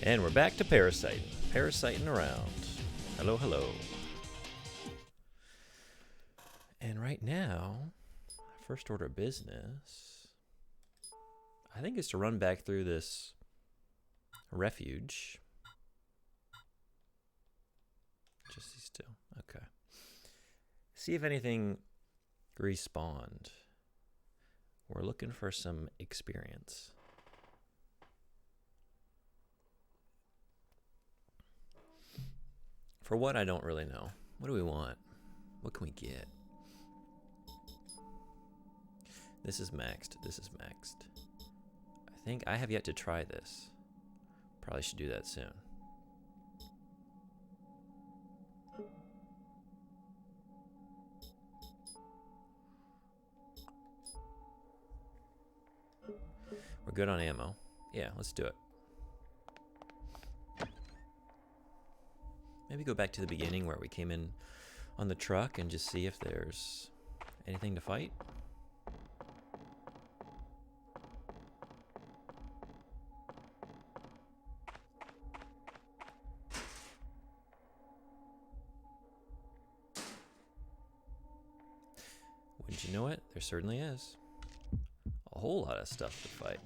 And we're back to Parasite. Parasiting around. Hello, hello. And right now, first order of business, I think, is to run back through this refuge. Just these two. Okay. See if anything respawned. We're looking for some experience. For what, I don't really know. What do we want? What can we get? This is maxed. This is maxed. I think I have yet to try this. Probably should do that soon. We're good on ammo. Yeah, let's do it. Maybe go back to the beginning where we came in on the truck and just see if there's anything to fight. Wouldn't you know it? There certainly is. A whole lot of stuff to fight.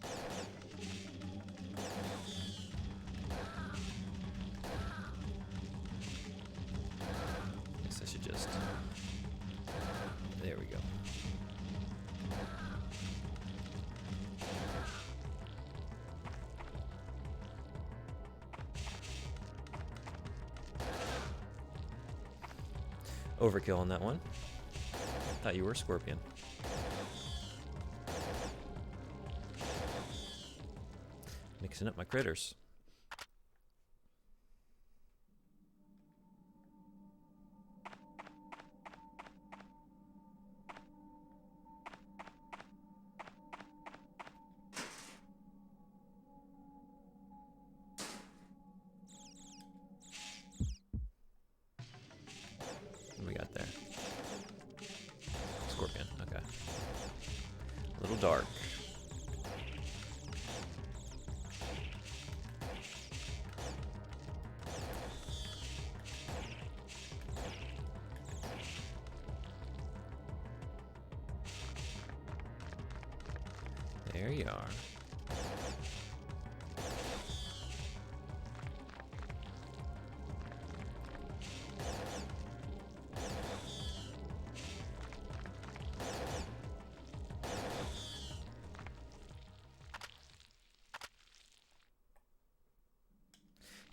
Guess I should just... There we go. Overkill on that one. Thought you were a scorpion. Mixing up my critters. What do we got there? Scorpion, okay. A little dark. There you are.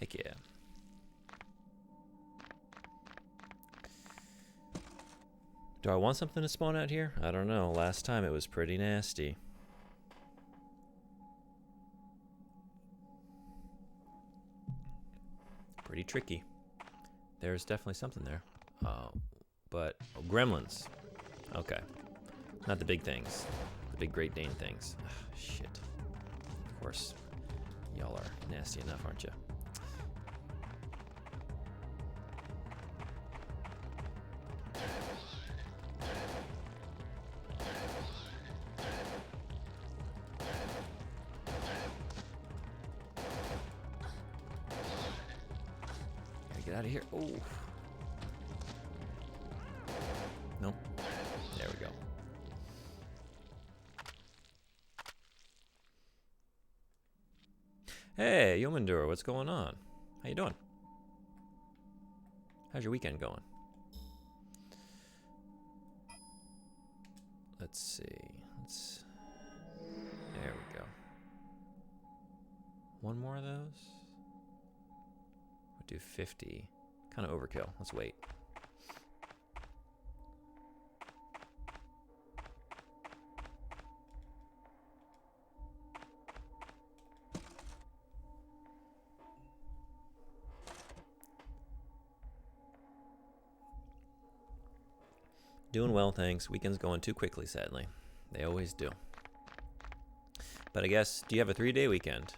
Heck yeah. Do I want something to spawn out here? I don't know. Last time it was pretty nasty. Pretty tricky. There's definitely something there. But gremlins. Okay. Not the big things. The big Great Dane things. Ugh, shit. Of course. Y'all are nasty enough, aren't you? Get out of here. Oh. Nope. There we go. Hey, Yomandur, what's going on? How you doing? How's your weekend going? Let's see. There we go. One more of those? We'll do 50. Kind of overkill. Let's wait. Doing well, thanks. Weekend's going too quickly, sadly. They always do. But I guess, do you have a 3-day weekend?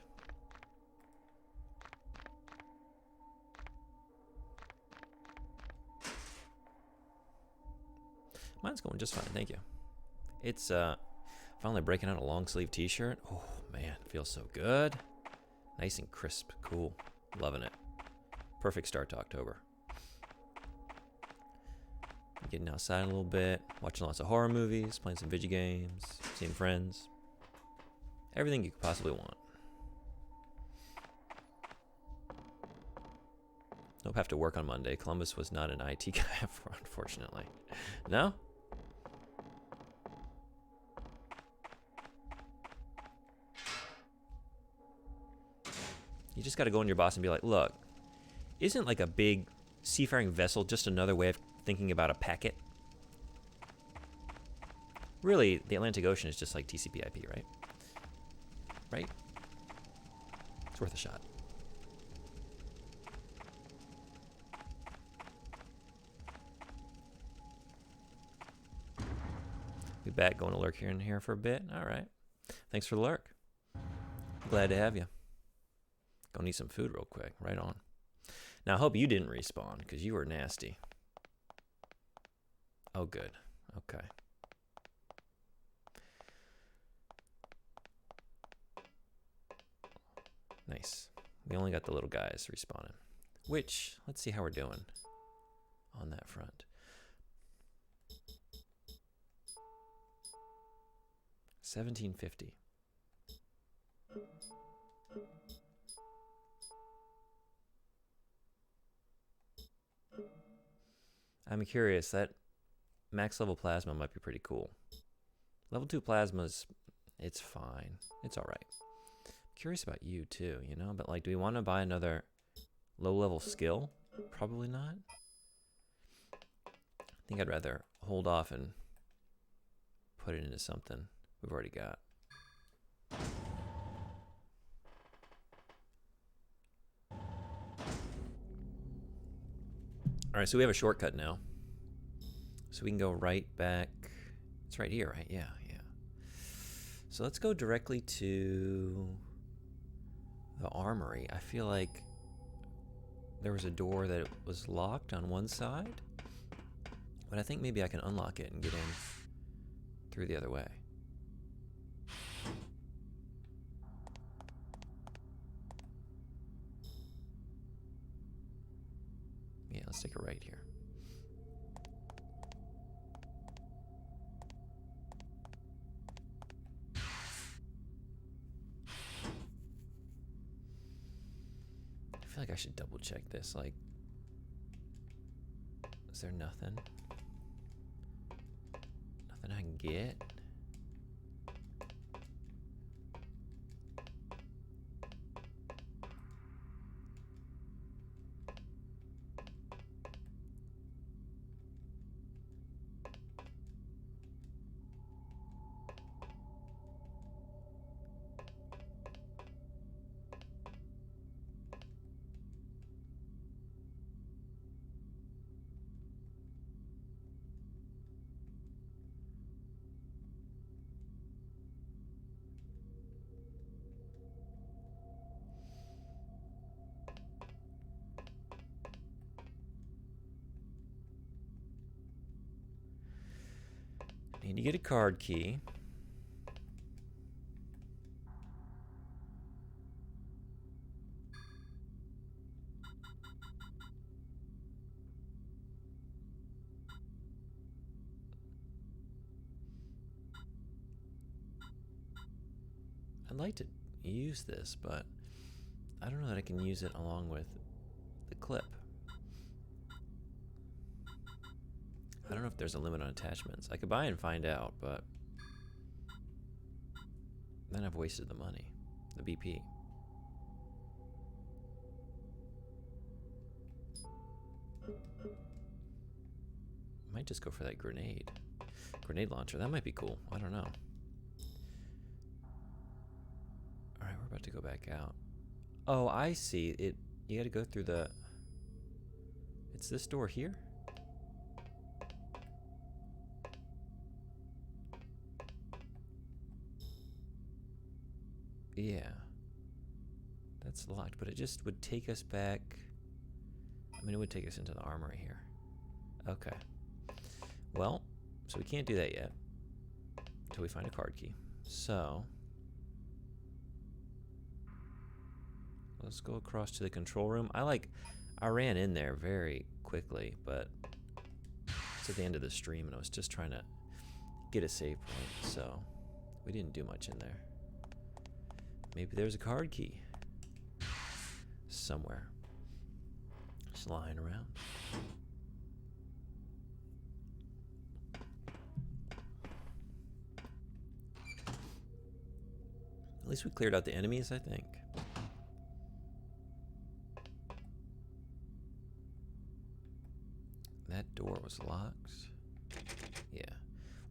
Mine's going just fine, thank you. It's finally breaking out a long sleeve t-shirt. Oh man, it feels so good. Nice and crisp. Cool. Loving it. Perfect start to October. Getting outside a little bit, watching lots of horror movies, playing some video games, seeing friends. Everything you could possibly want. Nope, have to work on Monday. Columbus was not an IT guy, unfortunately. No? You just got to go in your boss and be like, look, isn't like a big seafaring vessel just another way of thinking about a packet? Really, the Atlantic Ocean is just like TCP/IP, right? Right? It's worth a shot. Be back, going to lurk here and here for a bit. All right. Thanks for the lurk. Glad to have you. Go need some food real quick. Right on. Now, I hope you didn't respawn, because you were nasty. Oh, good. Okay. Nice. We only got the little guys respawning. Which, let's see how we're doing on that front. 1750. I'm curious, that max level plasma might be pretty cool. Level 2 plasmas, it's fine. It's alright. Curious about you too, you know? But like, do we want to buy another low level skill? Probably not. I think I'd rather hold off and put it into something we've already got. Alright, so we have a shortcut now. So we can go right back. It's right here, right? Yeah, yeah. So let's go directly to the armory. I feel like there was a door that was locked on one side, but I think maybe I can unlock it and get in through the other way. Yeah, let's take a right here. I feel like I should double check this. Like, is there nothing? Nothing I can get? Need to get a card key. I'd like to use this, but I don't know that I can use it along with the clip. I don't know if there's a limit on attachments. I could buy and find out, but then I've wasted the money, the BP. Might just go for that grenade launcher. That might be cool. I don't know. All right, we're about to go back out. Oh, I see. You got to go through the. It's this door here. Yeah, that's locked, but it just would take us back. I mean, it would take us into the armory here. Okay. Well, so we can't do that yet until we find a card key. So let's go across to the control room. I ran in there very quickly, but it's at the end of the stream, and I was just trying to get a save point, so we didn't do much in there. Maybe there's a card key somewhere, just lying around. At least we cleared out the enemies, I think. That door was locked. Yeah.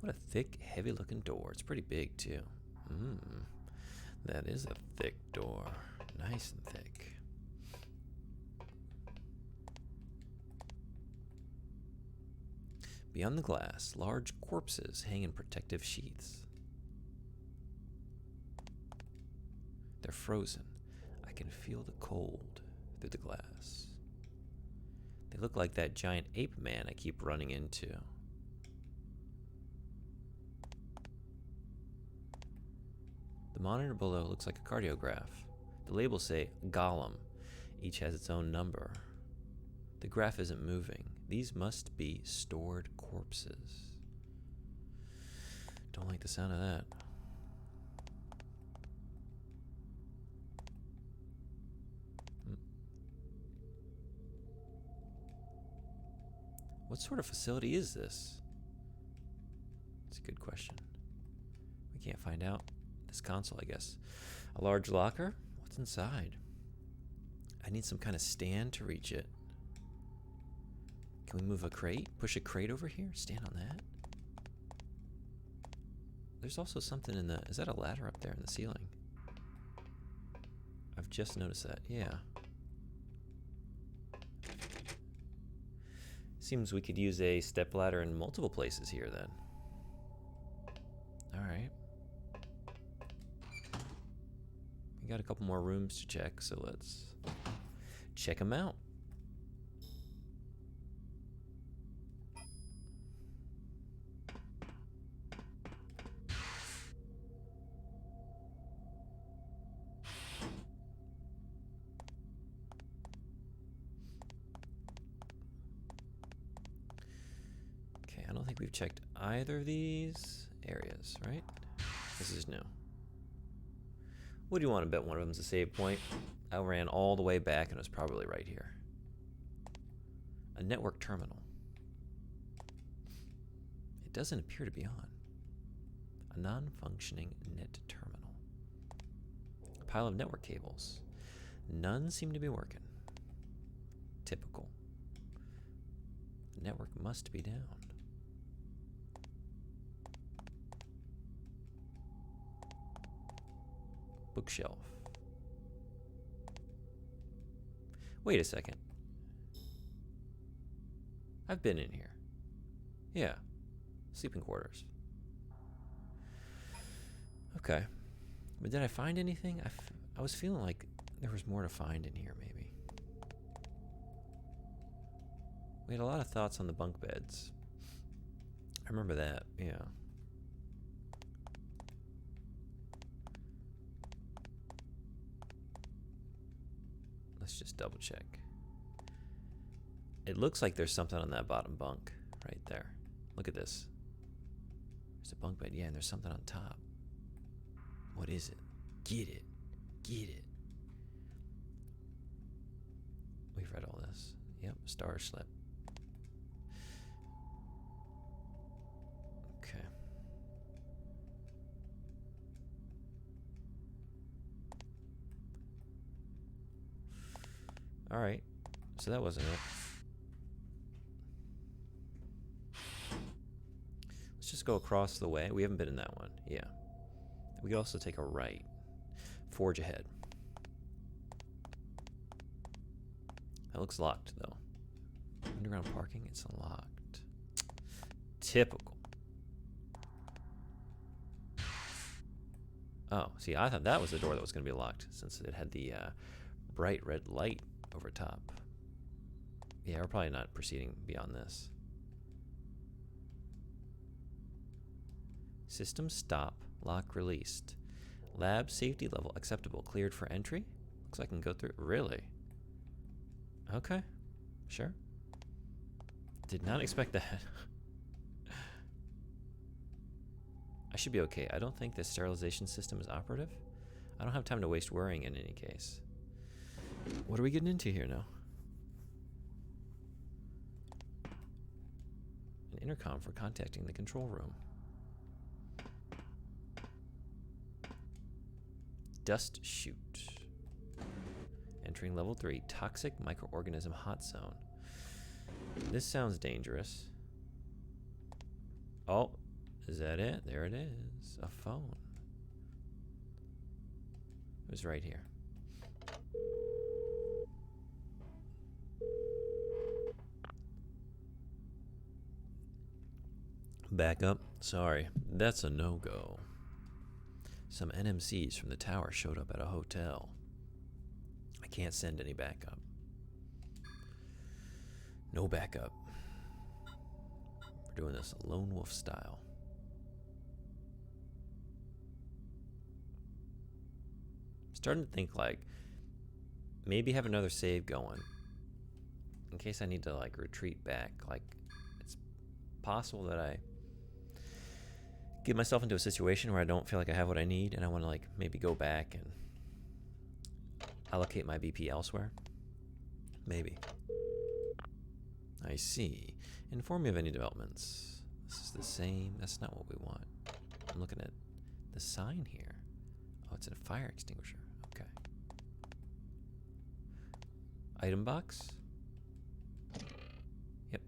What a thick, heavy-looking door. It's pretty big, too. That is a thick door. Nice and thick. Beyond the glass, large corpses hang in protective sheaths. They're frozen. I can feel the cold through the glass. They look like that giant ape man I keep running into. The monitor below looks like a cardiograph. The labels say Gollum. Each has its own number. The graph isn't moving. These must be stored corpses. Don't like the sound of that. What sort of facility is this? That's a good question. We can't find out. This console, I guess. A large locker? What's inside? I need some kind of stand to reach it. Can we move a crate? Push a crate over here? Stand on that? There's also something in the... Is that a ladder up there in the ceiling? I've just noticed that. Yeah. Seems we could use a step ladder in multiple places here then. Alright. We got a couple more rooms to check, so let's check them out. Okay, I don't think we've checked either of these areas, right? This is new. What do you want to bet one of them's a save point? I ran all the way back and it was probably right here. A network terminal. It doesn't appear to be on. A non-functioning net terminal. A pile of network cables. None seem to be working. Typical. The network must be down. Bookshelf. Wait a second. I've been in here. Yeah. Sleeping quarters. Okay. But did I find anything? I was feeling like there was more to find in here, maybe. We had a lot of thoughts on the bunk beds. I remember that, yeah. Let's just double check. It looks like there's something on that bottom bunk right there. Look at this. There's a bunk bed, yeah, and there's something on top. What is it? Get it. Get it. We've read all this. Yep, star slip. Okay. All right. So that wasn't it. Let's just go across the way. We haven't been in that one. Yeah. We could also take a right. Forge ahead. That looks locked, though. Underground parking, it's locked. Typical. Oh, see, I thought that was the door that was going to be locked, since it had the bright red light over top. Yeah, we're probably not proceeding beyond this. System stop. Lock released. Lab safety level acceptable. Cleared for entry. Looks like I can go through. Really? Okay. Sure. Did not expect that. I should be okay. I don't think the sterilization system is operative. I don't have time to waste worrying in any case. What are we getting into here now? An intercom for contacting the control room. Dust chute. Entering level 3, toxic microorganism hot zone. This sounds dangerous. Oh, is that it? There it is. A phone. It was right here. Back up. Sorry, that's a no-go. Some NMCs from the tower showed up at a hotel. I can't send any backup. No backup. We're doing this lone wolf style. I'm starting to think like maybe have another save going in case I need to like retreat back. Like it's possible that I get myself into a situation where I don't feel like I have what I need and I want to like maybe go back and allocate my BP elsewhere. Maybe. I see. Inform me of any developments. This is the same. That's not what we want. I'm looking at the sign here. Oh, it's a fire extinguisher. Okay. Item box. Yep.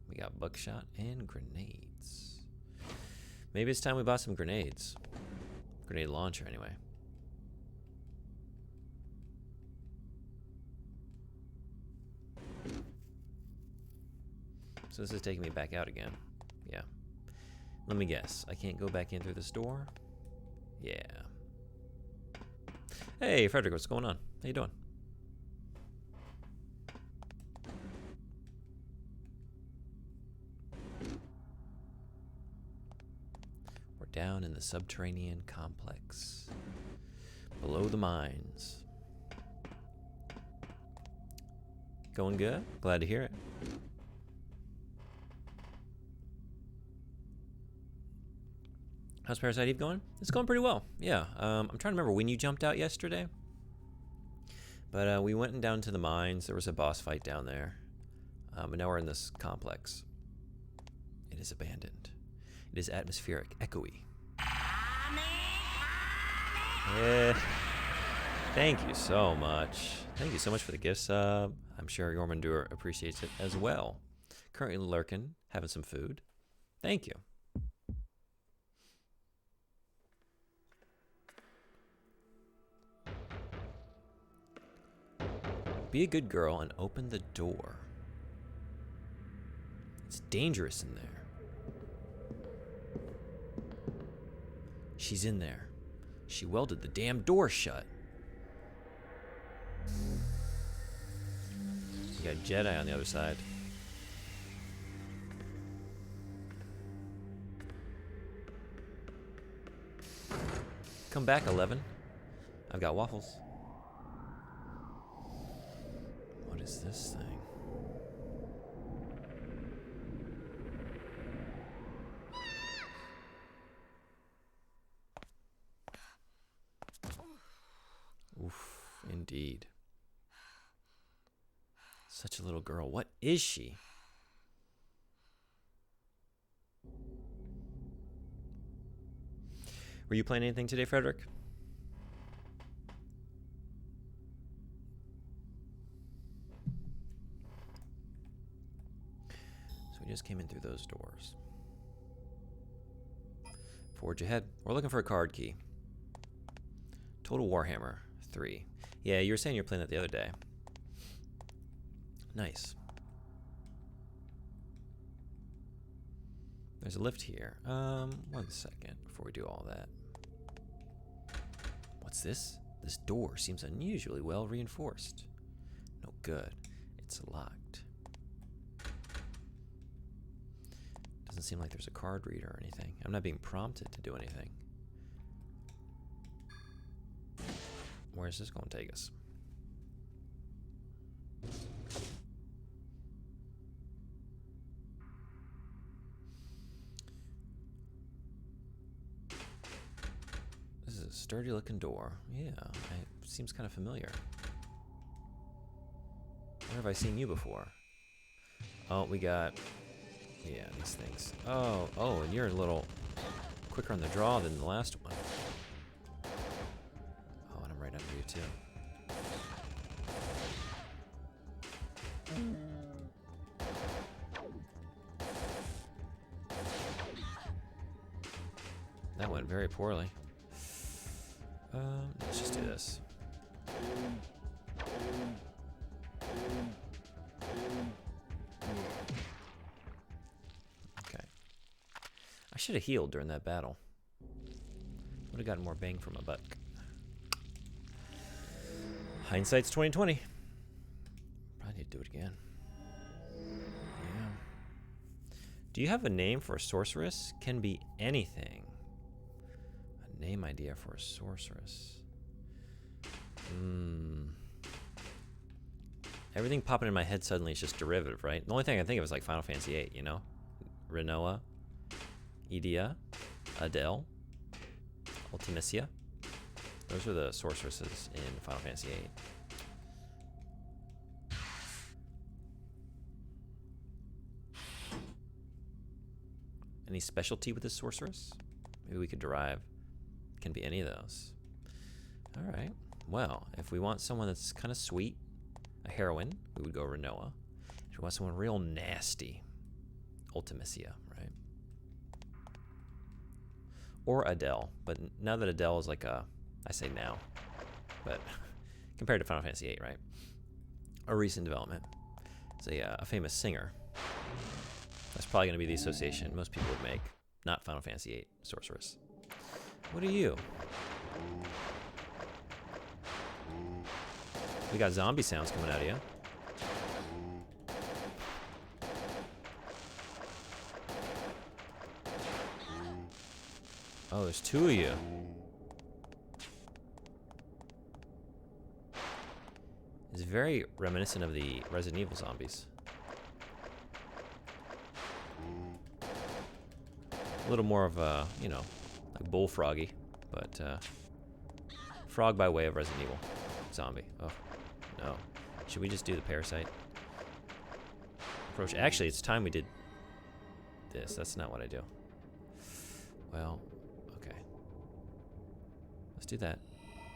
We got buckshot and grenades. Maybe it's time we bought some grenades. Grenade launcher, anyway. So this is taking me back out again. Yeah. Let me guess. I can't go back in through this door? Yeah. Hey, Frederick, what's going on? How you doing? We're down in the subterranean complex. Below the mines. Going good? Glad to hear it. How's Parasite Eve going? It's going pretty well. Yeah. I'm trying to remember when you jumped out yesterday. But we went down to the mines. There was a boss fight down there. But now we're in this complex. It is abandoned. It is atmospheric, echoey. Yeah. Thank you so much. Thank you so much for the gift sub. I'm sure Yormandur appreciates it as well. Currently lurking, having some food. Thank you. Be a good girl and open the door. It's dangerous in there. She's in there. She welded the damn door shut. You got Jedi on the other side. Come back, 11. I've got waffles. What is this thing? Oof, indeed. Such a little girl. What is she? Were you playing anything today, Frederick? So we just came in through those doors. Forge ahead. We're looking for a card key. Total Warhammer 3. Yeah, you were saying you were playing that the other day. Nice. There's a lift here. 1 second before we do all that. What's this? This door seems unusually well reinforced. No good. It's locked. Doesn't seem like there's a card reader or anything. I'm not being prompted to do anything. Where's this going to take us? This is a sturdy looking door. Yeah, it seems kind of familiar. Where have I seen you before? Oh, we got... Yeah, these things. Oh, and you're a little quicker on the draw than the last one. Oh, and I'm right under you, too. That went very poorly. Let's just do this. Okay. I should have healed during that battle. Would have gotten more bang for my buck. Hindsight's 2020. Probably need to do it again. Yeah. Do you have a name for a sorceress? Can be anything. A name idea for a sorceress. Everything popping in my head suddenly is just derivative, right? The only thing I think of is like Final Fantasy VIII, you know? Renoa, Edea, Adele, Ultimisia. Those are the sorceresses in Final Fantasy VIII. Any specialty with this sorceress? Maybe we could derive. Can be any of those. All right. Well, if we want someone that's kind of sweet, a heroine, we would go Renoa. If we want someone real nasty, Ultimisia, right? Or Adele. But now that Adele is like a, I say now, but compared to Final Fantasy VIII, right? A recent development. It's a famous singer. That's probably going to be the association most people would make. Not Final Fantasy VIII sorceress. What are you? We got zombie sounds coming out of you. Oh, there's two of you. It's very reminiscent of the Resident Evil zombies. A little more of a, you know, like bullfroggy, but frog by way of Resident Evil zombie. Oh, no. Should we just do the Parasite approach? Actually, it's time we did this. That's not what I do. Well, okay. Let's do that.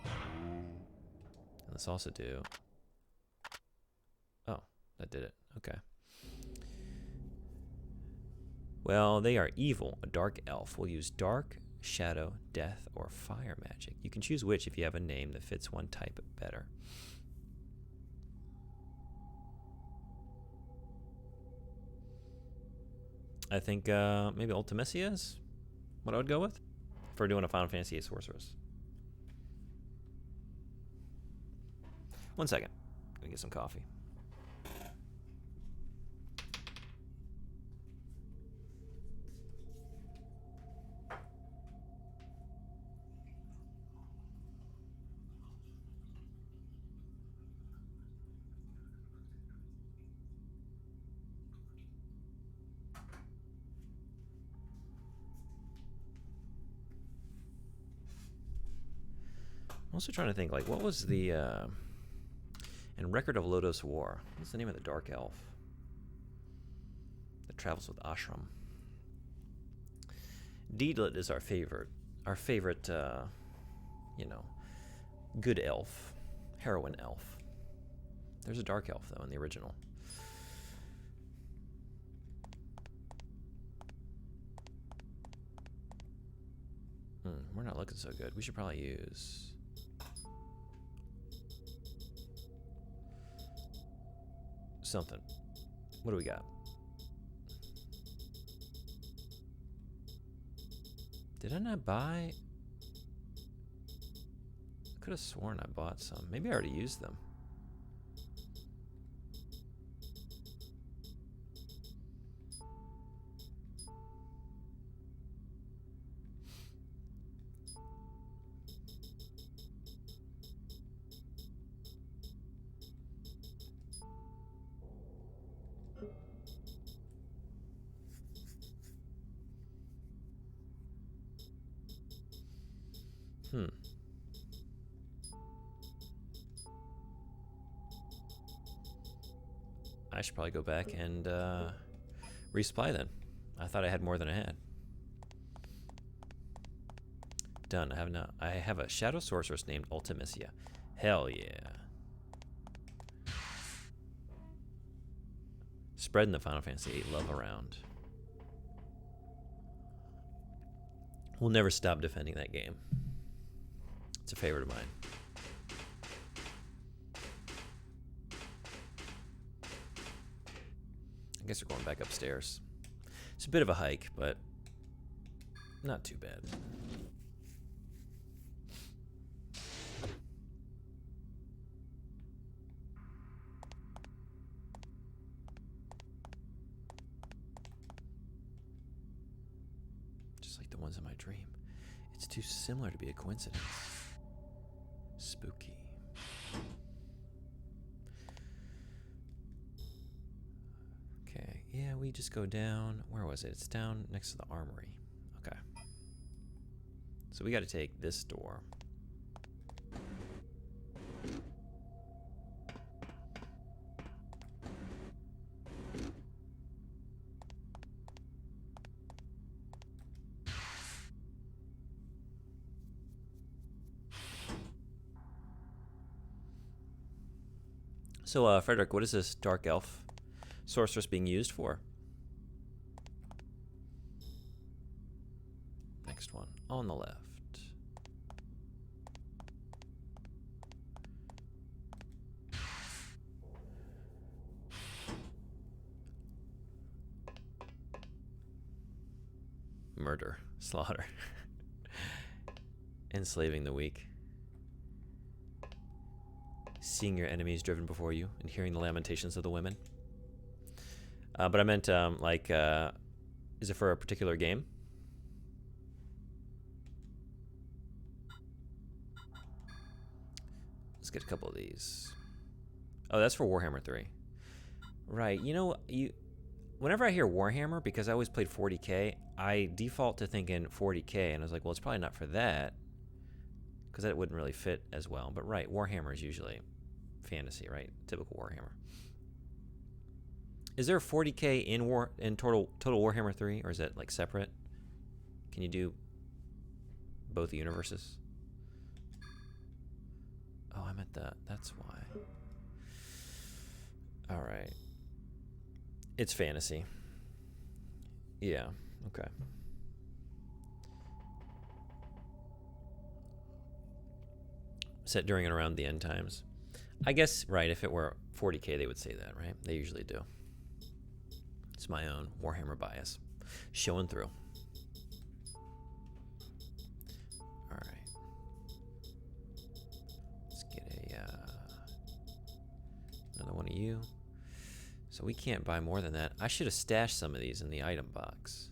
And let's also do... Oh, that did it. Okay. Well, they are evil. A dark elf will use dark, shadow, death, or fire magic. You can choose which if you have a name that fits one type better. I think maybe Ultimisia is what I would go with for doing a Final Fantasy VIII sorceress. 1 second. Gonna get some coffee. I'm also trying to think, like, what was the, in Record of Lodoss War, what's the name of the dark elf that travels with Ashram? Deedlit is our favorite, you know, good elf, heroine elf. There's a dark elf, though, in the original. We're not looking so good. We should probably use... something. What do we got? Did I not buy? I could have sworn I bought some. Maybe I already used them. Hmm. I should probably go back and resupply then. I thought I had more than I had. Done. I have a shadow sorceress named Ultimisia. Hell yeah. Spreading the Final Fantasy VIII love around. We'll never stop defending that game. It's a favorite of mine. I guess we're going back upstairs. It's a bit of a hike, but not too bad. Just like the ones in my dream. It's too similar to be a coincidence. Spooky. Okay, yeah, we just go down. Where was it? It's down next to the armory. Okay. So we got to take this door. So, Frederick, what is this dark elf sorceress being used for? Next one, on the left. Murder, slaughter, enslaving the weak. Seeing your enemies driven before you and hearing the lamentations of the women. But I meant, is it for a particular game? Let's get a couple of these. Oh, that's for Warhammer 3. Right, you know, whenever I hear Warhammer, because I always played 40K, I default to thinking 40K, and I was like, well, it's probably not for that, because that wouldn't really fit as well. But right, Warhammer is usually fantasy, right? Typical Warhammer. Is there 40K in total Warhammer 3, or is it like separate? Can you do both universes? Oh, I meant that. That's why. All right. It's fantasy. Yeah. Okay. Set during and around the end times. I guess, right, if it were 40K, they would say that, right? They usually do. It's my own Warhammer bias. Showing through. Alright. Let's get another one of you. So we can't buy more than that. I should have stashed some of these in the item box.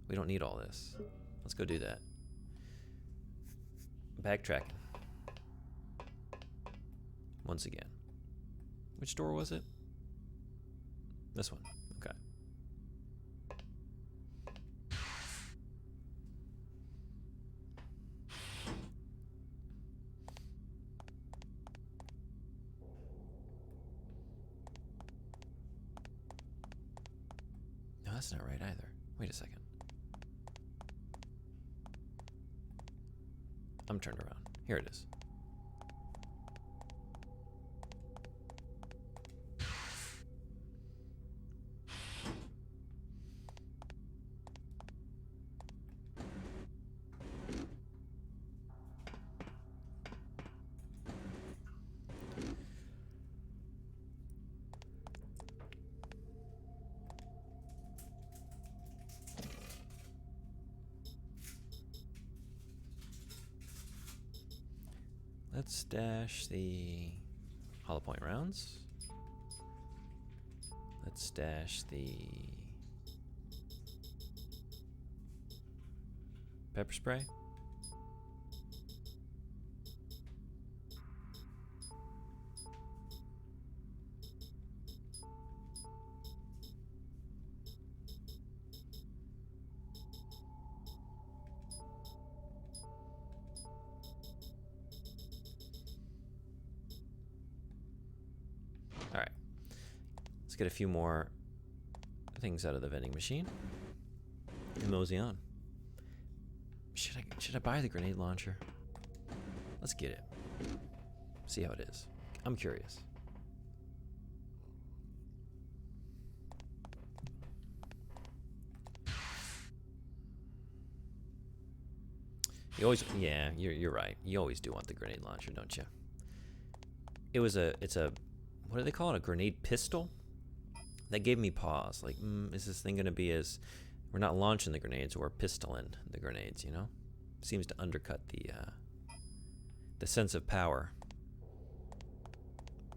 We don't need all this. Let's go do that. Backtracking. Once again. Which door was it? This one. Okay. No, that's not right either. Wait a second. I'm turned around. Here it is. Let's stash the hollow point rounds. Let's stash the pepper spray. get a few more things out of the vending machine. And mosey on. Should I buy the grenade launcher? Let's get it. See how it is. I'm curious. You always, yeah, you're right. You always do want the grenade launcher, don't you? It's a, what do they call it? A grenade pistol? That gave me pause. Like, is this thing gonna be as, we're not launching the grenades, we're pistoling the grenades, you know? Seems to undercut the sense of power.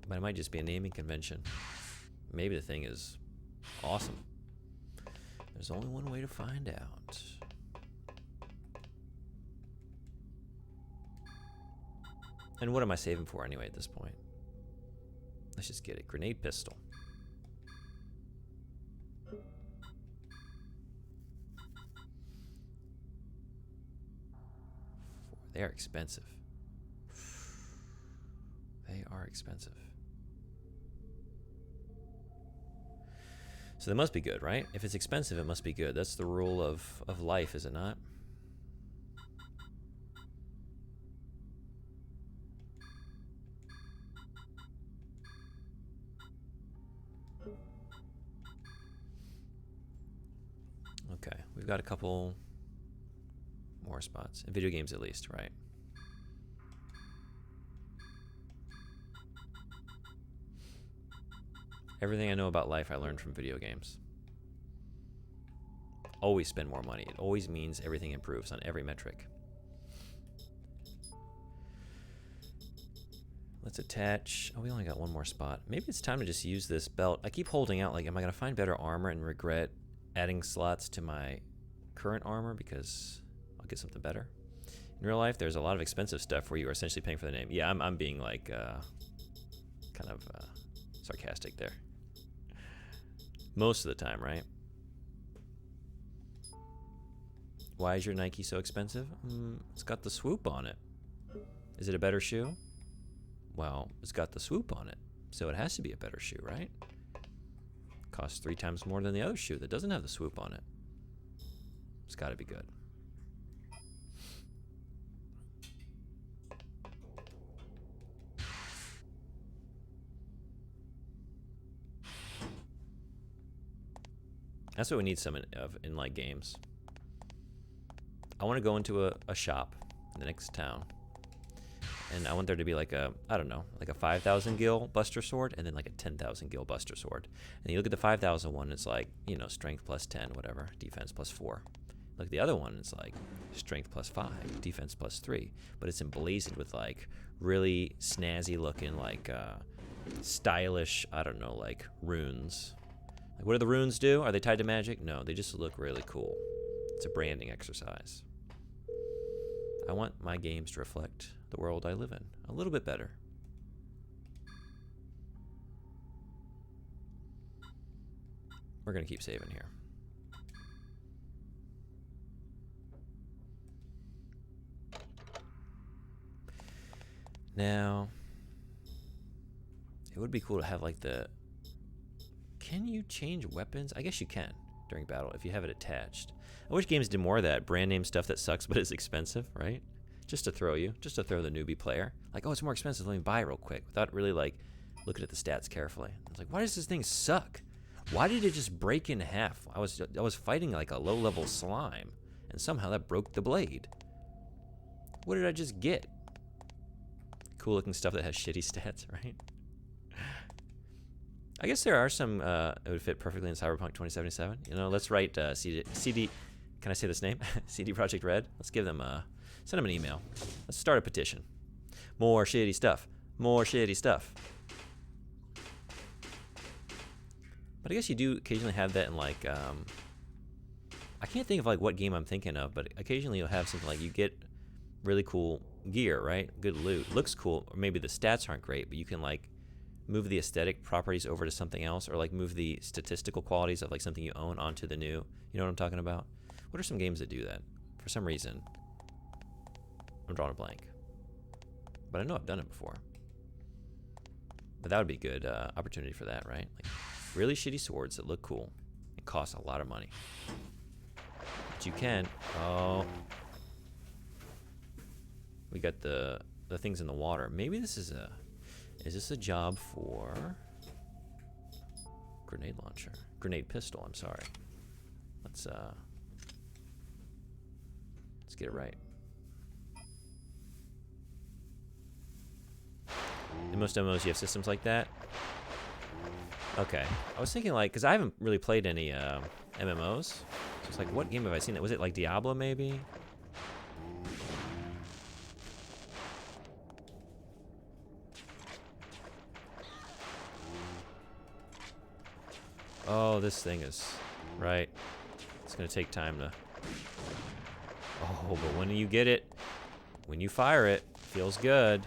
But it might just be a naming convention. Maybe the thing is awesome. There's only one way to find out. And what am I saving for anyway at this point? Let's just get it. Grenade pistol. They are expensive. They are expensive. So they must be good, right? If it's expensive, it must be good. That's the rule of life, is it not? Okay, we've got a couple more spots. In video games, at least, right? Everything I know about life I learned from video games. Always spend more money. It always means everything improves on every metric. Let's attach. Oh, we only got one more spot. Maybe it's time to just use this belt. I keep holding out, like, am I going to find better armor and regret adding slots to my current armor because I'll get something better? In real life, there's a lot of expensive stuff where you are essentially paying for the name. Yeah, I'm being, like, kind of sarcastic there. Most of the time, right? Why is your Nike so expensive? It's got the swoop on it. Is it a better shoe? Well, it's got the swoop on it, so it has to be a better shoe, right? Costs 3 times more than the other shoe that doesn't have the swoop on it. It's got to be good. That's what we need some of in like games. I want to go into a shop in the next town, and I want there to be like a, I don't know, like a 5,000 gil Buster Sword, and then like a 10,000 gil Buster Sword. And you look at the 5,000 one, it's like, you know, strength plus 10, whatever, defense plus 4. Look at the other one, it's like strength plus 5, defense plus 3. But it's emblazoned with like really snazzy looking, like stylish, I don't know, like runes. Like, what do the runes do? Are they tied to magic? No, they just look really cool. It's a branding exercise. I want my games to reflect the world I live in a little bit better. We're going to keep saving here. Now, it would be cool to have like the... Can you change weapons? I guess you can during battle if you have it attached. I wish games did more of that. Brand name stuff that sucks but is expensive, right? Just to throw the newbie player. Like, oh, it's more expensive, let me buy it real quick, without really like looking at the stats carefully. It's like, why does this thing suck? Why did it just break in half? I was fighting like a low-level slime, and somehow that broke the blade. What did I just get? Cool looking stuff that has shitty stats, right? I guess there are some, it would fit perfectly in Cyberpunk 2077. You know, let's write CD, can I say this name? CD Projekt Red. Let's give them, send them an email. Let's start a petition. More shitty stuff. More shitty stuff. But I guess you do occasionally have that in like, I can't think of like what game I'm thinking of, but occasionally you'll have something like you get really cool gear, right? Good loot. Looks cool, or maybe the stats aren't great, but you can like move the aesthetic properties over to something else, or like move the statistical qualities of like something you own onto the new. You know what I'm talking about? What are some games that do that? For some reason, I'm drawing a blank. But I know I've done it before. But that would be good opportunity for that, right? Like Really shitty swords that look cool and cost a lot of money. But you can. Oh. We got the things in the water. Maybe this is a... Is this a job for... Grenade launcher. Grenade pistol, I'm sorry. Let's get it right. In most MMOs, you have systems like that. Okay. I was thinking, like, because I haven't really played any MMOs. So it's like, what game have I seen that? Was it like Diablo, maybe? Oh, this thing is... Right. It's going to take time to... Oh, but when you get it, when you fire it, feels good.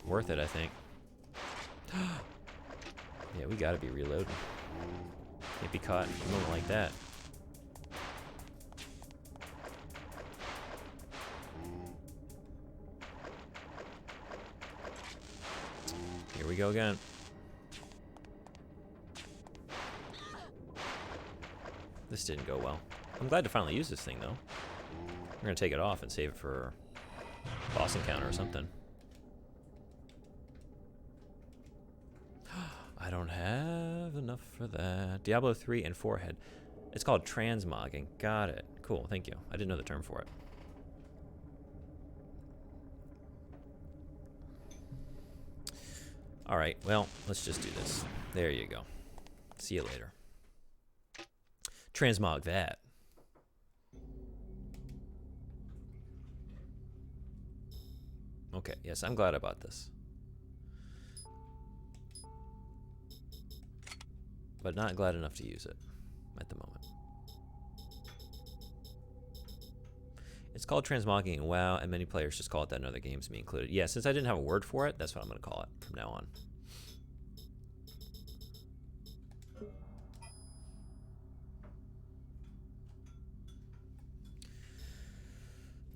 Worth it, I think. Yeah, we gotta be reloading. Can't be caught in a moment like that. Here we go again. This didn't go well. I'm glad to finally use this thing, though. We're gonna take it off and save it for boss encounter or something. I don't have enough for that. Diablo 3 and forehead. It's called transmogging. Got it. Cool, thank you. I didn't know the term for it. Alright, well, let's just do this. There you go. See you later. Transmog that. Okay, yes, I'm glad about this. But not glad enough to use it at the moment. It's called transmogging in WoW, and many players just call it that in other games, me included. Yeah, since I didn't have a word for it, that's what I'm going to call it from now on.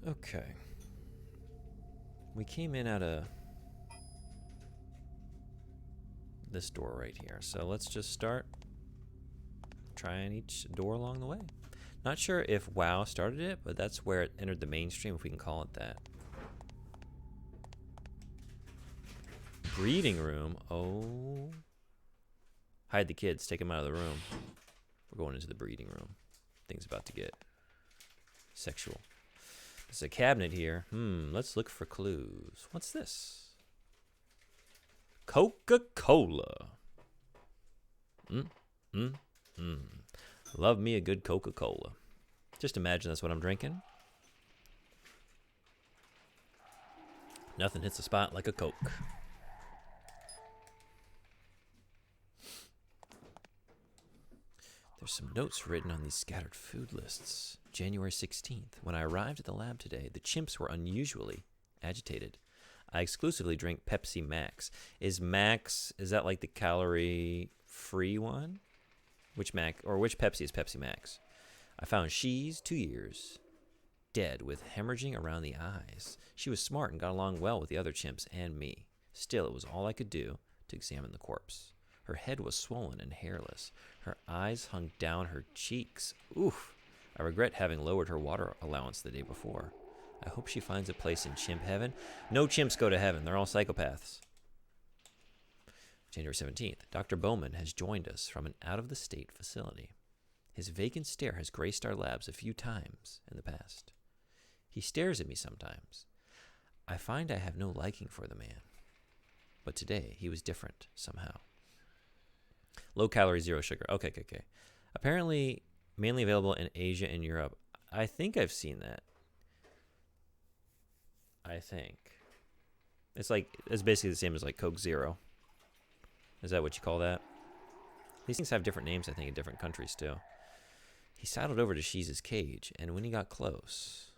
Okay. We came in out of this door right here. So let's just start trying each door along the way. Not sure if WoW started it, but that's where it entered the mainstream, if we can call it that. Breeding room. Oh. Hide the kids. Take them out of the room. We're going into the breeding room. Things about to get sexual. There's a cabinet here. Let's look for clues. What's this? Coca-Cola. Love me a good Coca-Cola. Just imagine that's what I'm drinking. Nothing hits the spot like a Coke. There's some notes written on these scattered food lists. January 16th. When I arrived at the lab today, the chimps were unusually agitated. I exclusively drink Pepsi Max. Is that like the calorie-free one? Which Pepsi is Pepsi Max? I found she's 2 years, dead with hemorrhaging around the eyes. She was smart and got along well with the other chimps and me. Still, it was all I could do to examine the corpse. Her head was swollen and hairless. Her eyes hung down her cheeks. Oof! I regret having lowered her water allowance the day before. I hope she finds a place in chimp heaven. No chimps go to heaven. They're all psychopaths. January 17th. Dr. Bowman has joined us from an out-of-the-state facility. His vacant stare has graced our labs a few times in the past. He stares at me sometimes. I find I have no liking for the man. But today, he was different somehow. Low calorie, zero sugar. Okay. Apparently, mainly available in Asia and Europe. I think I've seen that. I think. It's basically the same as like Coke Zero. Is that what you call that? These things have different names, I think, in different countries, too. He sidled over to Sheez's cage, and when he got close,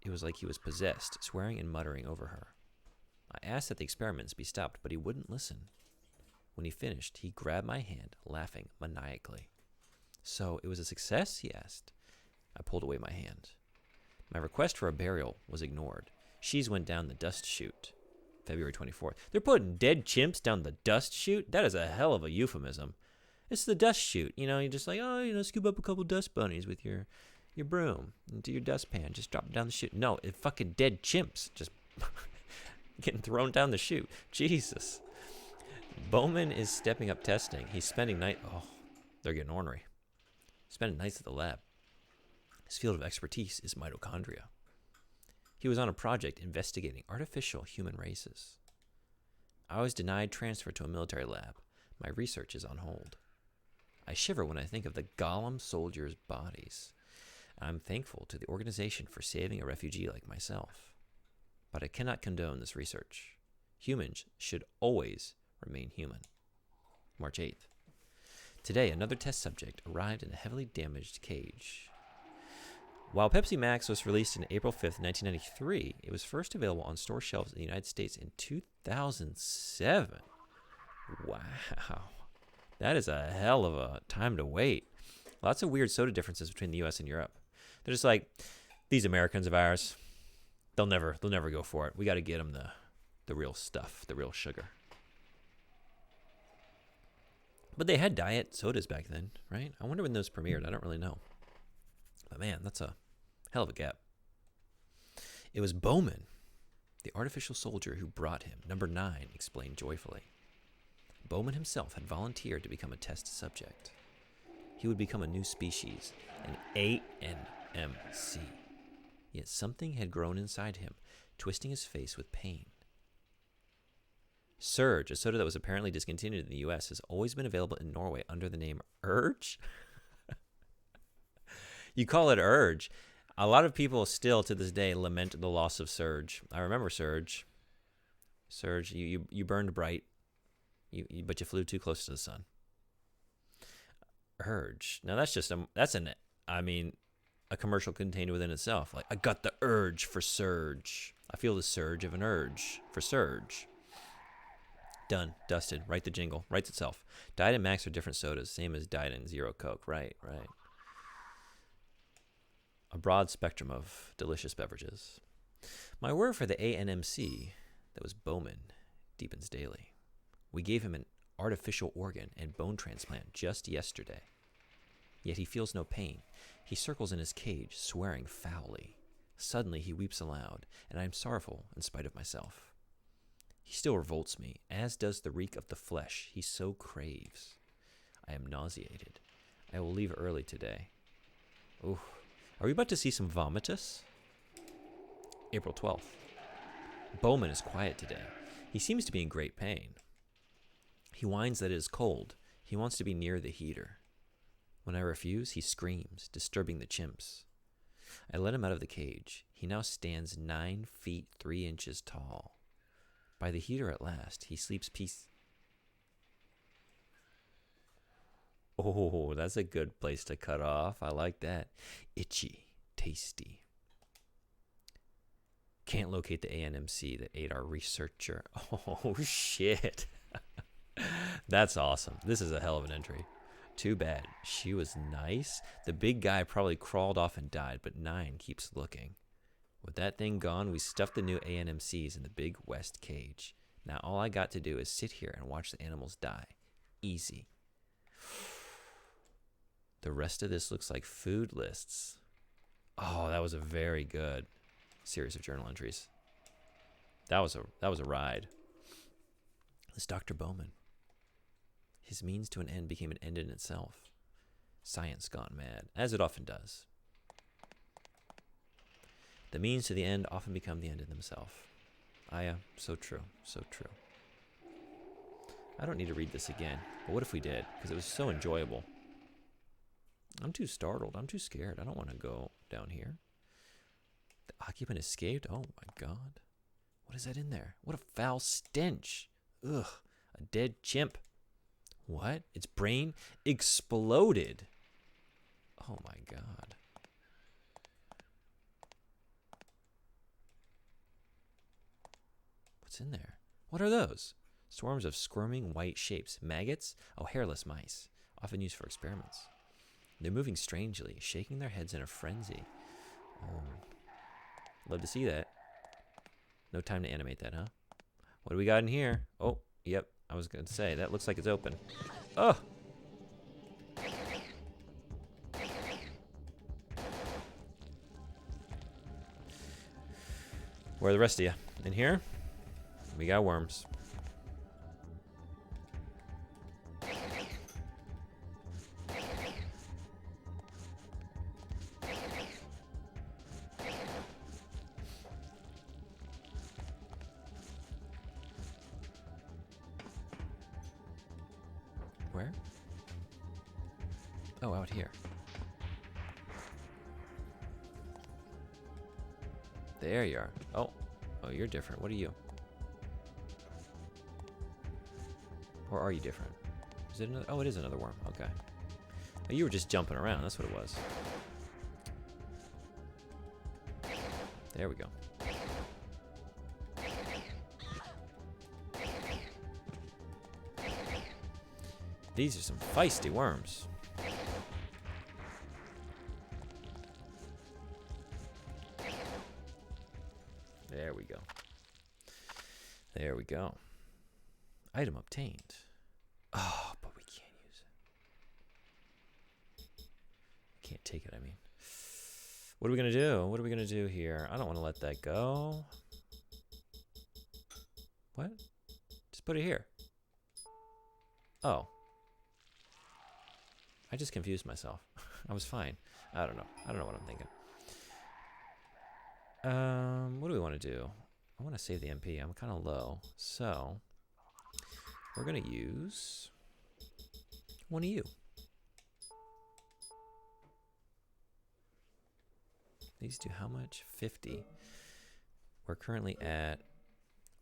it was like he was possessed, swearing and muttering over her. I asked that the experiments be stopped, but he wouldn't listen. When he finished, he grabbed my hand, laughing maniacally. So, it was a success? He asked. I pulled away my hand. My request for a burial was ignored. Sheez went down the dust chute. February 24th. They're putting dead chimps down the dust chute? That is a hell of a euphemism. It's the dust chute. You know, you're just like, oh, you know, scoop up a couple dust bunnies with your broom into your dustpan. Just drop it down the chute. No, it's fucking dead chimps just getting thrown down the chute. Jesus. Bowman is stepping up testing. He's spending night. Oh, they're getting ornery. Spending nights at the lab. His field of expertise is mitochondria. He was on a project investigating artificial human races. I was denied transfer to a military lab. My research is on hold. I shiver when I think of the Gollum soldiers' bodies. I'm thankful to the organization for saving a refugee like myself. But I cannot condone this research. Humans should always remain human. March 8th. Today, another test subject arrived in a heavily damaged cage. While Pepsi Max was released on April 5th, 1993, it was first available on store shelves in the United States in 2007. Wow. That is a hell of a time to wait. Lots of weird soda differences between the U.S. and Europe. They're just like, these Americans of ours, they'll never go for it. We got to get them the real stuff, the real sugar. But they had diet sodas back then, right? I wonder when those premiered. I don't really know. But man, that's a hell of a gap. It was Bowman, the artificial soldier, who brought him. Number 9 explained joyfully. Bowman himself had volunteered to become a test subject. He would become a new species, an ANMC. Yet something had grown inside him, twisting his face with pain. Surge, a soda that was apparently discontinued in the U.S., has always been available in Norway under the name Urge. You call it Urge. A lot of people still to this day lament the loss of Surge. I remember Surge. Surge, you burned bright, but you flew too close to the sun. Urge. Now a commercial contained within itself. Like, I got the urge for Surge. I feel the surge of an urge for Surge. Done. Dusted. Write the jingle. Writes itself. Diet and Max are different sodas, same as Diet and Zero Coke. Right. A broad spectrum of delicious beverages. My word for the ANMC, that was Bowman, deepens daily. We gave him an artificial organ and bone transplant just yesterday. Yet he feels no pain. He circles in his cage, swearing foully. Suddenly he weeps aloud, and I am sorrowful in spite of myself. He still revolts me, as does the reek of the flesh he so craves. I am nauseated. I will leave early today. Ooh. Are we about to see some vomitus? April 12th. Bowman is quiet today. He seems to be in great pain. He whines that it is cold. He wants to be near the heater. When I refuse, he screams, disturbing the chimps. I let him out of the cage. He now stands 9 feet 3 inches tall. By the heater at last, he sleeps peace. Oh, that's a good place to cut off. I like that. Itchy, tasty. Can't locate the ANMC that ate our researcher. Oh, shit. That's awesome. This is a hell of an entry. Too bad. She was nice. The big guy probably crawled off and died, but 9 keeps looking. With that thing gone, we stuffed the new ANMCs in the big west cage. Now all I got to do is sit here and watch the animals die. Easy. The rest of this looks like food lists. Oh, that was a very good series of journal entries. That was a ride. This Dr. Bowman. His means to an end became an end in itself. Science gone mad, as it often does. The means to the end often become the end in themselves. So true, so true. I don't need to read this again, but what if we did? Because it was so enjoyable. I'm too startled. I'm too scared. I don't want to go down here. The occupant escaped? Oh my God. What is that in there? What a foul stench. Ugh, a dead chimp. What? Its brain exploded. Oh my God. What's in there? What are those? Swarms of squirming white shapes. Maggots? Oh, hairless mice. Often used for experiments. They're moving strangely, shaking their heads in a frenzy. Oh. Love to see that. No time to animate that, huh? What do we got in here? Oh, yep. I was going to say, that looks like it's open. Oh! Where are the rest of you? In here? We got worms. Where? Oh, out here. There you are. Oh. Oh, you're different. What are you? Or are you different? Is it another? Oh, it is another worm. Okay. Oh, you were just jumping around. That's what it was. There we go. These are some feisty worms. There we go. There we go. Item obtained. Oh, but we can't use it. Can't take it, I mean. What are we going to do? What are we going to do here? I don't want to let that go. What? Just put it here. Oh. I just confused myself. I was fine. I don't know. I don't know what I'm thinking. What do we want to do? I want to save the MP. I'm kind of low. So, we're going to use one of you. These do how much? 50. We're currently at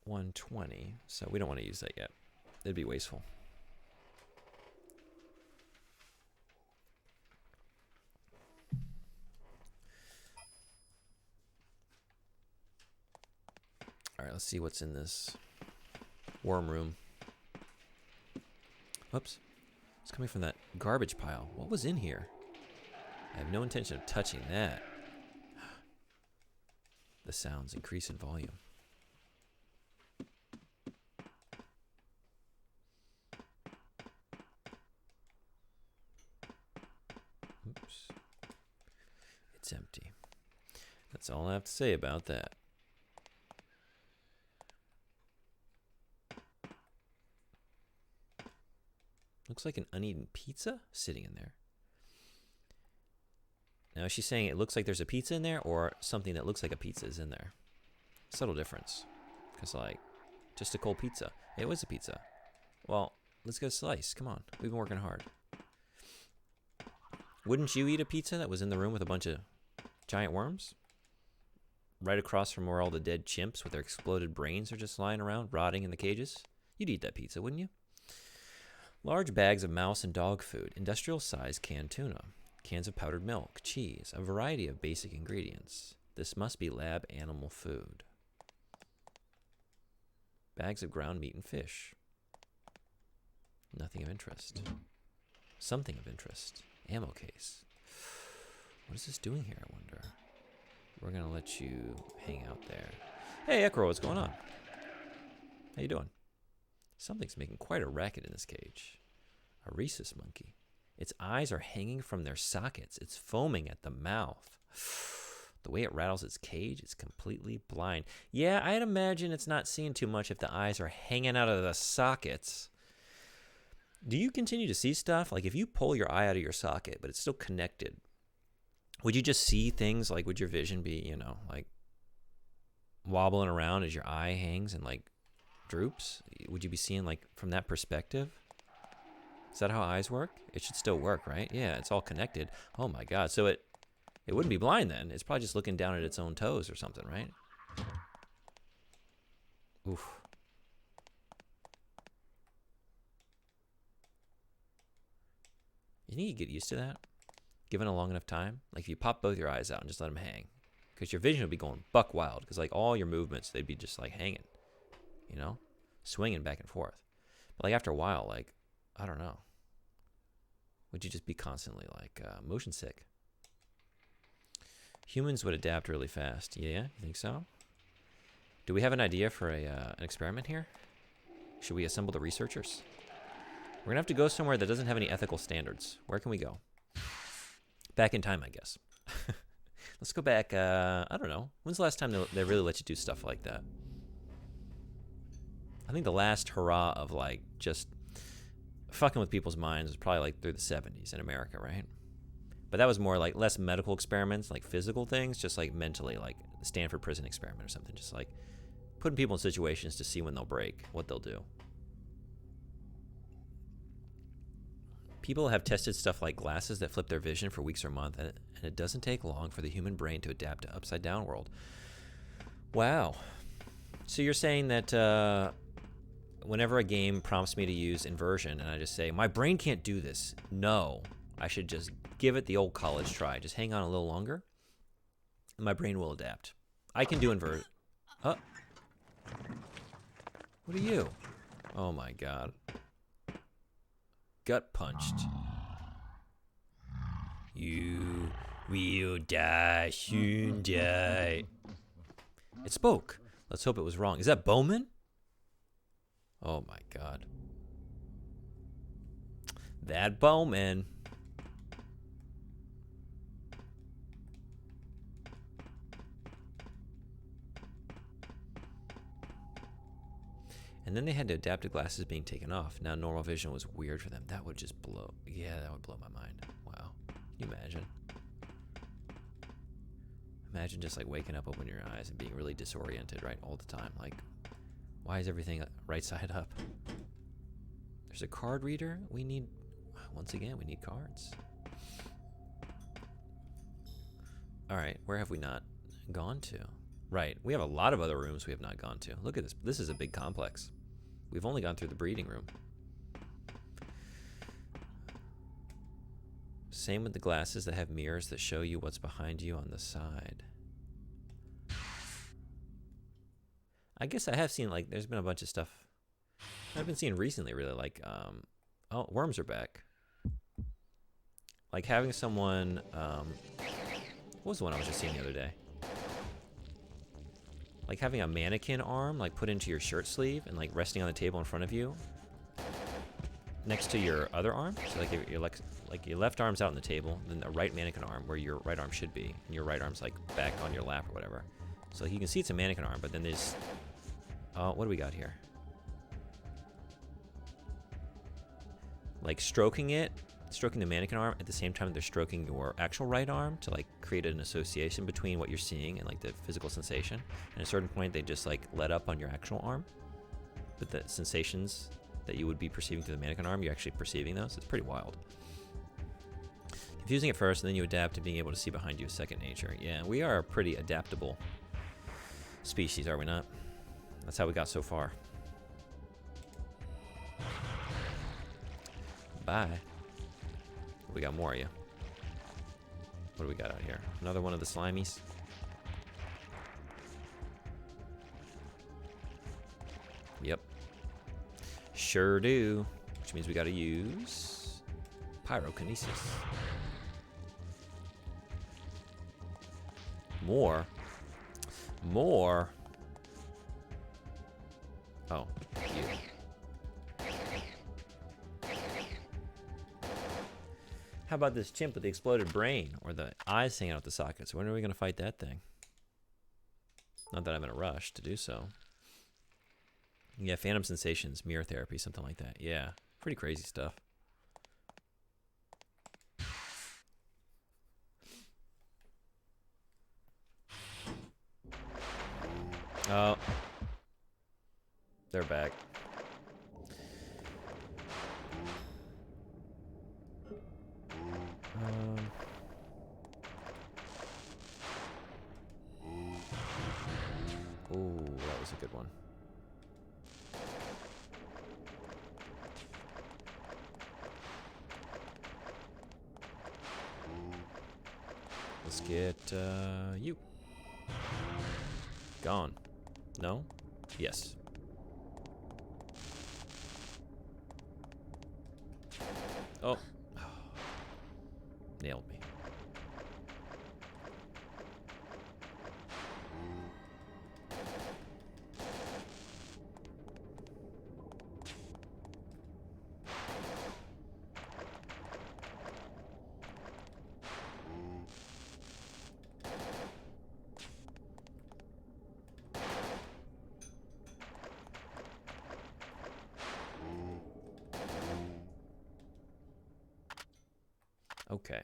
120, so we don't want to use that yet. It'd be wasteful. All right, let's see what's in this worm room. Whoops. It's coming from that garbage pile. What was in here? I have no intention of touching that. The sounds increase in volume. Oops. It's empty. That's all I have to say about that. Looks like an uneaten pizza sitting in there. Now, is she saying it looks like there's a pizza in there, or something that looks like a pizza is in there? Subtle difference. Because, like, just a cold pizza. It was a pizza. Well, let's get a slice. Come on. We've been working hard. Wouldn't you eat a pizza that was in the room with a bunch of giant worms? Right across from where all the dead chimps with their exploded brains are just lying around, rotting in the cages? You'd eat that pizza, wouldn't you? Large bags of mouse and dog food, industrial-sized canned tuna, cans of powdered milk, cheese, a variety of basic ingredients. This must be lab animal food. Bags of ground meat and fish. Nothing of interest. Something of interest. Ammo case. What is this doing here, I wonder? We're going to let you hang out there. Hey, Ekro, what's going on? How you doing? Something's making quite a racket in this cage. A rhesus monkey. Its eyes are hanging from their sockets. It's foaming at the mouth. The way it rattles its cage, it's completely blind. Yeah, I'd imagine it's not seeing too much if the eyes are hanging out of the sockets. Do you continue to see stuff? Like if you pull your eye out of your socket, but it's still connected, would you just see things? Like would your vision be, you know, like wobbling around as your eye hangs and like droops? Would you be seeing like from that perspective? Is that how eyes work? It should still work, right? Yeah, it's all connected. Oh my God. So it wouldn't be blind then. It's probably just looking down at its own toes or something, right? Oof. You need to get used to that, given a long enough time. Like if you pop both your eyes out and just let them hang, because your vision would be going buck wild, because like all your movements, they'd be just like hanging, you know, swinging back and forth. But like after a while, like, I don't know, would you just be constantly like motion sick? Humans would adapt really fast. Yeah, you think so? Do we have an idea for an experiment here? Should we assemble the researchers? We're gonna have to go somewhere that doesn't have any ethical standards. Where can we go? Back in time, I guess. Let's go back, I don't know. When's the last time they really let you do stuff like that? I think the last hurrah of, like, just fucking with people's minds was probably, like, through the 70s in America, right? But that was more, like, less medical experiments, like physical things, just, like, mentally, like the Stanford prison experiment or something. Just, like, putting people in situations to see when they'll break, what they'll do. People have tested stuff like glasses that flip their vision for weeks or months, and it doesn't take long for the human brain to adapt to upside-down world. Wow. So you're saying that whenever a game prompts me to use inversion, and I just say, my brain can't do this. No. I should just give it the old college try. Just hang on a little longer, and my brain will adapt. I can do invert. Huh? What are you? Oh, my God. Gut punched. You will die soon, die. It spoke. Let's hope it was wrong. Is that Bowman? Oh my God. That Bowman. And then they had to adapt to glasses being taken off. Now normal vision was weird for them. That would just blow. Yeah, that would blow my mind. Wow. Can you imagine? Imagine just like waking up, opening your eyes, and being really disoriented, right, all the time. Like, why is everything right side up? There's a card reader. We need, once again, we need cards. All right, where have we not gone to? Right, we have a lot of other rooms we have not gone to. Look at this. This is a big complex. We've only gone through the breeding room. Same with the glasses that have mirrors that show you what's behind you on the side. I guess I have seen, like, there's been a bunch of stuff I've been seeing recently, really, like, oh, worms are back. Like having someone, what was the one I was just seeing the other day? Like having a mannequin arm, like put into your shirt sleeve and like resting on the table in front of you, next to your other arm. So like if you're like your left arm's out on the table, then the right mannequin arm where your right arm should be, and your right arm's like back on your lap or whatever. So you can see it's a mannequin arm, but then there's, what do we got here? Like stroking the mannequin arm at the same time they're stroking your actual right arm to like create an association between what you're seeing and like the physical sensation. And at a certain point, they just like let up on your actual arm, but the sensations that you would be perceiving through the mannequin arm, you're actually perceiving those. It's pretty wild. Confusing at first, and then you adapt to being able to see behind you is second nature. Yeah, we are a pretty adaptable species, are we not? That's how we got so far. Bye. We got more of you. What do we got out here? Another one of the slimies. Yep. Sure do. Which means we gotta use pyrokinesis. More. Oh, you. How about this chimp with the exploded brain or the eyes hanging out the sockets? When are we going to fight that thing? Not that I'm in a rush to do so. Yeah, phantom sensations, mirror therapy, something like that. Yeah, pretty crazy stuff. Oh. They're back. Ooh, that was a good one. Let's get you. Gone. No? Yes. Oh. Nailed me. Okay.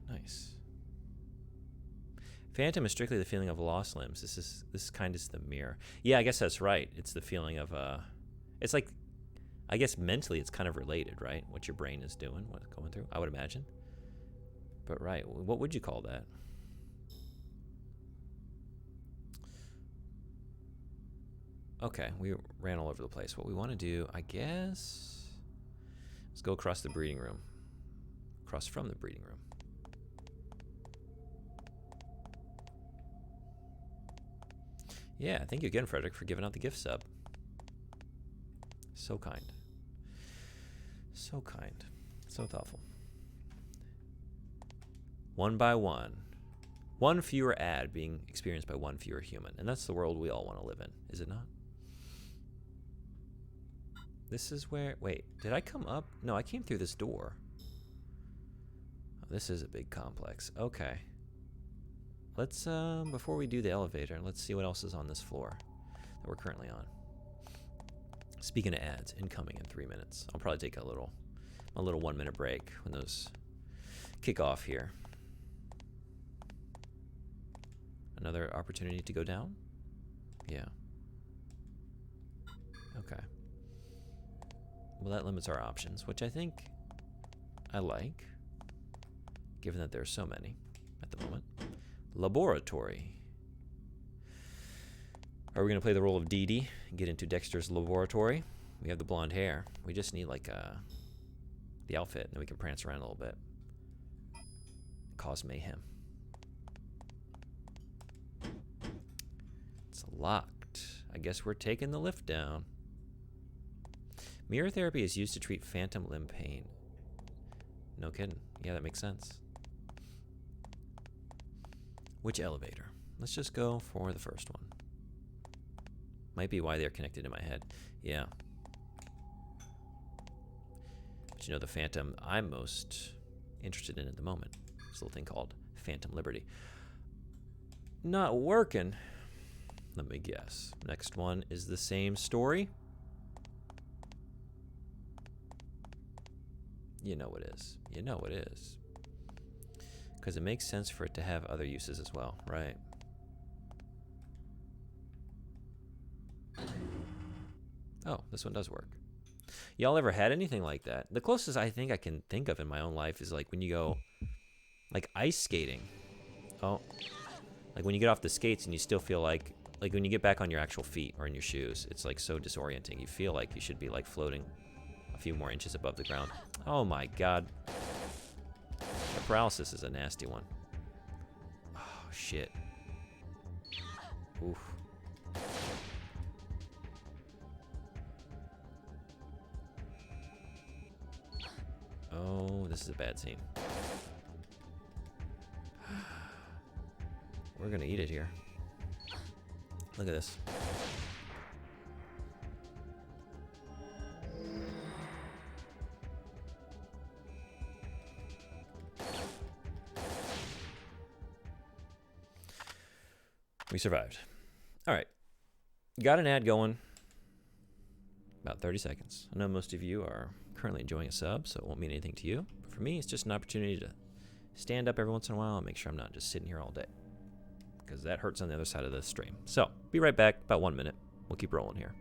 Nice. Phantom is strictly the feeling of lost limbs. This kind is the mirror. Yeah, I guess that's right. It's the feeling of it's like, I guess mentally it's kind of related, right? What your brain is doing, what's going through, I would imagine. But right, what would you call that? Okay, we ran all over the place. What we want to do, I guess, let's go across the breeding room. Across from the breeding room. Yeah, thank you again, Frederick, for giving out the gift sub. So kind. So kind. So thoughtful. One by one. One fewer ad being experienced by one fewer human. And that's the world we all want to live in, is it not? This is where... Wait, did I come up? No, I came through this door. Oh, this is a big complex. Okay. Let's, before we do the elevator, let's see what else is on this floor that we're currently on. Speaking of ads, incoming in 3 minutes. I'll probably take a little 1 minute break when those kick off here. Another opportunity to go down? Yeah. Okay. Well, that limits our options, which I think I like, given that there are so many at the moment. Laboratory. Are we going to play the role of Dee Dee and get into Dexter's laboratory? We have the blonde hair. We just need, like, the outfit, and then we can prance around a little bit. Cause mayhem. It's locked. I guess we're taking the lift down. Mirror therapy is used to treat phantom limb pain. No kidding. Yeah, that makes sense. Which elevator? Let's just go for the first one. Might be why they're connected in my head. Yeah. But you know, the phantom I'm most interested in at the moment. This little thing called Phantom Liberty. Not working. Let me guess. Next one is the same story. You know it is. You know it is. Because it makes sense for it to have other uses as well, right? Oh, this one does work. Y'all ever had anything like that? The closest I think I can think of in my own life is like when you go, like ice skating. Oh, like when you get off the skates and you still feel like when you get back on your actual feet or in your shoes, it's like so disorienting. You feel like you should be like floating a few more inches above the ground. Oh my God. The paralysis is a nasty one. Oh, shit. Oof. Oh, this is a bad scene. We're gonna eat it here. Look at this. We survived. All right. Got an ad going. About 30 seconds. I know most of you are currently enjoying a sub, so it won't mean anything to you. But for me, it's just an opportunity to stand up every once in a while and make sure I'm not just sitting here all day, because that hurts on the other side of the stream. So, be right back. About 1 minute. We'll keep rolling here.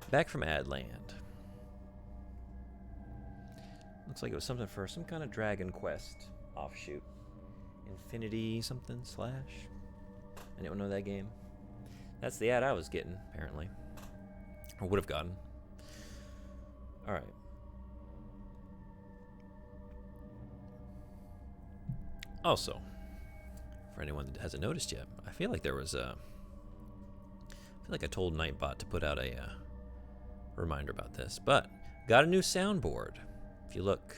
Back from Adland. Looks like it was something for some kind of Dragon Quest offshoot. Infinity something slash. Anyone know that game? That's the ad I was getting, apparently. Or would have gotten. Alright. Also, for anyone that hasn't noticed yet, I feel like there was a... I feel like I told Nightbot to put out a reminder about this, but got a new soundboard. If you look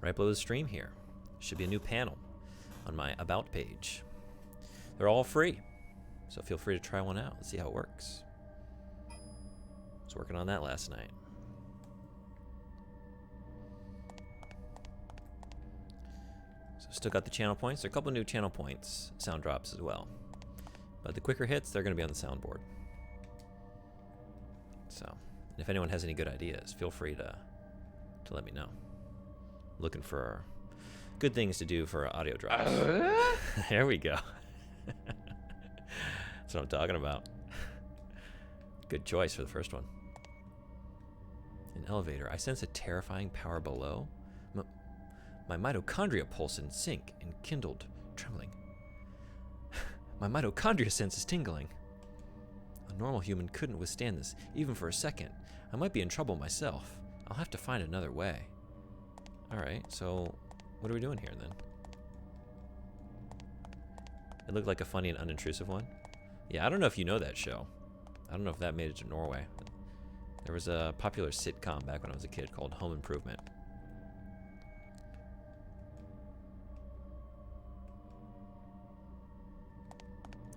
right below the stream here, should be a new panel on my About page. They're all free, so feel free to try one out and see how it works. I was working on that last night. So still got the channel points. There are a couple new channel points, sound drops as well. But the quicker hits, they're going to be on the soundboard. So, if anyone has any good ideas, feel free to let me know. Looking for good things to do for audio drops. There we go. That's what I'm talking about. Good choice for the first one. An elevator. I sense a terrifying power below. My mitochondria pulse in sync and kindled, trembling. My mitochondria sense is tingling. A normal human couldn't withstand this, even for a second. I might be in trouble myself. I'll have to find another way. Alright, so what are we doing here then? It looked like a funny and unintrusive one. Yeah, I don't know if you know that show. I don't know if that made it to Norway. There was a popular sitcom back when I was a kid called Home Improvement.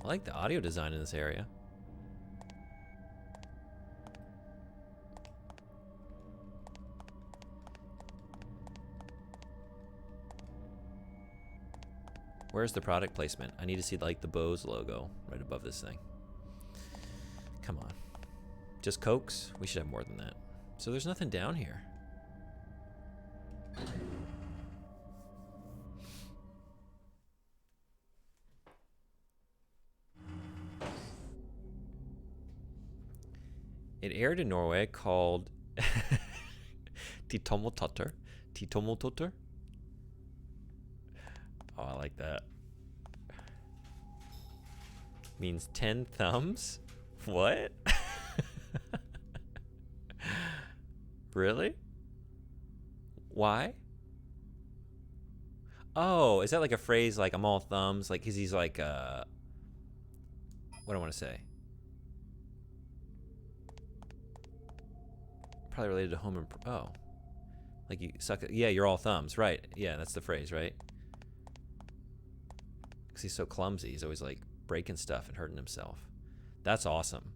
I like the audio design in this area. Where's the product placement? I need to see like the Bose logo right above this thing. Come on. Just Cokes? We should have more than that. So there's nothing down here. It aired in Norway called Titommeltotter. Titommeltotter? Oh, I like that. Means 10 thumbs? What? Really? Why? Oh, is that like a phrase like I'm all thumbs? Like, 'cause he's like, what do I want to say? Probably related to home oh. Like you suck at, yeah, you're all thumbs. Right. Yeah, that's the phrase, right? Because he's so clumsy. He's always like breaking stuff and hurting himself. That's awesome.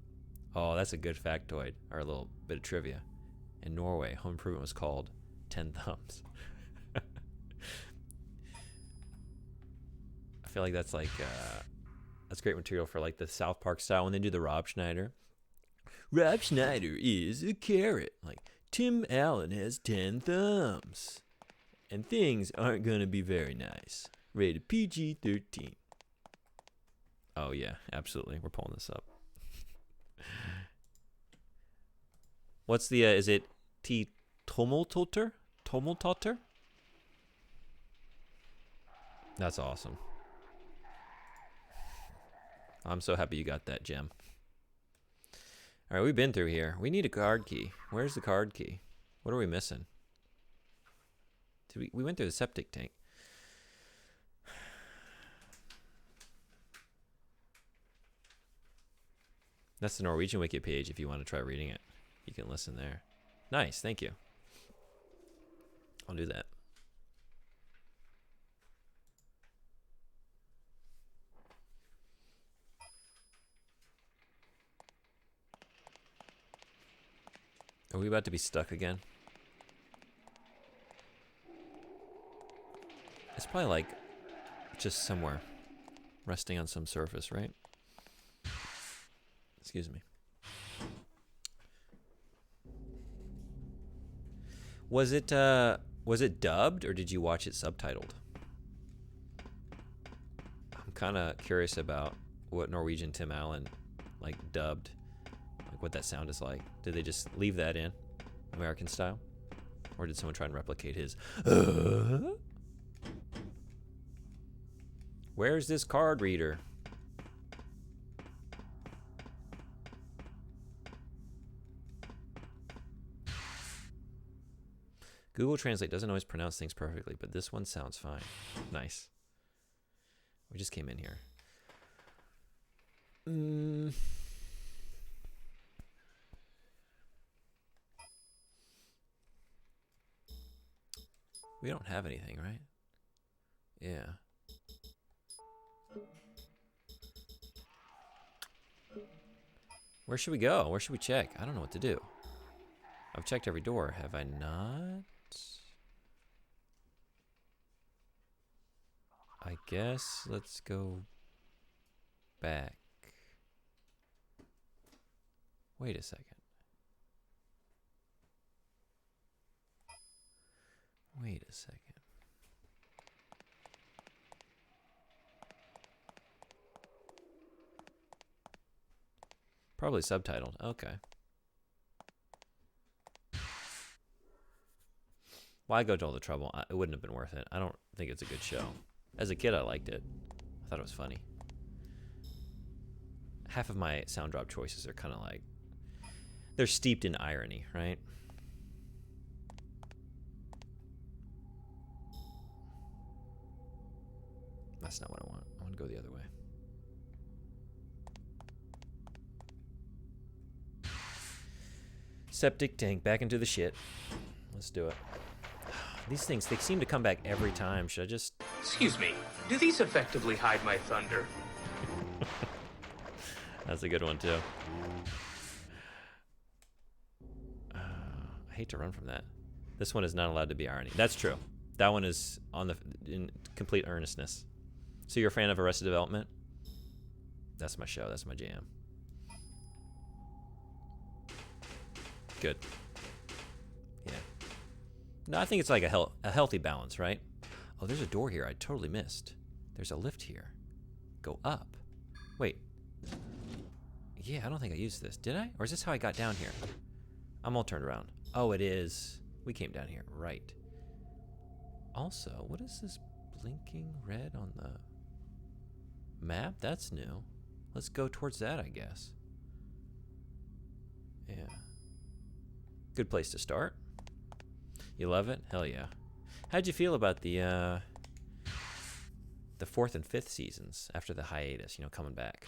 Oh, that's a good factoid, or a little bit of trivia. In Norway, home improvement was called 10 thumbs. I feel like that's like, that's great material for like the South Park style when they do the Rob Schneider. Rob Schneider is a carrot. Like, Tim Allen has 10 thumbs. And things aren't going to be very nice. Rated PG-13. Oh, yeah, absolutely. We're pulling this up. What's the, is it Tumultotter? Tumultotter? That's awesome. I'm so happy you got that, Gem. All right, we've been through here. We need a card key. Where's the card key? What are we missing? We went through the septic tank. That's the Norwegian wiki page if you want to try reading it. You can listen there. Nice, thank you. I'll do that. Are we about to be stuck again? It's probably like just somewhere resting on some surface, right? Excuse me. Was it dubbed or did you watch it subtitled? I'm kind of curious about what Norwegian Tim Allen like dubbed. Like what that sound is like. Did they just leave that in, American style? Or did someone try and replicate his? Where's this card reader? Google Translate doesn't always pronounce things perfectly, but this one sounds fine. Nice. We just came in here. We don't have anything, right? Yeah. Where should we go? Where should we check? I don't know what to do. I've checked every door. Have I not? I guess let's go back. Wait a second. Wait a second. Probably subtitled. Okay. Why go to all the trouble? It wouldn't have been worth it. I don't think it's a good show. As a kid, I liked it. I thought it was funny. Half of my sound drop choices are kind of like, they're steeped in irony, right? That's not what I want. I want to go the other way. Septic tank, back into the shit. Let's do it. These things, they seem to come back every time. Should I just... Excuse me, do these effectively hide my thunder? That's a good one, too. I hate to run from that. This one is not allowed to be irony. That's true. That one is in complete earnestness. So you're a fan of Arrested Development? That's my show. That's my jam. Good. Yeah. No, I think it's like a healthy balance, right? Oh, there's a door here I totally missed. There's a lift here. Go up. Wait. Yeah, I don't think I used this. Did I? Or is this how I got down here? I'm all turned around. Oh, it is. We came down here. Right. Also, what is this blinking red on the map? That's new. Let's go towards that, I guess. Yeah. Good place to start. You love it? Hell yeah. How'd you feel about the 4th and 5th seasons after the hiatus, you know, coming back?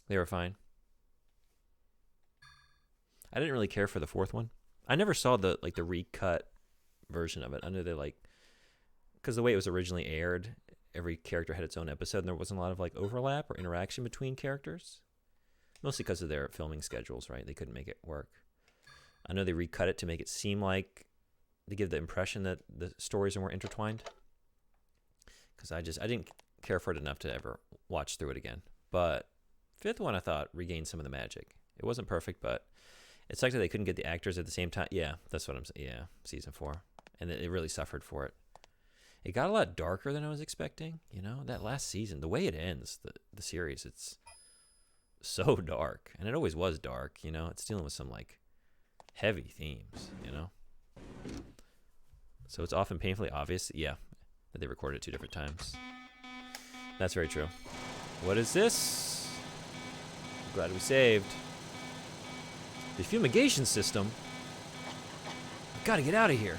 They were fine. I didn't really care for the 4th one. I never saw the recut version of it. I know they because the way it was originally aired, every character had its own episode, and there wasn't a lot of overlap or interaction between characters. Mostly because of their filming schedules, right? They couldn't make it work. I know they recut it to make it seem like they give the impression that the stories are more intertwined. Because I didn't care for it enough to ever watch through it again. But 5th one I thought regained some of the magic. It wasn't perfect, but it sucked that they couldn't get the actors at the same time. Yeah, that's what I'm saying. Yeah, season 4. And it really suffered for it. It got a lot darker than I was expecting. You know, that last season, the way it ends, the series, it's so dark. And it always was dark, you know. It's dealing with some, heavy themes, you know. So it's often painfully obvious, yeah, that they recorded it 2 different times. That's very true. What is this? I'm glad we saved. The fumigation system? I've got to get out of here.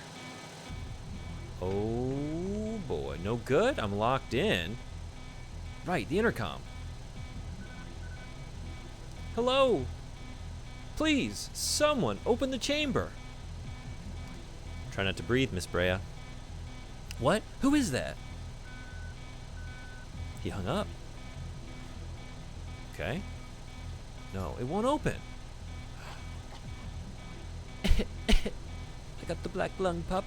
Oh boy, no good? I'm locked in. Right, the intercom. Hello? Please, someone, open the chamber. Try not to breathe, Miss Brea. What? Who is that? He hung up. Okay. No, it won't open. I got the black lung, pup.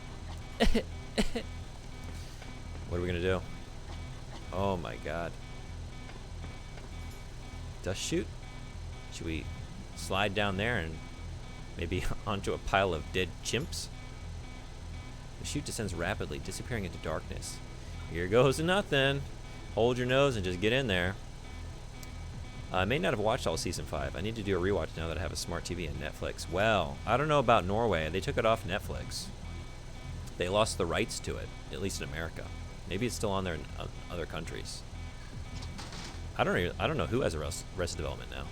What are we gonna do? Oh my god. Dust chute? Should we slide down there and maybe onto a pile of dead chimps? The chute descends rapidly, disappearing into darkness. Here goes to nothing. Hold your nose and just get in there. I may not have watched all season 5. I need to do a rewatch now that I have a smart TV and Netflix. Well, I don't know about Norway. They took it off Netflix. They lost the rights to it, at least in America. Maybe it's still on there in other countries. I don't know who has Arrested Development now.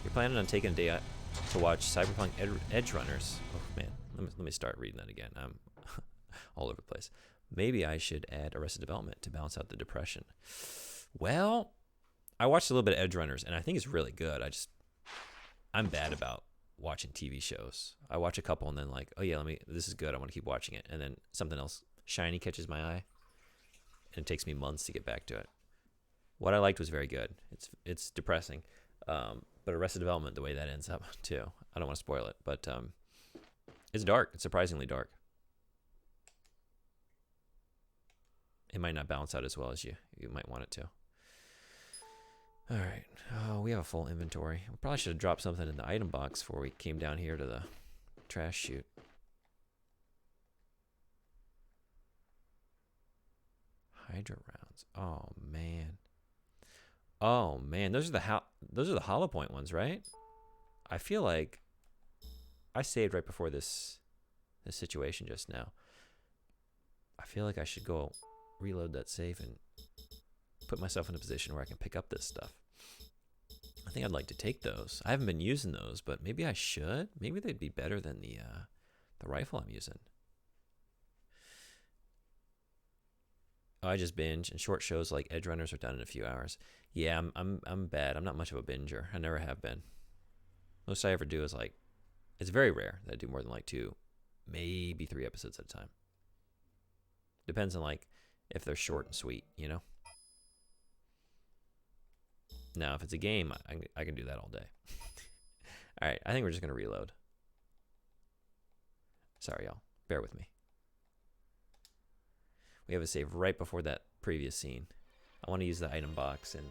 You're planning on taking a day out to watch Cyberpunk Edge Runners. Oh man, let me start reading that again. I'm all over the place. Maybe I should add Arrested Development to balance out the depression. Well, I watched a little bit of Edge Runners, and I think it's really good. I'm bad about watching TV shows. I watch a couple and then like, oh yeah, this is good. I want to keep watching it, and then something else shiny catches my eye, and it takes me months to get back to it. What I liked was very good. It's depressing, but Arrested Development, the way that ends up too. I don't want to spoil it, but it's dark. It's surprisingly dark. It might not balance out as well as you might want it to. All right. Oh, we have a full inventory. We probably should have dropped something in the item box before we came down here to the trash chute. Hydra rounds. Oh man. Oh man, those are the hollow point ones, right? I feel like I saved right before this situation just now. I feel like I should go reload that save and put myself in a position where I can pick up this stuff. I think I'd like to take those. I haven't been using those, but maybe I should. Maybe they'd be better than the rifle I'm using. Oh, I just binge, and short shows like Edge Runners are done in a few hours. Yeah, I'm bad. I'm not much of a binger. I never have been. Most I ever do is like, it's very rare that I do more than like 2, maybe 3 episodes at a time. Depends on like if they're short and sweet, you know. Now, if it's a game, I can do that all day. All right, I think we're just gonna reload. Sorry, y'all. Bear with me. We have a save right before that previous scene. I want to use the item box and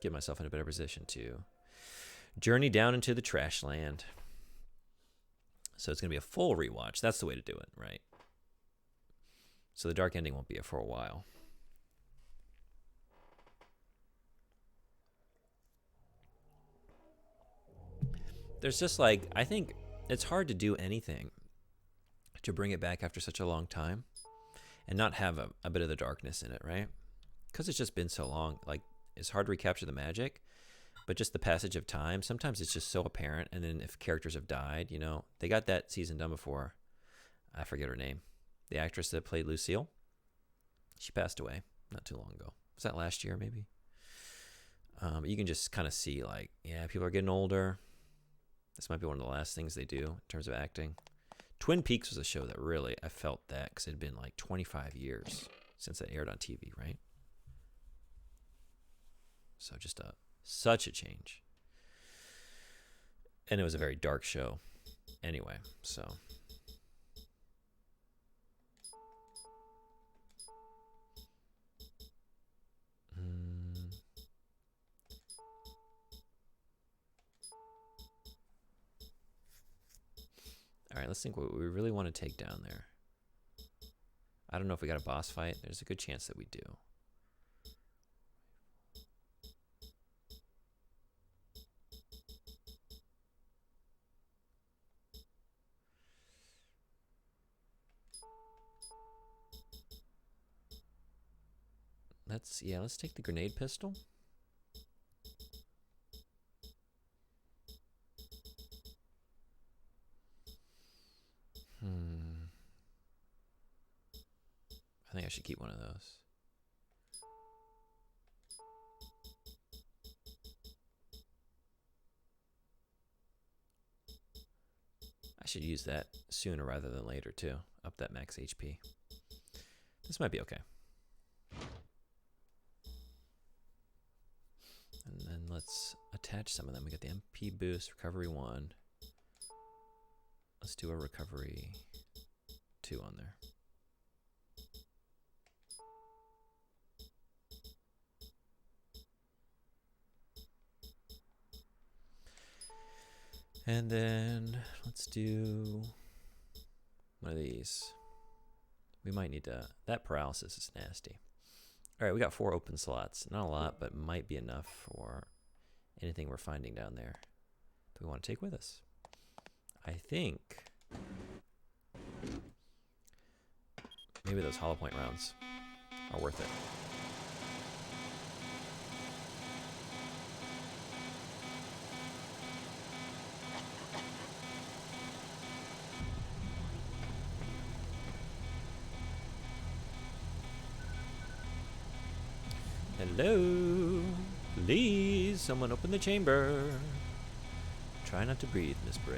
get myself in a better position to journey down into the trash land. So it's going to be a full rewatch. That's the way to do it, right? So the dark ending won't be for a while. There's just like, I think it's hard to do anything to bring it back after such a long time and not have a bit of the darkness in it, right? Because it's just been so long. Like, it's hard to recapture the magic, but just the passage of time, sometimes it's just so apparent. And then if characters have died, you know, they got that season done before. I forget her name. The actress that played Lucille, she passed away not too long ago. Was that last year, maybe? You can just kind of see, like, yeah, people are getting older. This might be one of the last things they do in terms of acting. Twin Peaks was a show that really, I felt that because it had been like 25 years since it aired on TV, right? So just such a change. And it was a very dark show anyway, so. All right, let's think what we really want to take down there. I don't know if we got a boss fight. There's a good chance that we do. Let's take the grenade pistol. I think I should keep one of those. I should use that sooner rather than later too. Up that max HP. This might be okay. And then let's attach some of them. We got the MP boost, recovery 1. Let's do a recovery 2 on there. And then let's do One of these. We might need to... That paralysis is nasty. All right, we got 4 open slots. Not a lot, but might be enough for anything we're finding down there that we want to take with us. I think... maybe those hollow point rounds are worth it. Hello? Please, someone open the chamber. Try not to breathe, Miss Brea.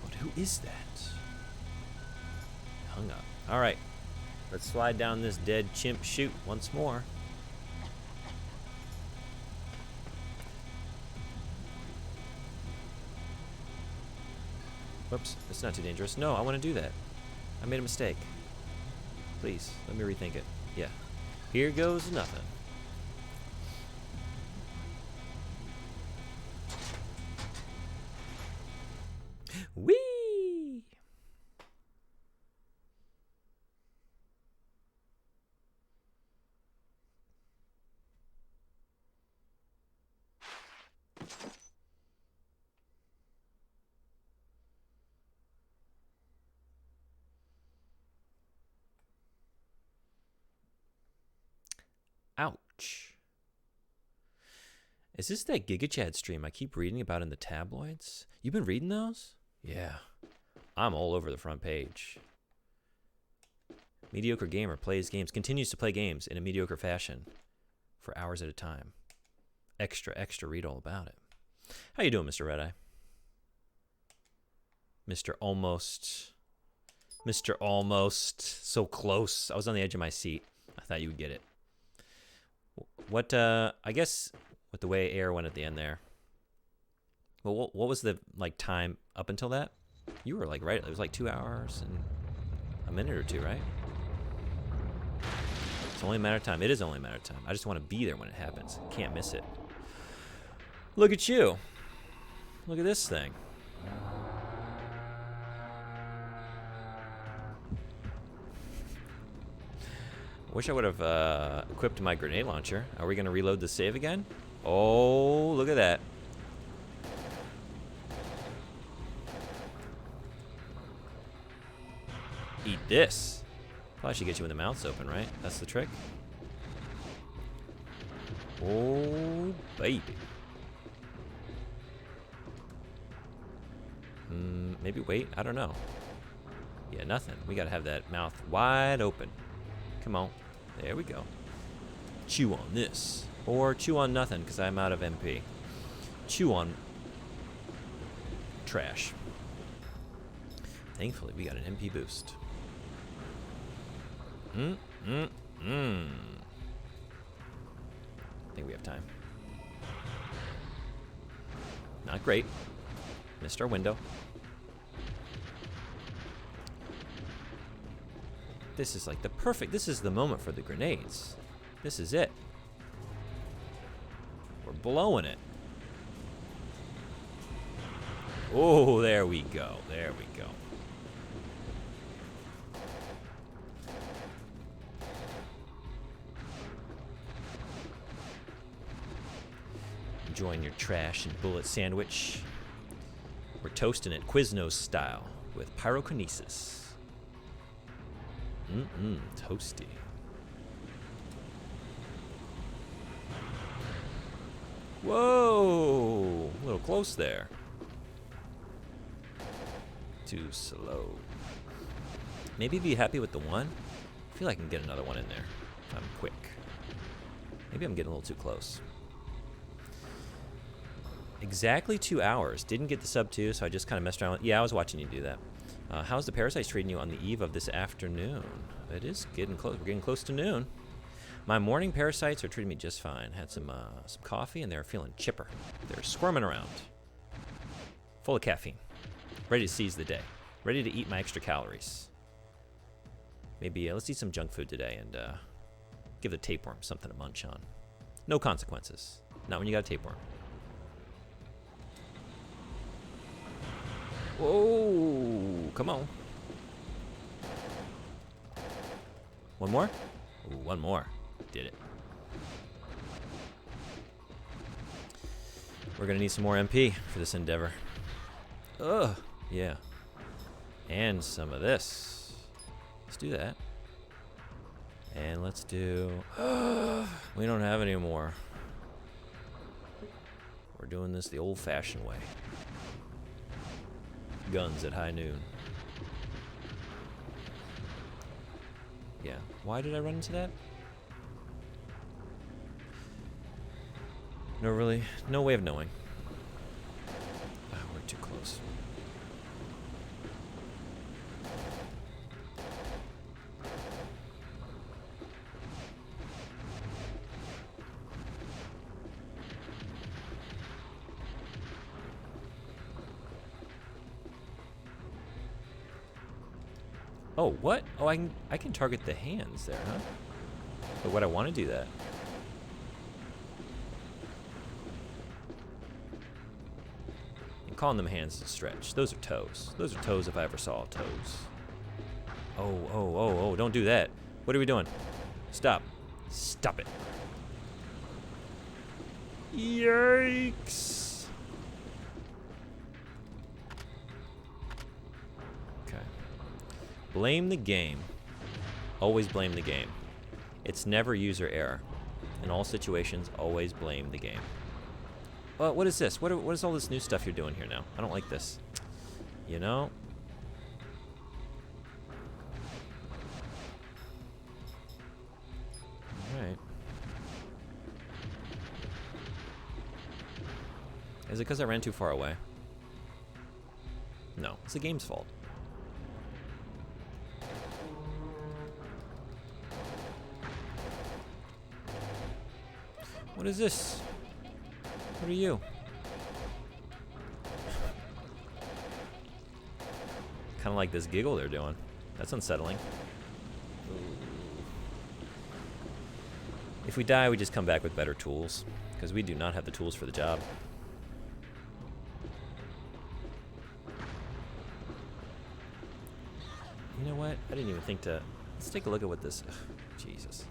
But who is that? Hung up. Alright. Let's slide down this dead chimp chute once more. Whoops, it's not too dangerous. No, I want to do that. I made a mistake. Please, let me rethink it. Yeah. Here goes nothing. Whee! Ouch. Is this that Giga Chad stream I keep reading about in the tabloids? You've been reading those? Yeah. I'm all over the front page. Mediocre gamer plays games, continues to play games in a mediocre fashion for hours at a time. Extra, read all about it. How you doing, Mr. Red-Eye? Mr. Almost. Mr. Almost. So close. I was on the edge of my seat. I thought you would get it. What, I guess, with the way air went at the end there. Well, what was the, like, time up until that? You were, like, right, it was like 2 hours and a minute or two, right? It's only a matter of time. It is only a matter of time. I just want to be there when it happens. Can't miss it. Look at you. Look at this thing. Wish I would have equipped my grenade launcher. Are we going to reload the save again? Oh, look at that. Eat this. Probably should get you when the mouth's open, right? That's the trick. Oh, baby. Maybe wait. I don't know. Yeah, nothing. We got to have that mouth wide open. Come on. There we go. Chew on this. Or chew on nothing, because I'm out of MP. Chew on trash. Thankfully, we got an MP boost. I think we have time. Not great. Missed our window. This is like the perfect, this is the moment for the grenades. This is it. We're blowing it. Oh, there we go. There we go. Enjoying your trash and bullet sandwich. We're toasting it Quiznos style with pyrokinesis. Toasty. Whoa! A little close there. Too slow. Maybe be happy with the one. I feel like I can get another one in there if I'm quick. Maybe I'm getting a little too close. Exactly 2 hours. Didn't get the sub 2, so I just kind of messed around with. Yeah, I was watching you do that. How's the Parasite treating you on the eve of this afternoon? It is getting close. We're getting close to noon. My morning parasites are treating me just fine. Had some coffee, and they're feeling chipper. They're squirming around. Full of caffeine. Ready to seize the day. Ready to eat my extra calories. Maybe let's eat some junk food today and give the tapeworm something to munch on. No consequences. Not when you got a tapeworm. Whoa, come on. One more? Ooh, one more. Did it. We're gonna need some more MP for this endeavor. Ugh. Yeah. And some of this. Let's do that. And let's do... we don't have any more. We're doing this the old-fashioned way. Guns at high noon. Yeah. Why did I run into that? No way of knowing. Oh, we're too close. Oh, what? Oh, I can target the hands there, huh? But would I want to do that? And calling them hands is a stretch. Those are toes. Those are toes if I ever saw toes. Oh, don't do that. What are we doing? Stop. Stop it. Yikes. Blame the game. Always blame the game. It's never user error. In all situations, always blame the game. Well, what is this? What is all this new stuff you're doing here now? I don't like this. You know? Alright. Is it because I ran too far away? No, it's the game's fault. What is this? What are you? Kind of like this giggle they're doing. That's unsettling. If we die, we just come back with better tools, because we do not have the tools for the job. You know what? I didn't even think to... Let's take a look at what this... Ugh, Jesus.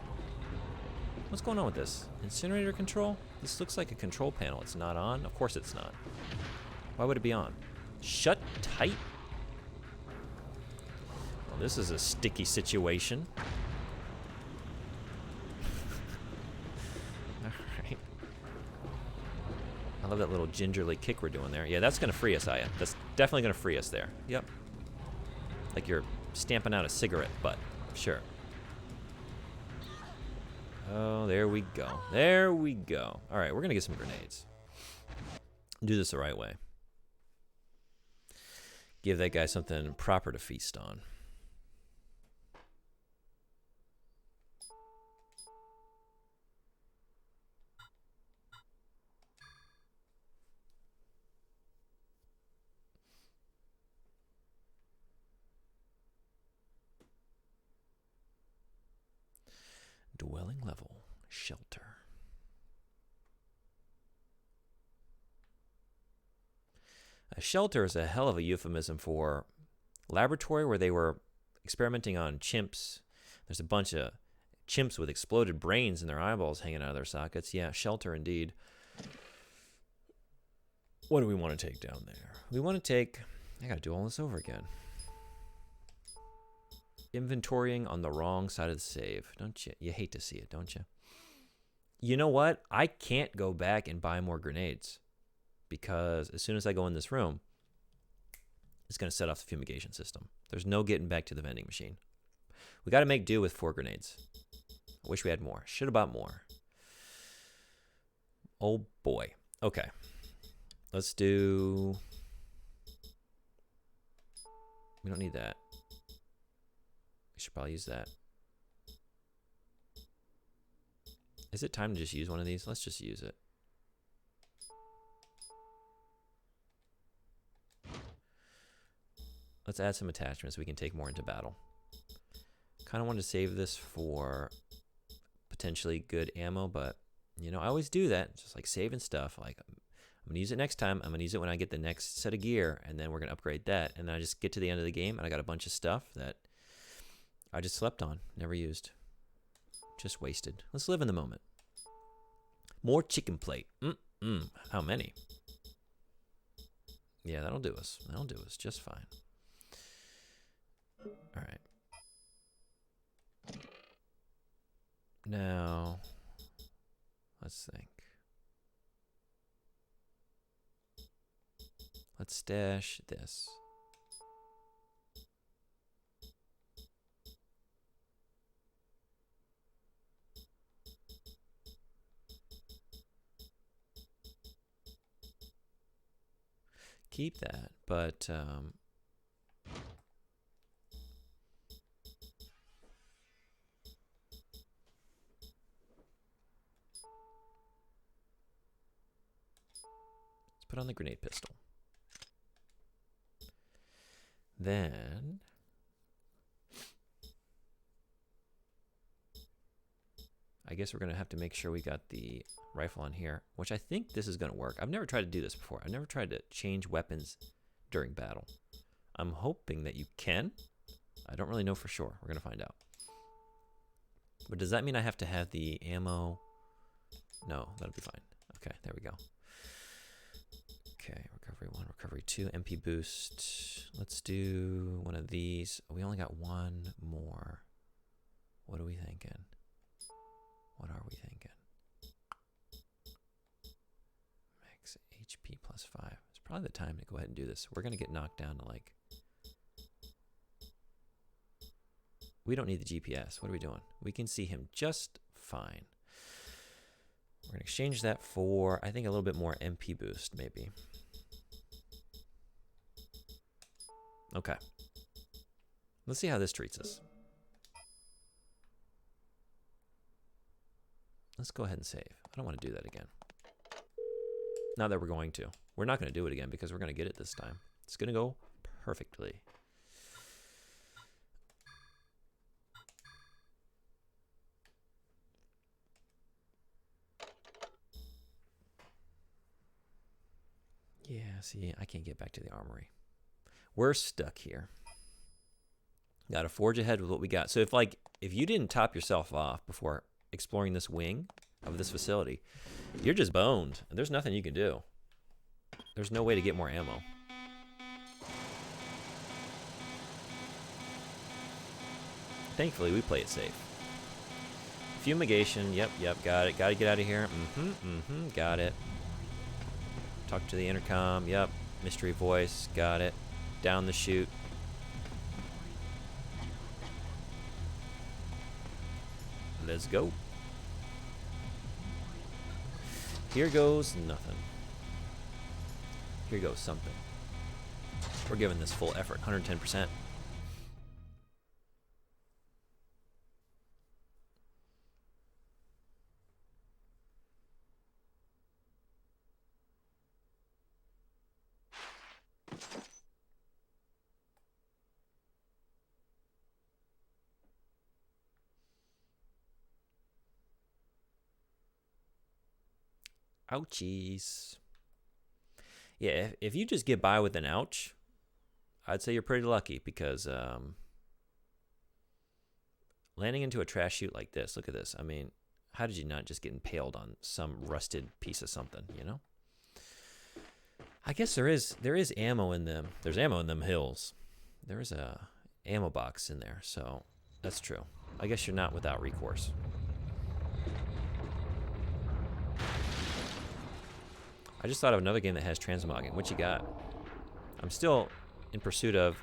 What's going on with this? Incinerator control? This looks like a control panel. It's not on? Of course it's not. Why would it be on? Shut tight? Well, this is a sticky situation. Alright. I love that little gingerly kick we're doing there. Yeah, that's going to free us, Aya. That's definitely going to free us there. Yep. Like you're stamping out a cigarette butt. Sure. Oh, there we go. There we go. All right, we're going to get some grenades. Do this the right way. Give that guy something proper to feast on. Dwelling level, shelter. A shelter is a hell of a euphemism for laboratory where they were experimenting on chimps. There's a bunch of chimps with exploded brains in their eyeballs hanging out of their sockets. Yeah, shelter indeed. What do we want to take down there? We want to take... I gotta do all this over again. Inventorying on the wrong side of the save. Don't you? You hate to see it, don't you? You know what? I can't go back and buy more grenades. Because as soon as I go in this room, it's going to set off the fumigation system. There's no getting back to the vending machine. We got to make do with 4 grenades. I wish we had more. Should have bought more. Oh boy. Okay. Let's do... We don't need that. We should probably use that. Is it time to just use one of these? Let's just use it. Let's add some attachments so we can take more into battle. Kind of wanted to save this for potentially good ammo, but, you know, I always do that. Just like saving stuff. Like, I'm going to use it next time. I'm going to use it when I get the next set of gear, and then we're going to upgrade that. And then I just get to the end of the game, and I got a bunch of stuff that I just slept on, never used. just wasted. Let's live in the moment. More chicken plate. How many? Yeah, that'll do us. That'll do us just fine. All right. Now, let's think. Let's stash this. Keep that, but let's put on the grenade pistol. Then I guess we're gonna have to make sure we got the rifle on here, which I think this is gonna work. I've never tried to do this before. I've never tried to change weapons during battle. I'm hoping that you can. I don't really know for sure. We're gonna find out. But does that mean I have to have the ammo? No, that'll be fine. Okay, there we go. Okay, recovery 1, recovery 2, MP boost. Let's do one of these. We only got one more. What are we thinking? What are we thinking? Max HP plus 5. It's probably the time to go ahead and do this. We're going to get knocked down to like... We don't need the GPS. What are we doing? We can see him just fine. We're going to exchange that for, I think, a little bit more MP boost, maybe. Okay. Let's see how this treats us. Let's go ahead and save. I don't want to do that again. Not that we're going to. We're not going to do it again because we're going to get it this time. It's going to go perfectly. Yeah, see, I can't get back to the armory. We're stuck here. Got to forge ahead with what we got. So if you didn't top yourself off before exploring this wing of this facility, you're just boned. There's nothing you can do. There's no way to get more ammo. Thankfully, we play it safe. Fumigation, yep, got it. Got to get out of here. Got it. Talk to the intercom, yep. Mystery voice, got it. Down the chute. Let's go. Here goes nothing. Here goes something. We're giving this full effort, 110%. Ouchies. Yeah, if you just get by with an ouch, I'd say you're pretty lucky because landing into a trash chute like this, look at this. I mean, how did you not just get impaled on some rusted piece of something, you know? I guess there is ammo in them. There's ammo in them hills. There is a ammo box in there, so that's true. I guess you're not without recourse. I just thought of another game that has transmogging. What you got? I'm still in pursuit of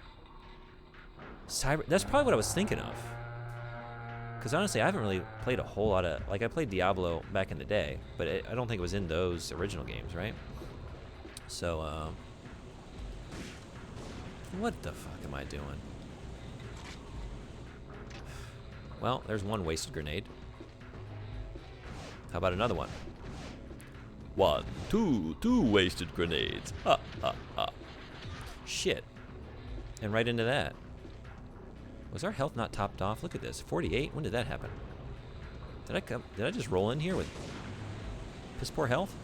cyber. That's probably what I was thinking of. Because honestly, I haven't really played a whole lot of... Like, I played Diablo back in the day, but I don't think it was in those original games, right? So, what the fuck am I doing? Well, there's one wasted grenade. How about another one? 1, 2 wasted grenades. Ha, ha, ha. Shit. And right into that. Was our health not topped off? Look at this. 48? When did that happen? Did I just roll in here with piss poor health?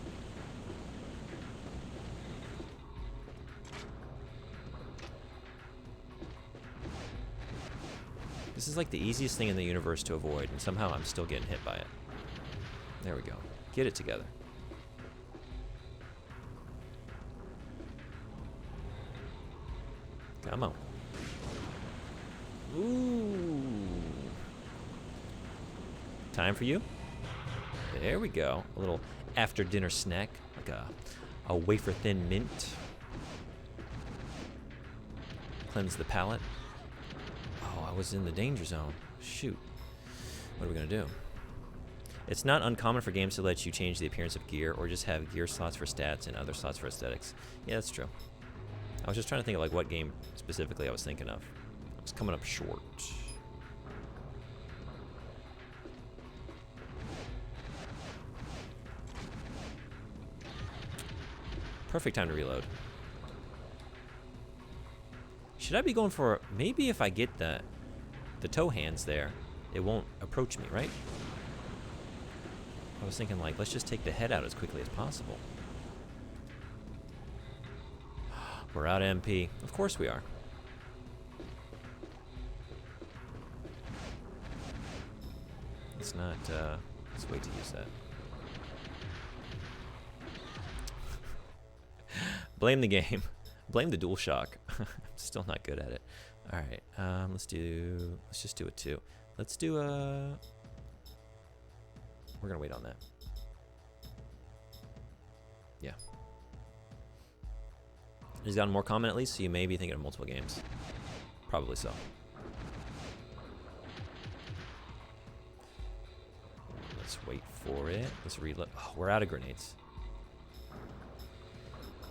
This is like the easiest thing in the universe to avoid, and somehow I'm still getting hit by it. There we go. Get it together. Come on. Ooh. Time for you? There we go. A little after dinner snack, like a wafer thin mint. Cleanse the palate. Oh, I was in the danger zone. Shoot. What are we gonna do? It's not uncommon for games to let you change the appearance of gear or just have gear slots for stats and other slots for aesthetics. Yeah, that's true. I was just trying to think of like what game specifically I was thinking of. I was coming up short. Perfect time to reload. Should I be going for... Maybe if I get the toe hands there, it won't approach me, right? I was thinking like, let's just take the head out as quickly as possible. We're out of MP. Of course we are. Let's not, let's wait to use that. Blame the game. Blame the DualShock. I'm still not good at it. All right, let's just do it too. Let's do a... We're gonna wait on that. Yeah. He's gotten more common at least, so you may be thinking of multiple games. Probably so. Let's wait for it. Let's reload. Oh, we're out of grenades.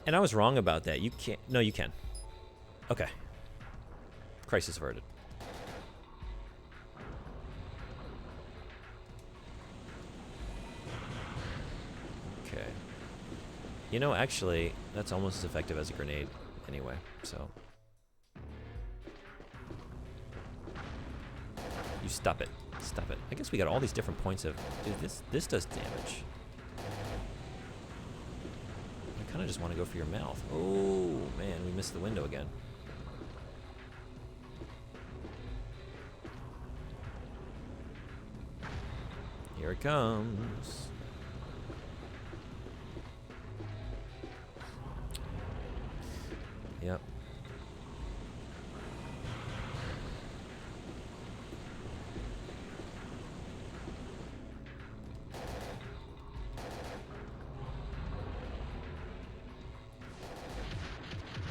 And I was wrong about that. You can't. No, you can. Okay. Crisis averted. Okay. You know, actually, that's almost as effective as a grenade anyway, so. You stop it. Stop it. I guess we got all these different points of... Dude, this does damage. I kind of just want to go for your mouth. Oh, man, we missed the window again. Here it comes. Yep.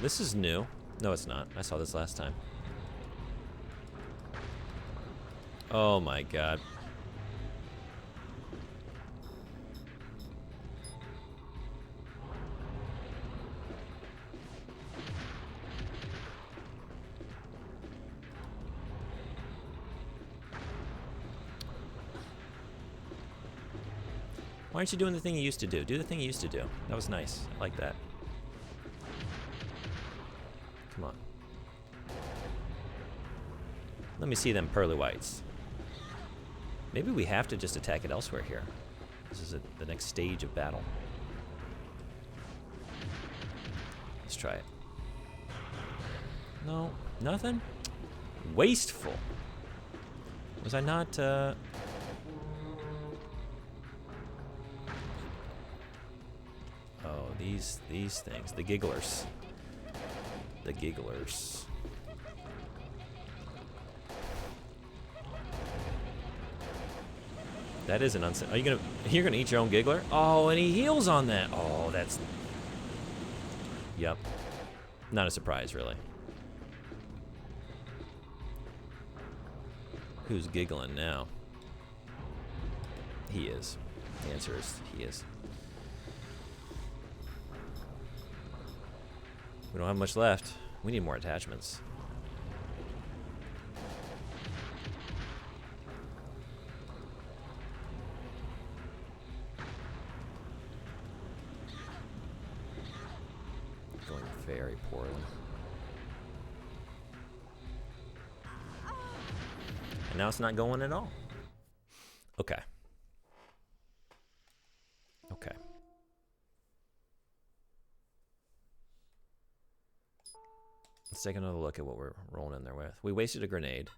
This is new. No, it's not. I saw this last time. Oh my god. Why aren't you doing the thing you used to do? Do the thing you used to do. That was nice. I like that. Come on. Let me see them pearly whites. Maybe we have to just attack it elsewhere here. This is the next stage of battle. Let's try it. No, nothing? Wasteful. Was I not, Oh, these things. The gigglers. The gigglers. That is an Are you you're gonna eat your own giggler? Oh, and he heals on that. Oh, that's... Yep. Not a surprise, really. Who's giggling now? He is. The answer is he is. We don't have much left. We need more attachments. Going very poorly. And now it's not going at all. Okay. Okay. Let's take another look at what we're rolling in there with. We wasted a grenade.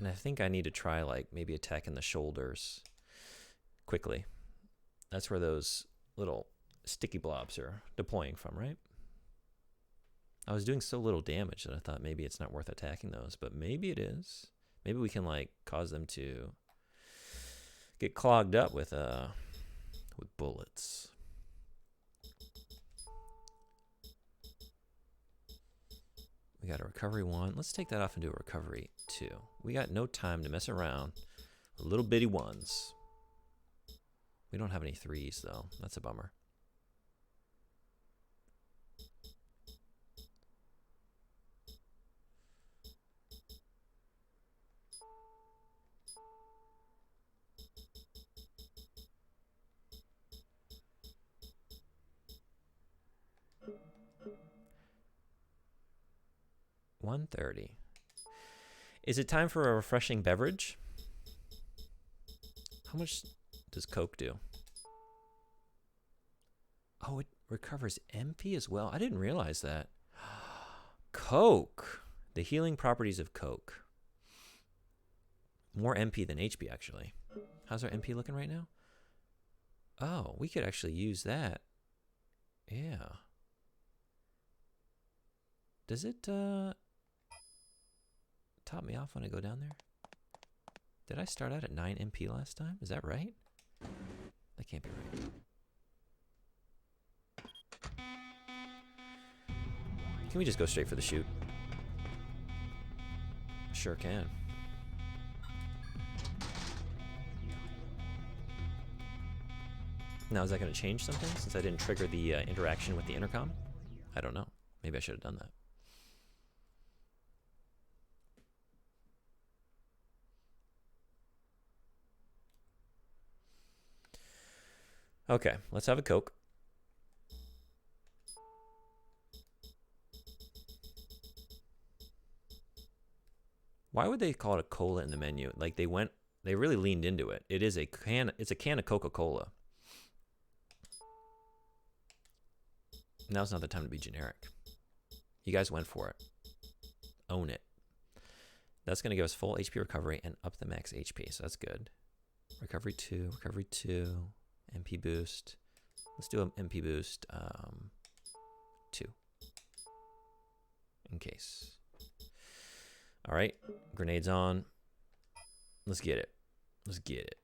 And I think I need to try, like, maybe attacking the shoulders quickly. That's where those little sticky blobs are deploying from, right? I was doing so little damage that I thought maybe it's not worth attacking those, but maybe it is. Maybe we can, like, cause them to get clogged up with bullets. We got a recovery 1. Let's take that off and do a recovery 2. We got no time to mess around with little bitty 1s. We don't have any 3s, though. That's a bummer. $130. Is it time for a refreshing beverage? How much does Coke do? Oh, it recovers MP as well. I didn't realize that. Coke. The healing properties of Coke. More MP than HP, actually. How's our MP looking right now? Oh, we could actually use that. Yeah. Does it top me off when I go down there? Did I start out at 9 MP last time? Is that right? That can't be right. Can we just go straight for the shoot? Sure can. Now, is that going to change something since I didn't trigger the interaction with the intercom? I don't know. Maybe I should have done that. Okay, let's have a Coke. Why would they call it a cola in the menu? Like they really leaned into it. It's a can of Coca-Cola. Now's not the time to be generic. You guys went for it. Own it. That's going to give us full HP recovery and up the max HP, so that's good. Recovery 2, MP boost. Let's do an MP boost 2. In case. All right, grenades on. Let's get it. Let's get it.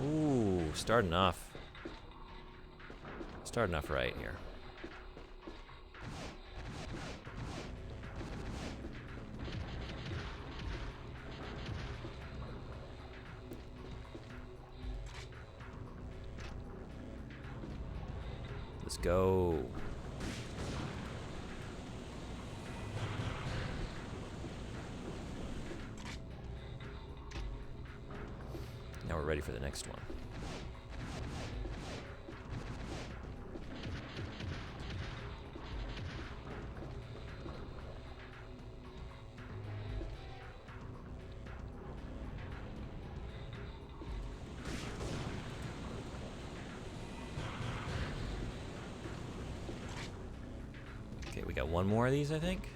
Ooh, starting off right here. Let's go. Now we're ready for the next one. Okay, we got one more of these, I think.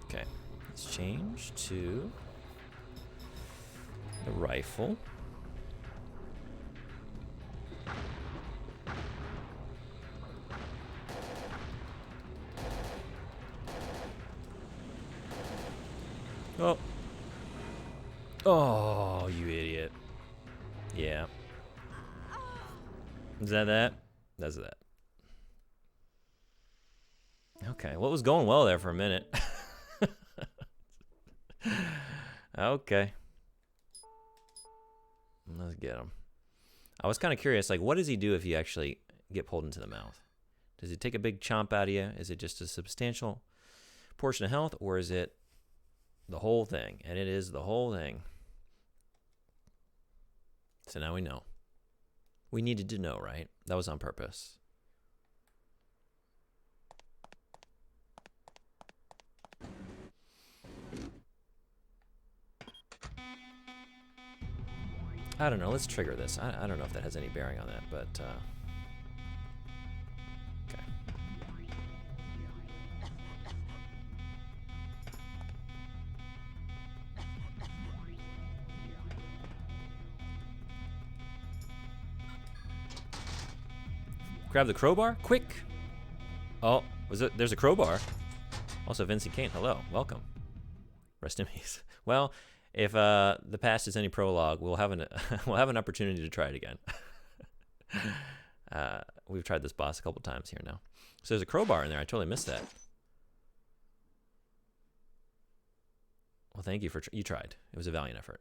Okay, let's change to the rifle. Oh. Oh, you idiot. Yeah. Is that that? That's that. Okay, well, it was going well there for a minute. Okay. Let's get him. I was kind of curious, like, what does he do if you actually get pulled into the mouth? Does he take a big chomp out of you? Is it just a substantial portion of health, or is it the whole thing? And it is the whole thing. So now we know. We needed to know, right? That was on purpose. I don't know. Let's trigger this. I don't know if that has any bearing on that, but okay. Grab the crowbar, quick! Oh, there's a crowbar. Also, Vincent Kane, hello, welcome. Rest in peace. Well, if the past is any prologue, we'll have an opportunity to try it again. We've tried this boss a couple times here now. So there's a crowbar in there. I totally missed that. Well, thank you for you tried. It was a valiant effort.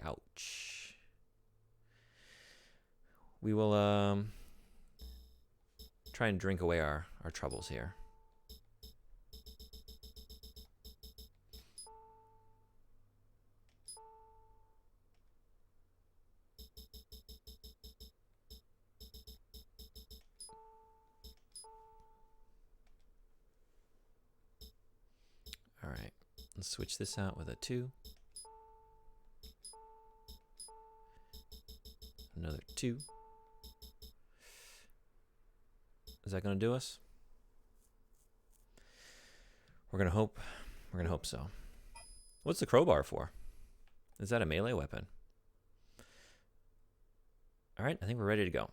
Ouch. We will try and drink away our troubles here. All right, let's switch this out with a 2. Another 2. Is that going to do us? We're going to hope. We're going to hope so. What's the crowbar for? Is that a melee weapon? All right, I think we're ready to go.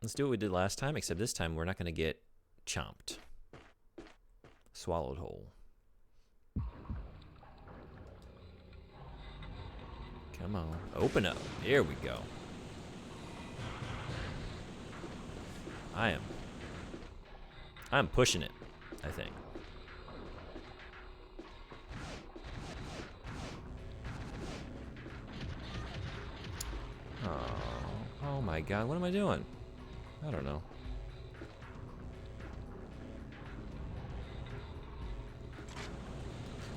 Let's do what we did last time, except this time we're not going to get chomped. Swallowed whole. Come on, open up. Here we go. I'm pushing it, I think. Oh my god, what am I doing? I don't know.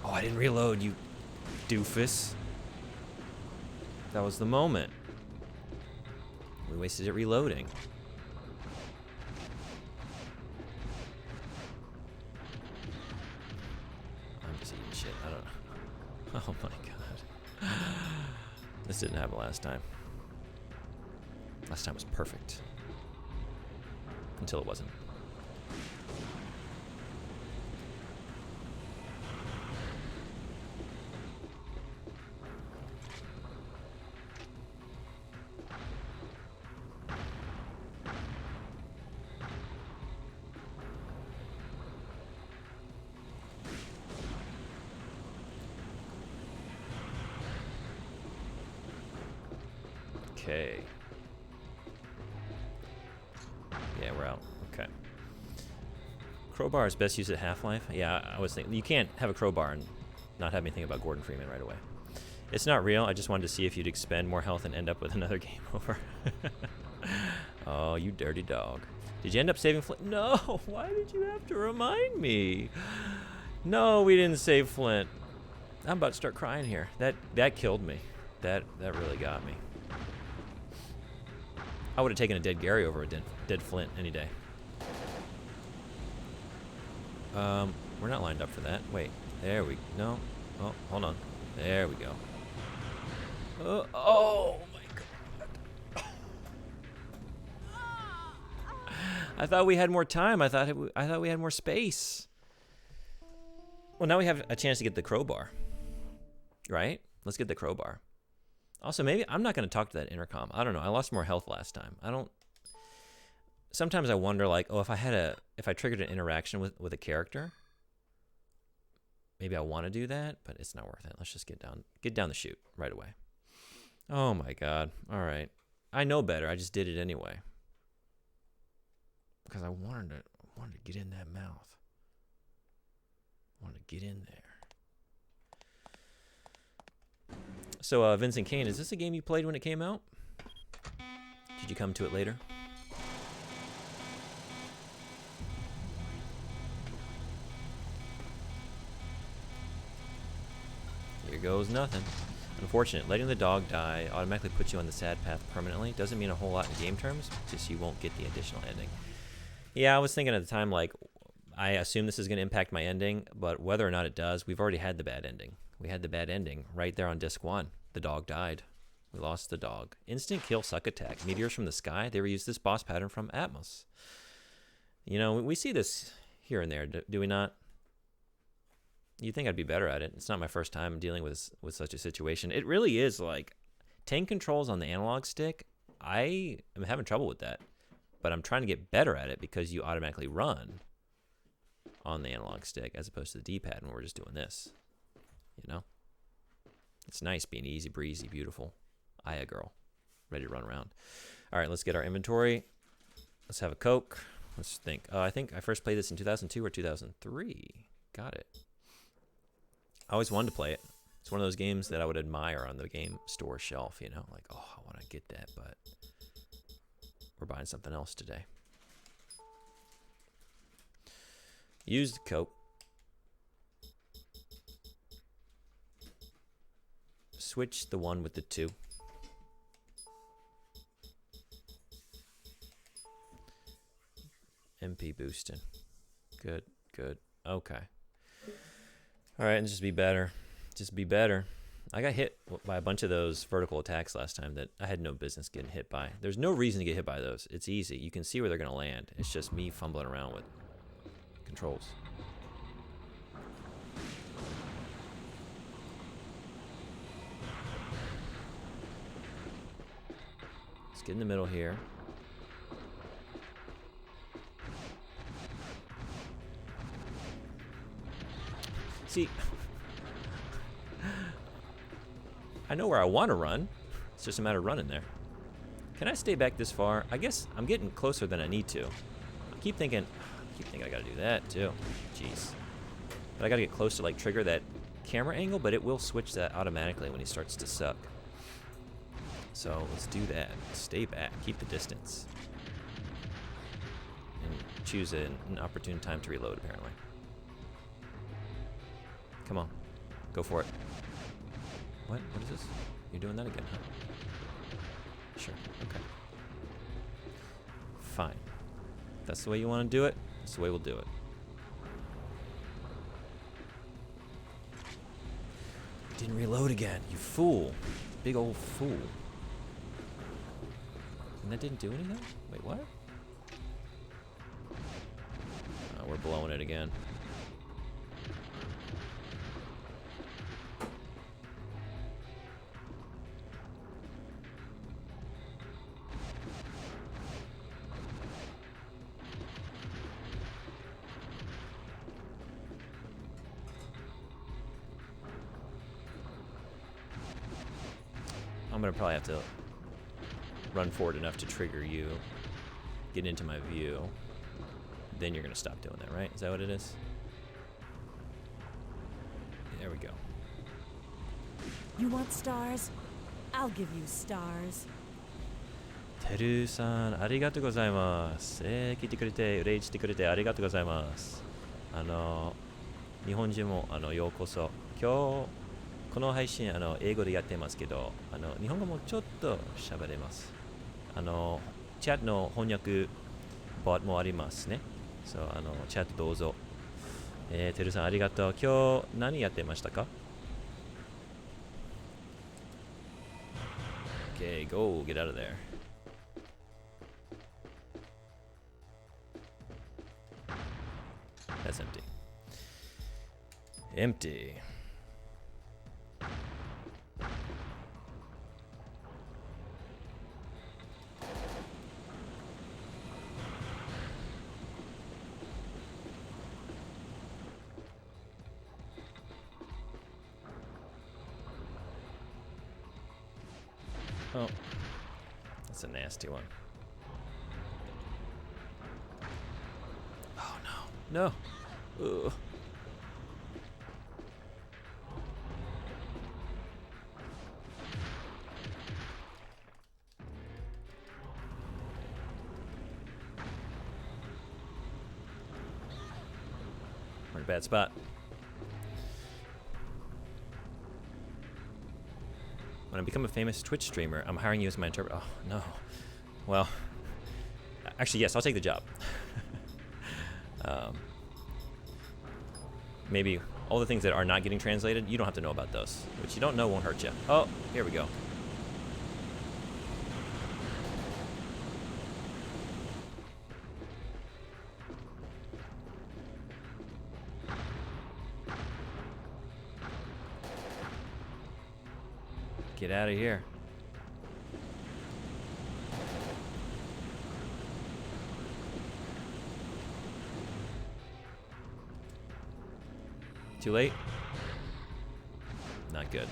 Oh, I didn't reload, you doofus. That was the moment. We wasted it reloading. I'm just eating shit. I don't know. Oh my god. This didn't happen last time. Last time was perfect. Until it wasn't. Okay. Yeah, we're out. Okay. Crowbar is best used at Half-Life? Yeah, I was thinking. You can't have a crowbar and not have me think about Gordon Freeman right away. It's not real. I just wanted to see if you'd expend more health and end up with another game over. Oh, you dirty dog. Did you end up saving Flint? No! Why did you have to remind me? No, we didn't save Flint. I'm about to start crying here. That killed me. That really got me. I would have taken a dead Gary over a dead Flint any day. We're not lined up for that. Wait, there we no. Oh, hold on. There we go. Oh my god! I thought we had more time. I thought we had more space. Well, now we have a chance to get the crowbar. Right? Let's get the crowbar. Also, maybe I'm not going to talk to that intercom. I don't know. I lost more health last time. Sometimes I wonder, like, oh, if I triggered an interaction with a character, maybe I want to do that, but it's not worth it. Let's just get down the chute right away. Oh my god. All right. I know better. I just did it anyway. Because I wanted to get in that mouth. I wanted to get in there. So, Vincent Kane, is this a game you played when it came out? Did you come to it later? goes nothing. Unfortunate. Letting the dog die automatically puts you on the sad path permanently. Doesn't mean a whole lot in game terms, just you won't get the additional ending. Yeah, I was thinking at the time, like, I assume this is going to impact my ending, but whether or not it does, we've already had the bad ending. We had the bad ending right there on disc 1. The dog died. We lost the dog. Instant kill suck attack. Meteors from the sky. They reused this boss pattern from Atmos. You know, we see this here and there, do we not? You'd think I'd be better at it. It's not my first time dealing with such a situation. It really is like tank controls on the analog stick. I am having trouble with that, but I'm trying to get better at it because you automatically run on the analog stick as opposed to the D-pad when we're just doing this. You know? It's nice being easy breezy, beautiful. Aya girl. Ready to run around. All right, let's get our inventory. Let's have a Coke. Let's think. I think I first played this in 2002 or 2003. Got it. I always wanted to play it. It's one of those games that I would admire on the game store shelf, you know? Like, oh, I want to get that, but we're buying something else today. Used Coke. Switch the one with the 2. MP boosting. Good, good. Okay. All right, and just be better. Just be better. I got hit by a bunch of those vertical attacks last time that I had no business getting hit by. There's no reason to get hit by those. It's easy. You can see where they're going to land. It's just me fumbling around with controls. Let's get in the middle here. See, I know where I want to run. It's just a matter of running there. Can I stay back this far? I guess I'm getting closer than I need to. I keep thinking I gotta do that too. Jeez. But I gotta get close to like trigger that camera angle, but it will switch that automatically when he starts to suck. So let's do that. Stay back. Keep the distance. And choose an opportune time to reload, apparently. Come on. Go for it. What? What is this? You're doing that again, huh? Sure. Okay. Fine. If that's the way you want to do it, that's the way we'll do it. Didn't reload again, you fool. Big old fool. And that didn't do anything? Wait, what? Oh, we're blowing it again. I'm gonna probably have to run forward enough to trigger you, get into my view, then you're gonna stop doing that, right? Is that what it is? There we go. You want stars? I'll give you stars. てるさん、ありがとうございます。聞いてくれて、嬉してくれてありがとうございます。日本人もようこそ。今日この配信英語でやってますけど、日本語もちょっと喋れます。チャットの翻訳ボットもありますね。そう、チャットどうぞ。てるさんありがとう。今日何やってましたか？ Okay, go, get out of there. That's empty. Empty. Oh, that's a nasty one. Oh no, no. Ugh. We're in a bad spot. When I become a famous Twitch streamer, I'm hiring you as my interpreter. Oh, no. Well, actually, yes, I'll take the job. Maybe all the things that are not getting translated, you don't have to know about those. What you don't know won't hurt you. Oh, here we go. Get out of here. Too late? Not good.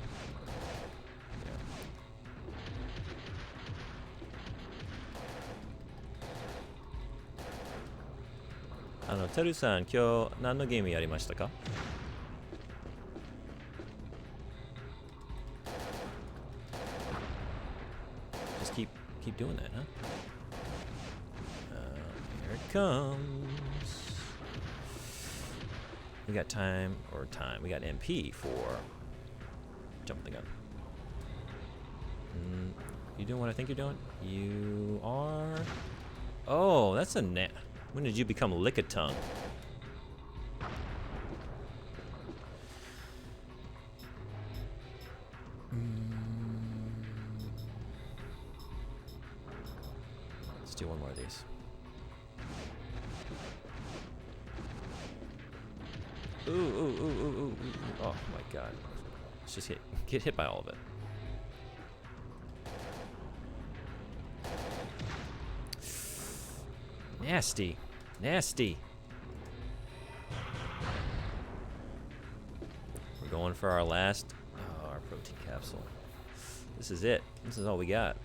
Teru-san, 今日何のゲームやりましたか? Just keep doing that, huh? Here it comes. We got time. We got MP for jumping the gun. You doing what I think you're doing? You are. Oh, that's a net. When did you become Lickitung? Let's do one more of these. Ooh. Oh my god. Let's just get hit by all of it. Nasty. We're going for our last, our protein capsule. This is it. This is all we got.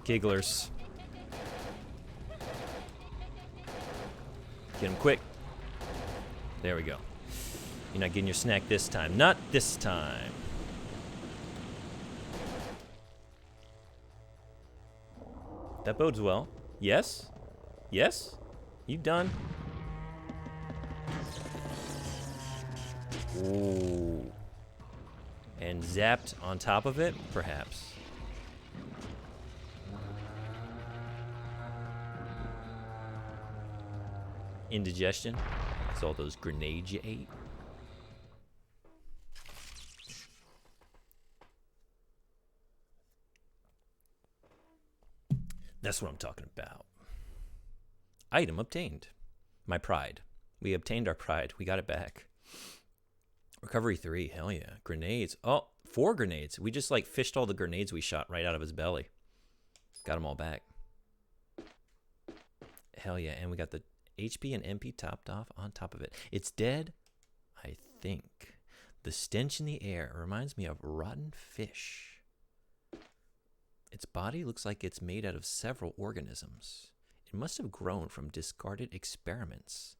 Gigglers. Get him quick. There we go. You're not getting your snack this time. Not this time. That bodes well. Yes? Yes? You done? Ooh. And zapped on top of it? Perhaps. Indigestion. It's all those grenades you ate. That's what I'm talking about. Item obtained. My pride. We obtained our pride. We got it back. Recovery 3. Hell yeah. Grenades. Oh, 4 grenades. We just like fished all the grenades we shot right out of his belly. Got them all back. Hell yeah. And we got the HP and MP topped off on top of it. It's dead, I think. The stench in the air reminds me of rotten fish. Its body looks like it's made out of several organisms. It must have grown from discarded experiments.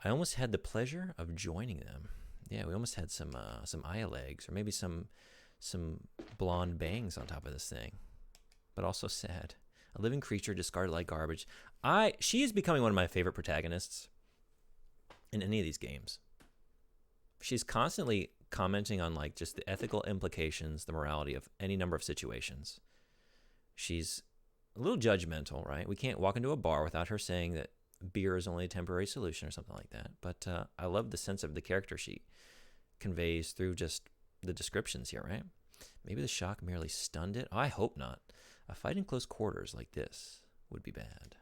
I almost had the pleasure of joining them. Yeah, we almost had some eye legs, or maybe some blonde bangs on top of this thing. But also sad. A living creature discarded like garbage. She is becoming one of my favorite protagonists in any of these games. She's constantly commenting on like just the ethical implications, the morality of any number of situations. She's a little judgmental, right? We can't walk into a bar without her saying that beer is only a temporary solution or something like that. But I love the sense of the character she conveys through just the descriptions here, right? Maybe the shock merely stunned it. I hope not. A fight in close quarters like this would be bad.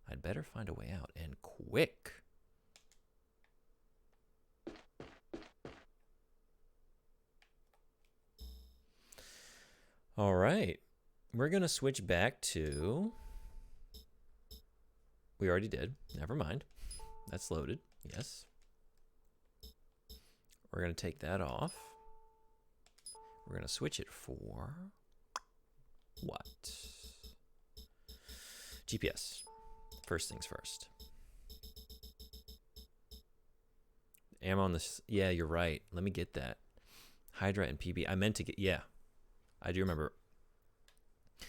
I'd better find a way out, and quick. All right. We're going to switch back to... We already did. Never mind. That's loaded. Yes. We're going to take that off. We're going to switch it for... what? GPS. First things first. Ammo on this. Yeah, you're right. Let me get that. Hydra and PB. I meant to get, yeah. I do remember.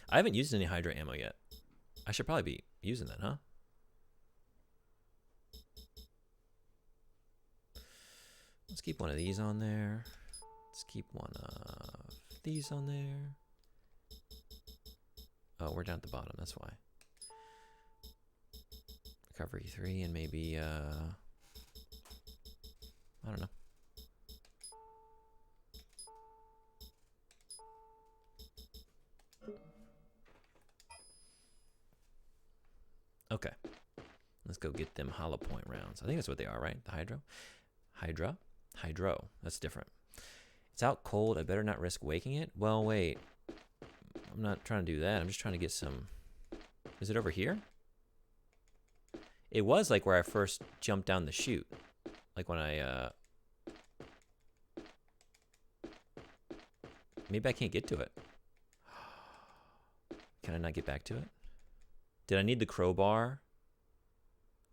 I haven't used any Hydra ammo yet. I should probably be using that, huh? Let's keep one of these on there. Let's keep one of these on there. Oh, we're down at the bottom, that's why. Recovery 3 and maybe, I don't know. Okay. Let's go get them hollow point rounds. I think that's what they are, right? The Hydro? Hydro. That's different. It's out cold. I better not risk waking it. Well, wait. I'm not trying to do that. I'm just trying to get some... Is it over here? It was like where I first jumped down the chute. Like when I, Maybe I can't get to it. Can I not get back to it? Did I need the crowbar?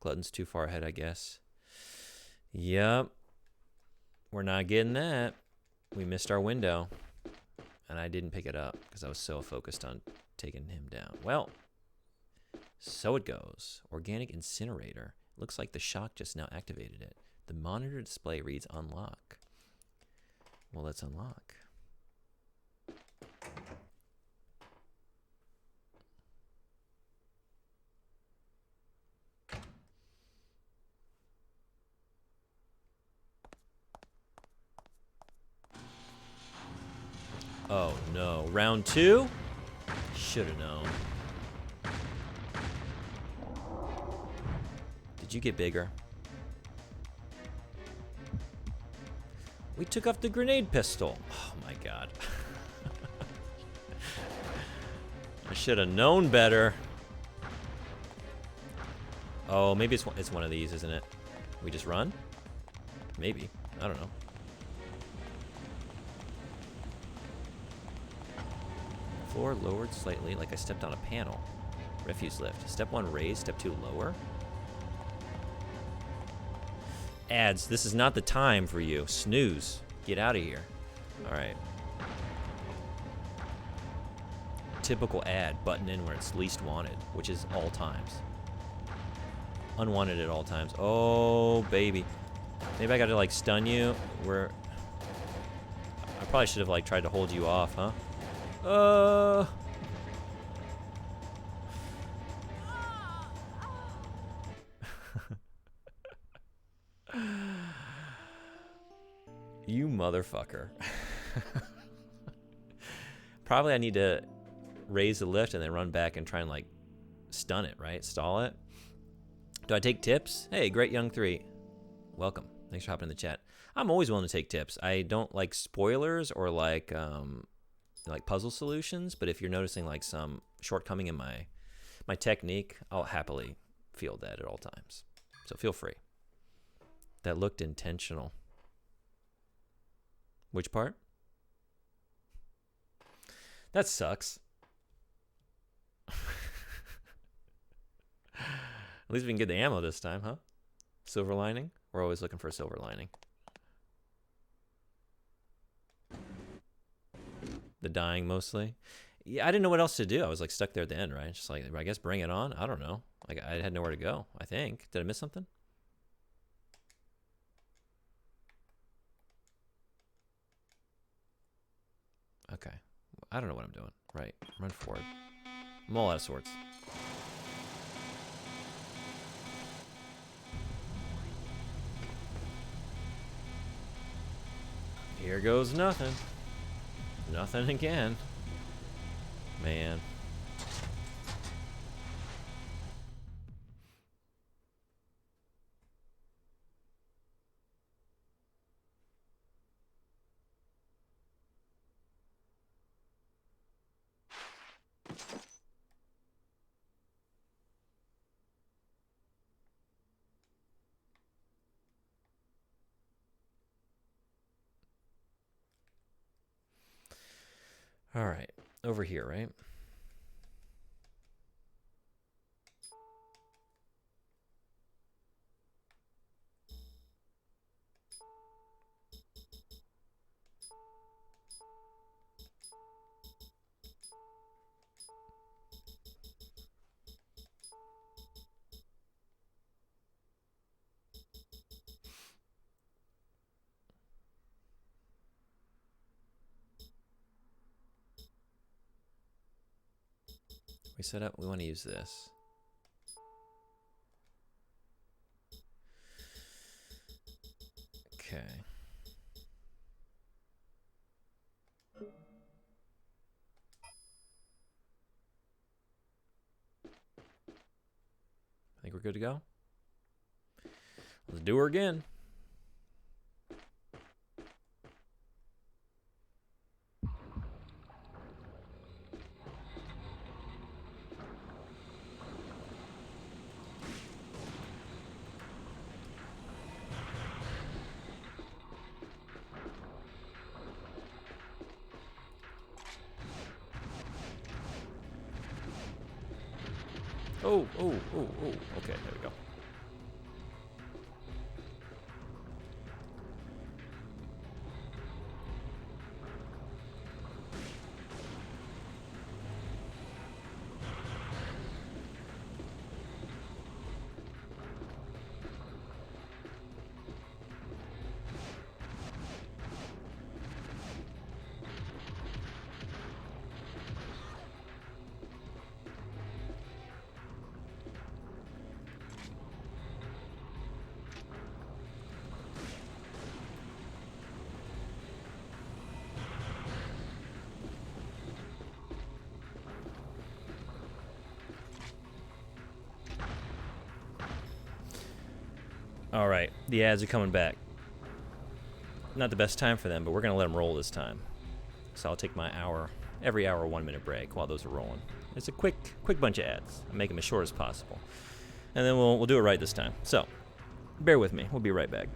Glutton's too far ahead, I guess. Yep. We're not getting that. We missed our window. And I didn't pick it up because I was so focused on taking him down. Well, so it goes. Organic incinerator. Looks like the shock just now activated it. The monitor display reads unlock. Well, let's unlock. Oh no, round 2? Should've known. Did you get bigger? We took off the grenade pistol. Oh my god. I should've known better. Oh, maybe it's one of these, isn't it? We just run? Maybe. I don't know. Floor lowered slightly, like I stepped on a panel. Refuse lift. Step 1 raise, step 2 lower. Ads, this is not the time for you. Snooze. Get out of here. Alright. Typical ad, button in where it's least wanted, which is all times. Unwanted at all times. Oh, baby. Maybe I gotta, like, stun you. I probably should have, like, tried to hold you off, huh? You motherfucker. Probably I need to raise the lift and then run back and try and, like, stun it, right? Stall it. Do I take tips? Hey, Great Young 3. Welcome. Thanks for hopping in the chat. I'm always willing to take tips. I don't like spoilers or like puzzle solutions, but if you're noticing like some shortcoming in my technique, I'll happily field that at all times. So feel free. That looked intentional. Which part? That sucks. At least we can get the ammo this time, huh? Silver lining? We're always looking for a silver lining. The dying mostly. Yeah, I didn't know what else to do. I was like stuck there at the end, right? Just like, I guess bring it on. I don't know. Like I had nowhere to go, I think. Did I miss something? Okay. I don't know what I'm doing. Right. Run forward. I'm all out of swords. Here goes nothing. Nothing again. Man. All right, over here, right? We set up. We want to use this. Okay. I think we're good to go. Let's do her again. Oh, oh, oh, oh. Okay, there we go. All right, the ads are coming back. Not the best time for them, but we're gonna let them roll this time. So I'll take my every hour 1 minute break while those are rolling. It's a quick bunch of ads. I make them as short as possible, and then we'll do it right this time. So bear with me. We'll be right back.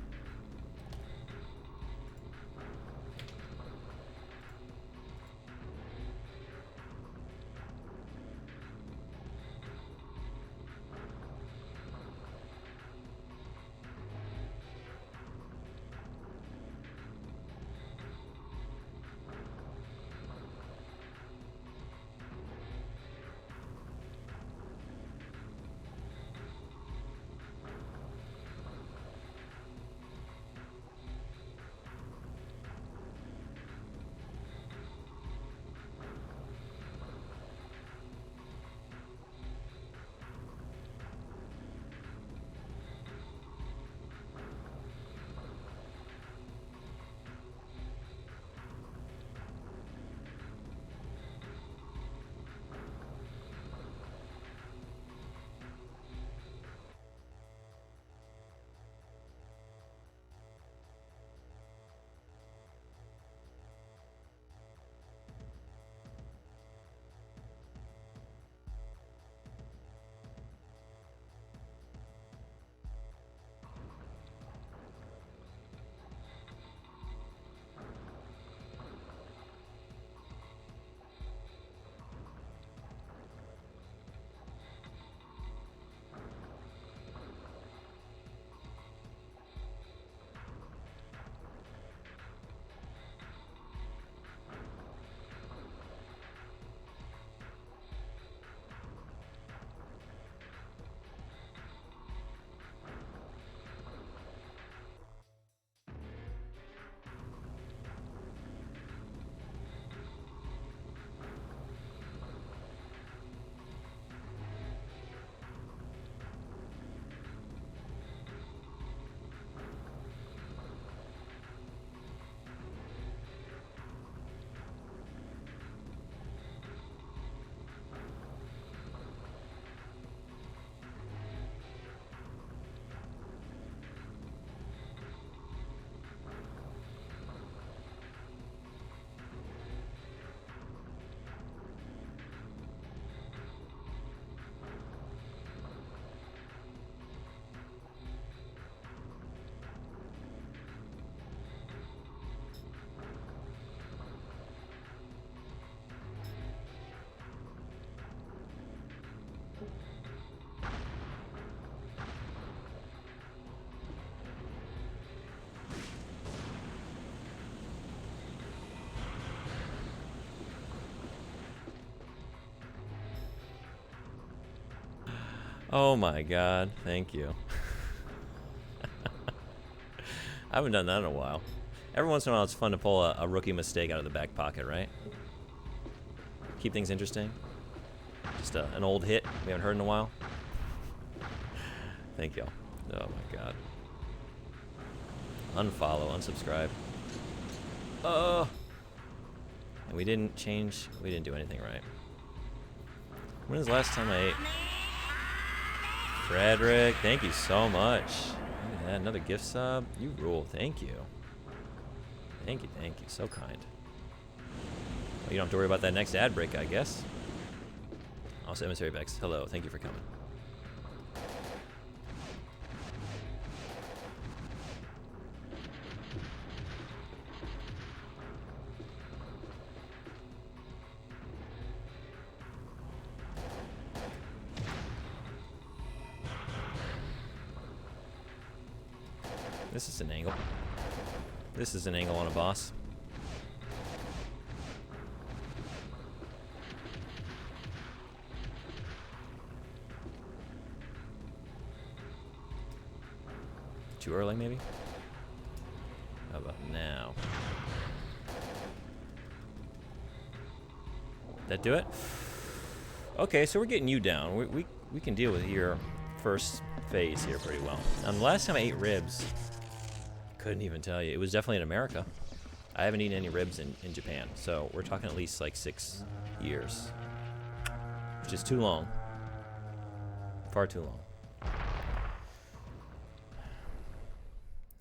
Oh my God, thank you. I haven't done that in a while. Every once in a while it's fun to pull a rookie mistake out of the back pocket, right? Keep things interesting. Just an old hit we haven't heard in a while. Thank y'all. Oh my god. Unfollow, unsubscribe. Oh! And we didn't change, we didn't do anything right. When was the last time I ate? Frederick, thank you so much. Look at that, another gift sub. You rule, thank you. Thank you, so kind. Well, you don't have to worry about that next ad break, I guess. Also, Emissary Vex, hello, thank you for coming. This is an angle. This is an angle on a boss. Too early, maybe? How about now? That do it? Okay, so we're getting you down. We can deal with your first phase here pretty well. The last time I ate ribs, couldn't even tell you. It was definitely in America. I haven't eaten any ribs in Japan, so we're talking at least like 6 years, which is too long. Far too long.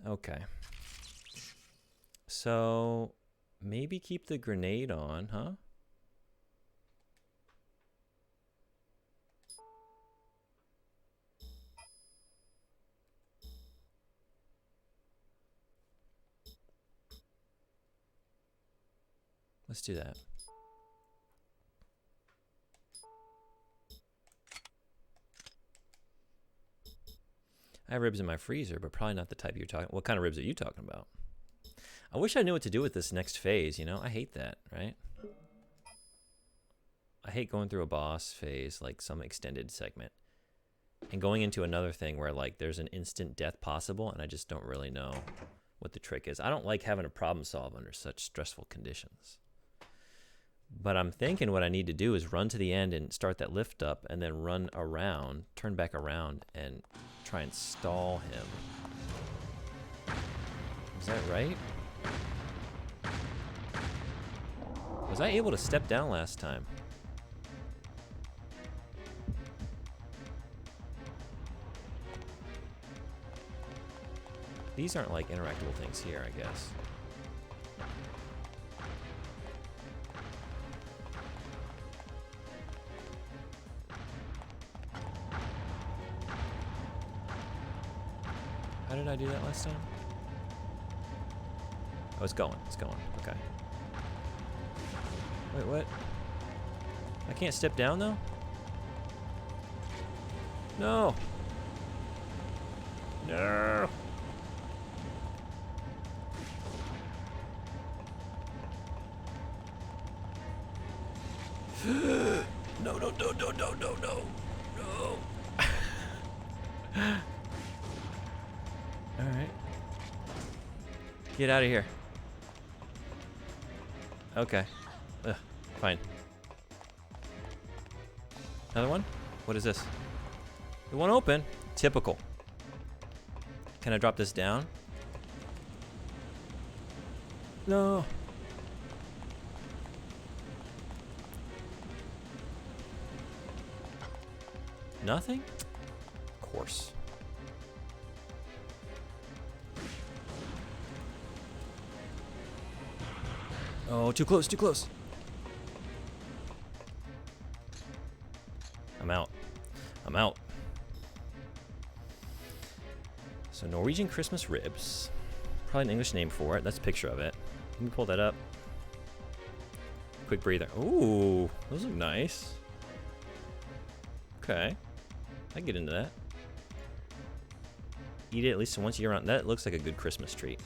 Okay. So maybe keep the grenade on, huh? Let's do that. I have ribs in my freezer, but probably not the type you're talking. What kind of ribs are you talking about? I wish I knew what to do with this next phase, you know? I hate that, right? I hate going through a boss phase, like some extended segment, and going into another thing where like there's an instant death possible, and I just don't really know what the trick is. I don't like having a problem solve under such stressful conditions. But I'm thinking what I need to do is run to the end and start that lift up, and then run around, turn back around, and try and stall him. Is that right? Was I able to step down last time? These aren't like interactable things here, I guess. How did I do that last time? Oh, it's going. It's going. Okay. Wait, what? I can't step down, though? No! No! No, no, no, no, no, no, no. No! Alright. Get out of here. Okay. Ugh, fine. Another one? What is this? It won't open. Typical. Can I drop this down? No. Nothing? Of course. Oh, too close, too close. I'm out. I'm out. So Norwegian Christmas ribs. Probably an English name for it. That's a picture of it. Let me pull that up. Quick breather. Ooh, those look nice. Okay. I can get into that. Eat it at least once a year round. That looks like a good Christmas treat.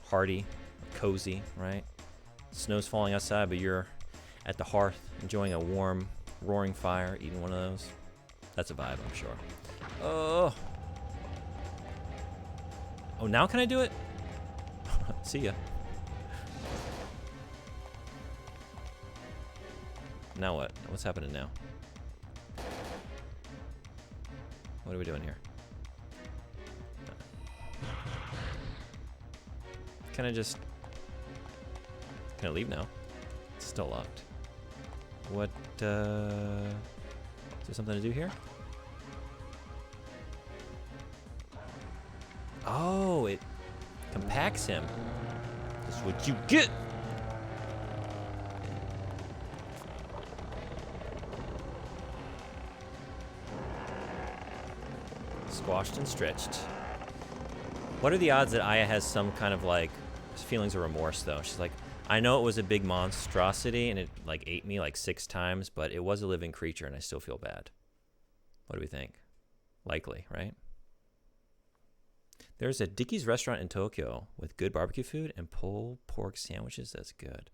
Hearty, cozy, right? Snow's falling outside, but you're at the hearth enjoying a warm, roaring fire, eating one of those. That's a vibe, I'm sure. Oh. Oh, now can I do it? See ya. Now what? What's happening now? What are we doing here? Can I just... Can I leave now? It's still locked. What, Is there something to do here? Oh, it compacts him. That's what you get! Squashed and stretched. What are the odds that Aya has some kind of, like, feelings of remorse, though? She's like, I know it was a big monstrosity and it, like, ate me, like, 6 times, but it was a living creature and I still feel bad. What do we think? Likely, right? There's a Dickie's restaurant in Tokyo with good barbecue food and pulled pork sandwiches. That's good.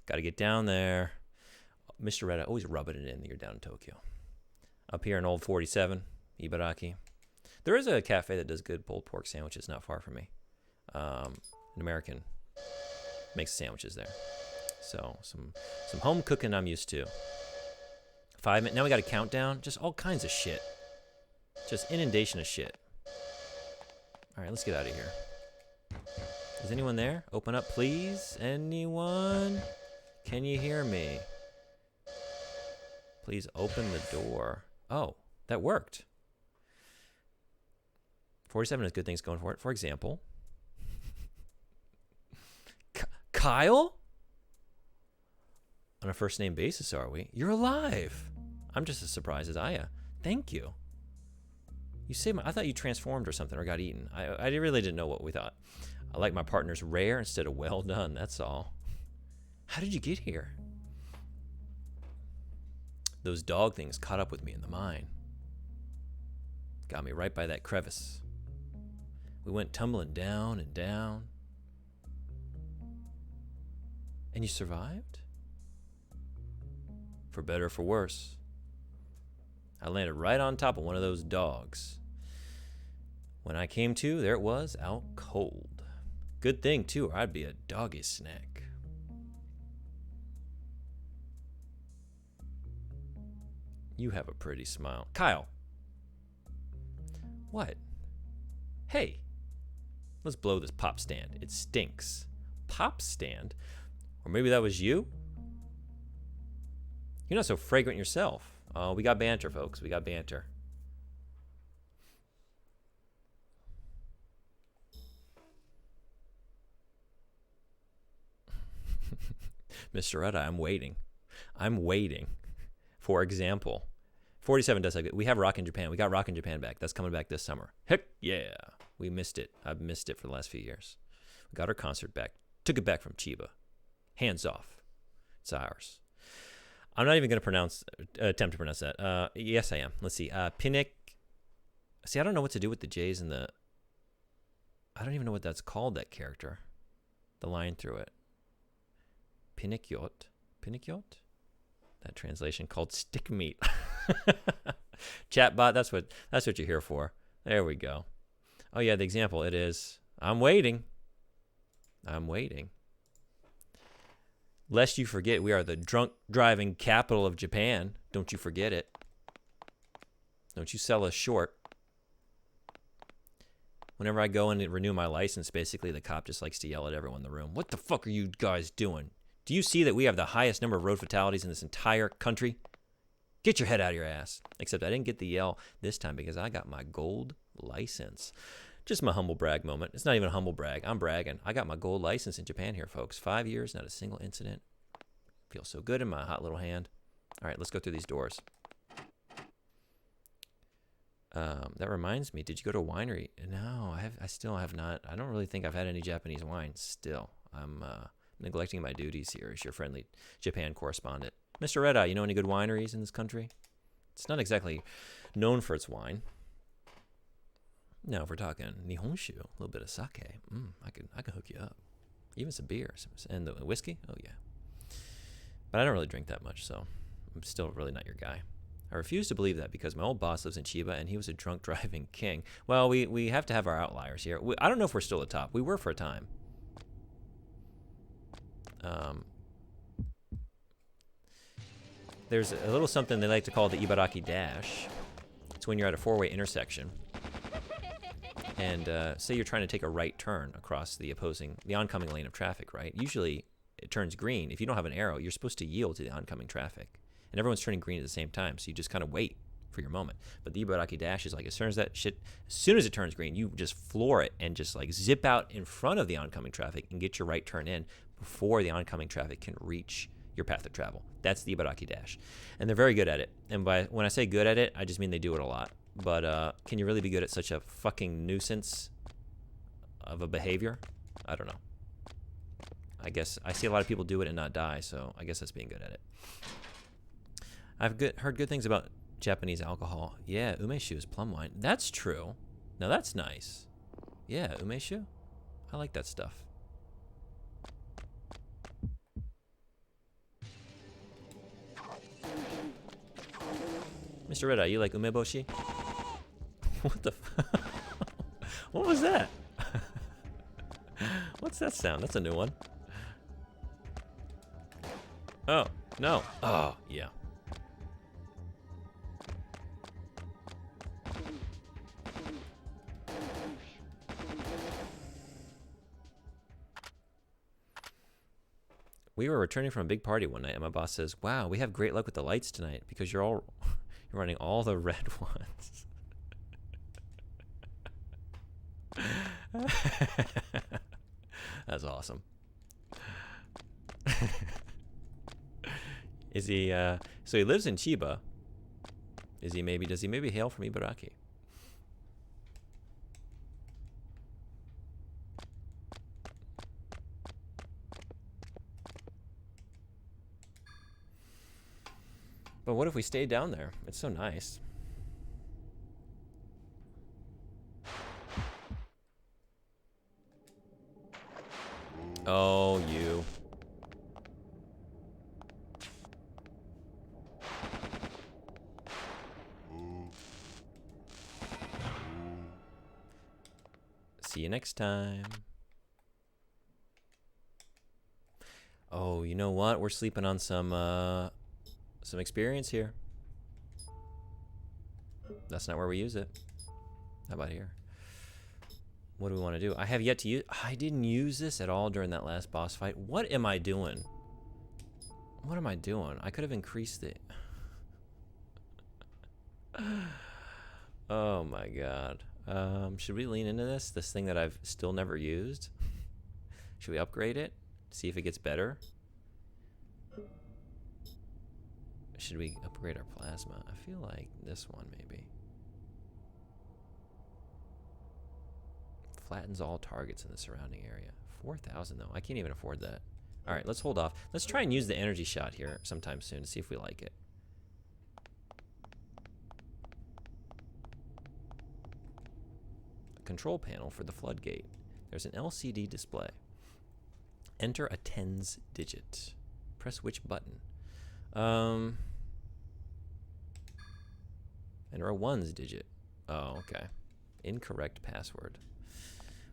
Got to get down there. Mr. Red, always rubbing it in that you're down in Tokyo. Up here in Old 47, Ibaraki. There is a cafe that does good pulled pork sandwiches not far from me. An American makes sandwiches there. So some home cooking I'm used to. 5 minutes. Now we got a countdown. Just all kinds of shit. Just inundation of shit. All right, let's get out of here. Is anyone there? Open up, please. Anyone? Can you hear me? Please open the door. Oh, that worked. 47 has good things going for it. For example, Kyle? On a first name basis, are we? You're alive. I'm just as surprised as Aya. Thank you. You saved my... I thought you transformed or something or got eaten. I really didn't know what we thought. I like my partners rare instead of well done, that's all. How did you get here? Those dog things caught up with me in the mine. Got me right by that crevice. We went tumbling down and down. And you survived? For better or for worse. I landed right on top of one of those dogs. When I came to, there it was, out cold. Good thing, too, or I'd be a doggy snack. You have a pretty smile. Kyle! What? Hey! Let's blow this pop stand. It stinks. Pop stand? Or maybe that was you? You're not so fragrant yourself. Oh, we got banter, folks. We got banter. Mr. Red Eye, I'm waiting. I'm waiting. For example, 47 does have it. We have Rock in Japan. We got Rock in Japan back. That's coming back this summer. Heck yeah. We missed it. I've missed it for the last few years. We got our concert back. Took it back from Chiba. Hands off. It's ours. I'm not even going to attempt to pronounce that. Yes, I am. Let's see. Pinnick. See, I don't know what to do with the J's and the... I don't even know what that's called, that character. The line through it. Pinnikyot. Pinnikyot? That translation called stick meat. Chatbot, that's what you're here for. There we go. Oh yeah, the example, it is, I'm waiting. I'm waiting. Lest you forget, we are the drunk driving capital of Japan. Don't you forget it. Don't you sell us short. Whenever I go in and renew my license, basically the cop just likes to yell at everyone in the room. What the fuck are you guys doing? Do you see that we have the highest number of road fatalities in this entire country? Get your head out of your ass. Except I didn't get the yell this time because I got my gold license. Just my humble brag moment. It's not even a humble brag. I'm bragging. I got my gold license in Japan here, folks. 5 years, not a single incident. Feels so good in my hot little hand. All right, let's go through these doors. That reminds me, did you go to a winery? No, I still have not. I don't really think I've had any Japanese wine still. I'm neglecting my duties here as your friendly Japan correspondent. Mr. Red Eye, you know any good wineries in this country? It's not exactly known for its wine. Now, if we're talking Nihonshu, a little bit of sake, I can hook you up. Even some beer. And the whiskey? Oh, yeah. But I don't really drink that much, so I'm still really not your guy. I refuse to believe that because my old boss lives in Chiba and he was a drunk driving king. Well, we have to have our outliers here. I don't know if we're still at the top. We were for a time. There's a little something they like to call the Ibaraki Dash. So when you're at a four-way intersection, and say you're trying to take a right turn across the oncoming lane of traffic, right? Usually it turns green. If you don't have an arrow, you're supposed to yield to the oncoming traffic. And everyone's turning green at the same time, so you just kind of wait for your moment. But the Ibaraki Dash is like, as soon as it turns green, you just floor it and just like zip out in front of the oncoming traffic and get your right turn in before the oncoming traffic can reach your path of travel. That's the Ibaraki Dash. And they're very good at it. And when I say good at it, I just mean they do it a lot. But can you really be good at such a fucking nuisance of a behavior? I don't know. I guess I see a lot of people do it and not die, so I guess that's being good at it. I've heard good things about Japanese alcohol. Yeah, umeshu is plum wine. That's true. Now that's nice. Yeah, umeshu. I like that stuff. Mr. Red-Eye, you like umeboshi? What the what was that? What's that sound? That's a new one. Oh, no. Oh, yeah. We were returning from a big party one night, and my boss says, "Wow, we have great luck with the lights tonight because you're running all the red ones." That's awesome. Is he? So he lives in Chiba. Does he maybe hail from Ibaraki? But what if we stayed down there? It's so nice. Oh, you. See you next time. Oh, you know what? We're sleeping on some experience here. That's not where we use it. How about here? What do we want to do? I have yet to use... I didn't use this at all during that last boss fight. What am I doing? What am I doing? I could have increased it. Oh my god. Should we lean into this? This thing that I've still never used? Should we upgrade it? See if it gets better? Should we upgrade our plasma? I feel like this one maybe. Flattens all targets in the surrounding area. 4,000 though. I can't even afford that. All right, let's hold off. Let's try and use the energy shot here sometime soon to see if we like it. A control panel for the floodgate. There's an LCD display. Enter a tens digit. Press which button? Enter a ones digit. Oh, okay. Incorrect password.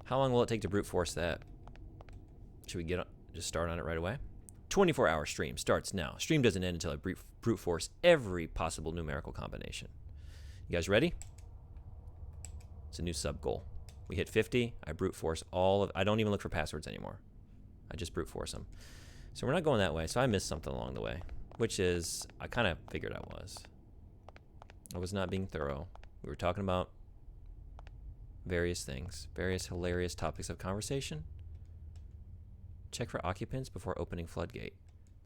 How long will it take to brute force that? Should we just start on it right away? 24-hour stream starts now. Stream doesn't end until I brute force every possible numerical combination. You guys ready? It's a new sub goal. We hit 50. I brute force all of... I don't even look for passwords anymore. I just brute force them. So we're not going that way. So I missed something along the way, which is I kind of figured I was. I was not being thorough. We were talking about various things, various hilarious topics of conversation. Check for occupants before opening floodgate.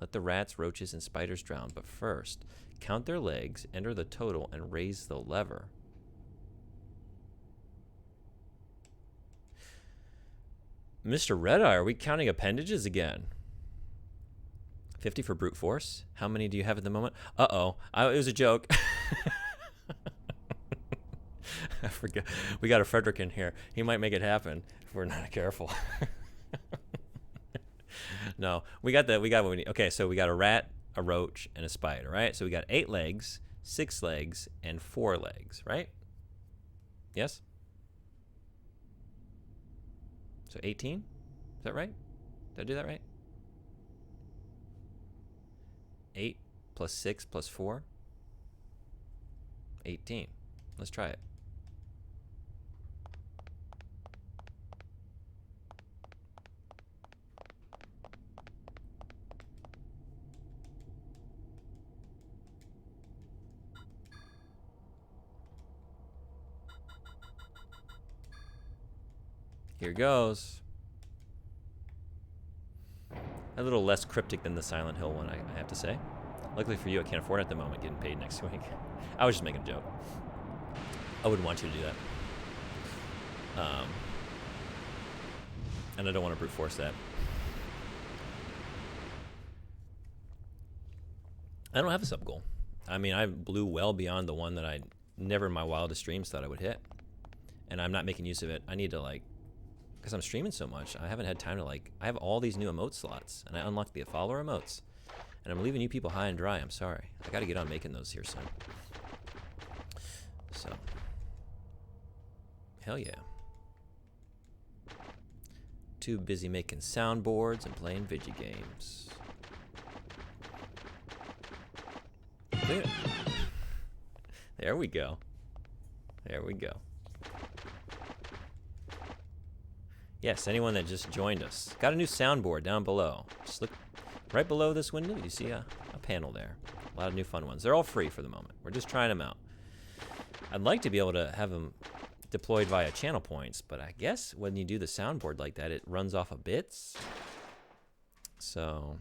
Let the rats, roaches, and spiders drown, but first, count their legs, enter the total, and raise the lever. Mr. Red-Eye, are we counting appendages again? 50 for brute force. How many do you have at the moment? Uh-oh. It was a joke. I forget. We got a Frederick in here. He might make it happen if we're not careful. No, we got what we need. Okay, so we got a rat, a roach, and a spider, right? So we got 8 legs, 6 legs, and 4 legs, right? Yes? So 18? Is that right? Did I do that right? 8 plus 6 plus 4? 18. Let's try it. Here goes. A little less cryptic than the Silent Hill one, I have to say. Luckily for you, I can't afford it at the moment, getting paid next week. I was just making a joke. I wouldn't want you to do that. And I don't want to brute force that. I don't have a sub goal. I mean, I blew well beyond the one that I never in my wildest dreams thought I would hit. And I'm not making use of it. I need to, like, because I'm streaming so much, I haven't had time to, like, I have all these new emote slots, and I unlocked the follower emotes. And I'm leaving you people high and dry. I'm sorry. I got to get on making those here soon. So, hell yeah. Too busy making soundboards and playing video games. There we go. There we go. Yes, anyone that just joined us. Got a new soundboard down below. Just look right below this window. You see a panel there. A lot of new fun ones. They're all free for the moment. We're just trying them out. I'd like to be able to have them deployed via channel points, but I guess when you do the soundboard like that, it runs off of bits. So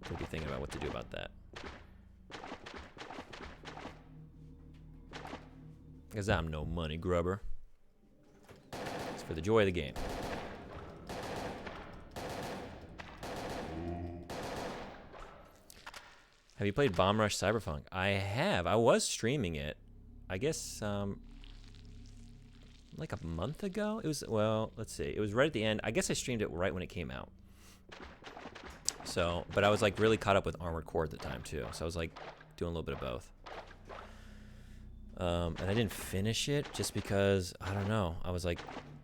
could be thinking about what to do about that. Because I'm no money grubber. It's for the joy of the game. Have you played Bomb Rush Cyberpunk? I have. I was streaming it, I guess, like a month ago? It was, well, let's see. It was right at the end. I guess I streamed it right when it came out. So, but I was like really caught up with Armored Core at the time too. So I was like doing a little bit of both. And I didn't finish it just because, I don't know. I was like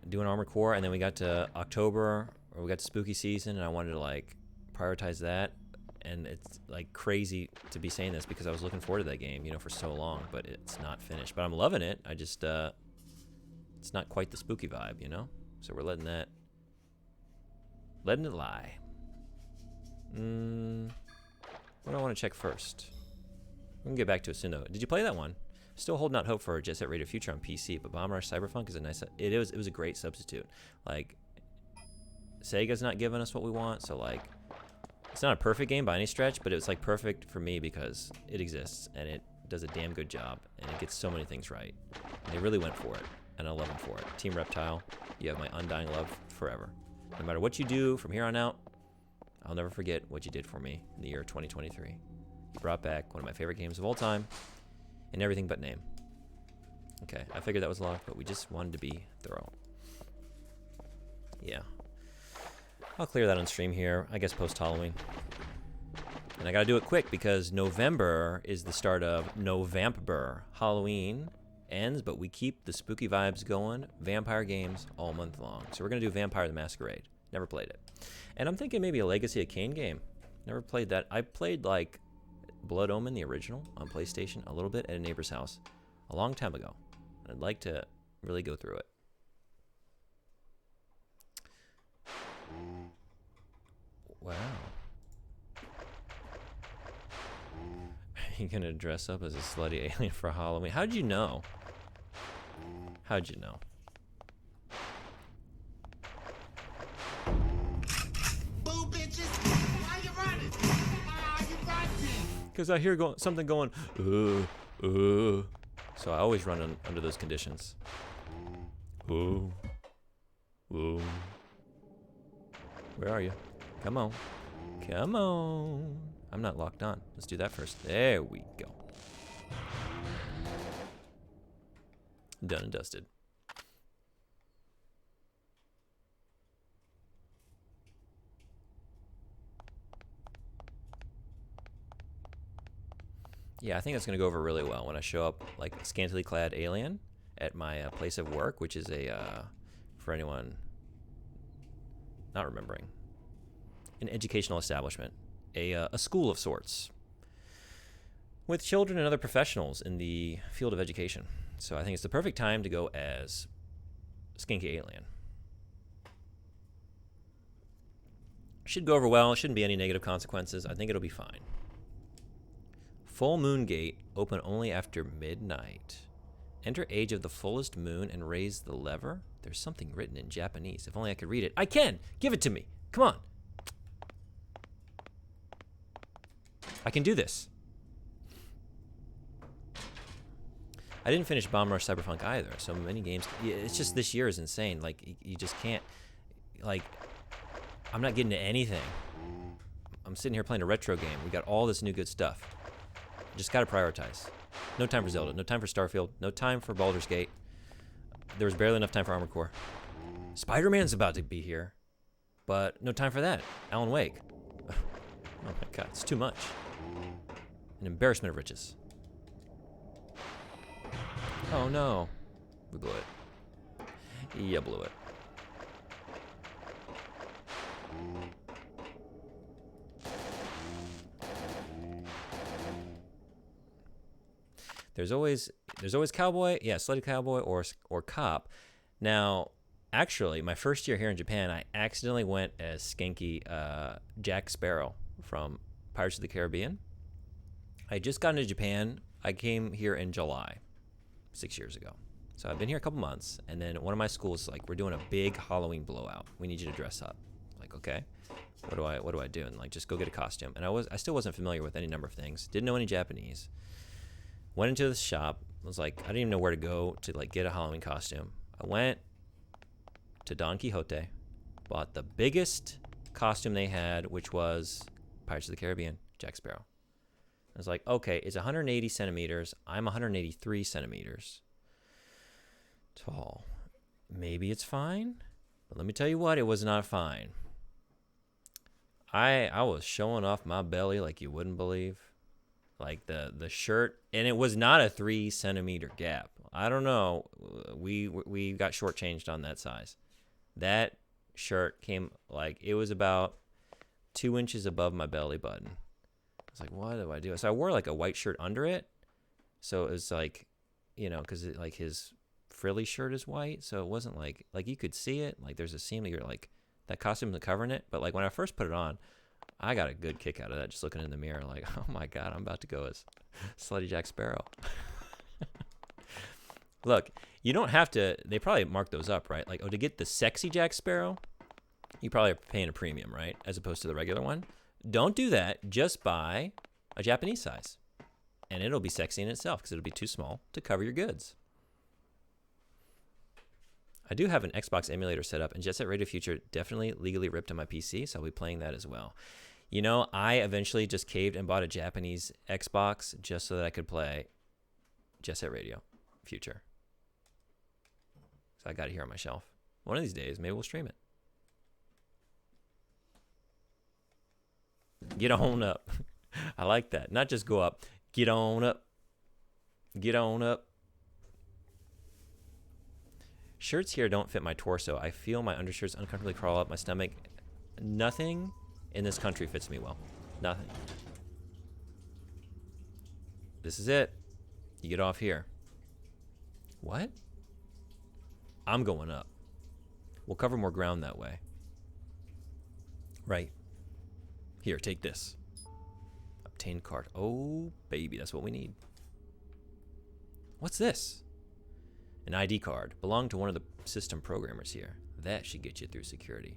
doing Armored Core, and then we got to October, or we got to spooky season, and I wanted to like prioritize that. And it's like crazy to be saying this because I was looking forward to that game, you know, for so long, but it's not finished. But I'm loving it. I just, it's not quite the spooky vibe, you know? So we're letting it lie. What do I want to check first? We can get back to it soon though. Did you play that one? Still holding out hope for Jet Set Radio Future on PC, but Bomb Rush Cyberpunk is a nice, it was a great substitute. Like, Sega's not giving us what we want, so like, it's not a perfect game by any stretch, but it's like perfect for me because it exists and it does a damn good job and it gets so many things right. And they really went for it, and I love them for it. Team Reptile, you have my undying love forever. No matter what you do from here on out, I'll never forget what you did for me in the year 2023. You brought back one of my favorite games of all time in everything but name. Okay, I figured that was locked, but we just wanted to be thorough. Yeah. I'll clear that on stream here, I guess post-Halloween. And I gotta do it quick because November is the start of November. Halloween ends, but we keep the spooky vibes going. Vampire games all month long. So we're gonna do Vampire the Masquerade. Never played it. And I'm thinking maybe a Legacy of Kain game. Never played that. I played like Blood Omen, the original, on PlayStation a little bit at a neighbor's house a long time ago. I'd like to really go through it. Wow. Are you gonna dress up as a slutty alien for Halloween? How'd you know? How'd you know? Boo bitches! Why you running? You running? Because I hear something going, So I always run under those conditions. Whoa. Where are you? Come on. Come on. I'm not locked on. Let's do that first. There we go. Done and dusted. Yeah, I think that's going to go over really well when I show up like scantily clad alien at my place of work, which is a, for anyone not remembering, an educational establishment, a school of sorts. with children and other professionals in the field of education. So I think it's the perfect time to go as Skinky Alien. Should go over well. Shouldn't be any negative consequences. I think it'll be fine. Full moon gate, open only after midnight. Enter age of the fullest moon and raise the lever. There's something written in Japanese. If only I could read it. I can! Give it to me. Come on. I can do this. I didn't finish Bomb Rush Cyberpunk either. So many games. It's just this year is insane. Like, you just can't. Like, I'm not getting to anything. I'm sitting here playing a retro game. We got all this new good stuff. Just gotta prioritize. No time for Zelda. No time for Starfield. No time for Baldur's Gate. There was barely enough time for Armored Core. Spider-Man's about to be here. But no time for that. Alan Wake. Oh my god, it's too much. An embarrassment of riches. Oh no. We blew it. Yeah, blew it. There's always cowboy, yeah, slutty cowboy or cop. Now, actually, my first year here in Japan, I accidentally went as skanky Jack Sparrow from Pirates of the Caribbean. I had just gotten to Japan. I came here in July, 6 years ago. So I've been here a couple months, and then one of my schools is like, we're doing a big Halloween blowout. We need you to dress up. Like, okay, what do I do? And like, just go get a costume. And I still wasn't familiar with any number of things. Didn't know any Japanese. Went into the shop. Was like, I didn't even know where to go to like get a Halloween costume. I went to Don Quixote, bought the biggest costume they had, which was Pirates of the Caribbean, Jack Sparrow. I was like, okay, it's 180 centimeters. I'm 183 centimeters tall. Maybe it's fine, but let me tell you what, it was not fine. I was showing off my belly like you wouldn't believe. Like the shirt, and it was not a 3 centimeter gap. I don't know. We got shortchanged on that size. That shirt came like it was about 2 inches above my belly button. I was like, what do I do? So I wore like a white shirt under it. So it was like, you know, because like his frilly shirt is white, so it wasn't like you could see it. Like there's a seam that you're like that costume is covering it. But like when I first put it on, I got a good kick out of that, just looking in the mirror like, oh my god, I'm about to go as Slutty Jack Sparrow. Look, you don't have to, they probably mark those up, right? Like, oh, to get the sexy Jack Sparrow, you probably are paying a premium, right? As opposed to the regular one. Don't do that, just buy a Japanese size. And it'll be sexy in itself, because it'll be too small to cover your goods. I do have an Xbox emulator set up, and Jet Set Radio Future definitely legally ripped on my PC, so I'll be playing that as well. You know, I eventually just caved and bought a Japanese Xbox just so that I could play Jet Set Radio Future. So I got it here on my shelf. One of these days, maybe we'll stream it. Get on up. I like that. Not just go up. Get on up. Get on up. Shirts here don't fit my torso. I feel my undershirts uncomfortably crawl up my stomach. Nothing in this country fits me well. Nothing. This is it. You get off here. What? I'm going up. We'll cover more ground that way. Right. Here, take this. Obtain card. Oh, baby, that's what we need. What's this? An ID card. Belonged to one of the system programmers here. That should get you through security.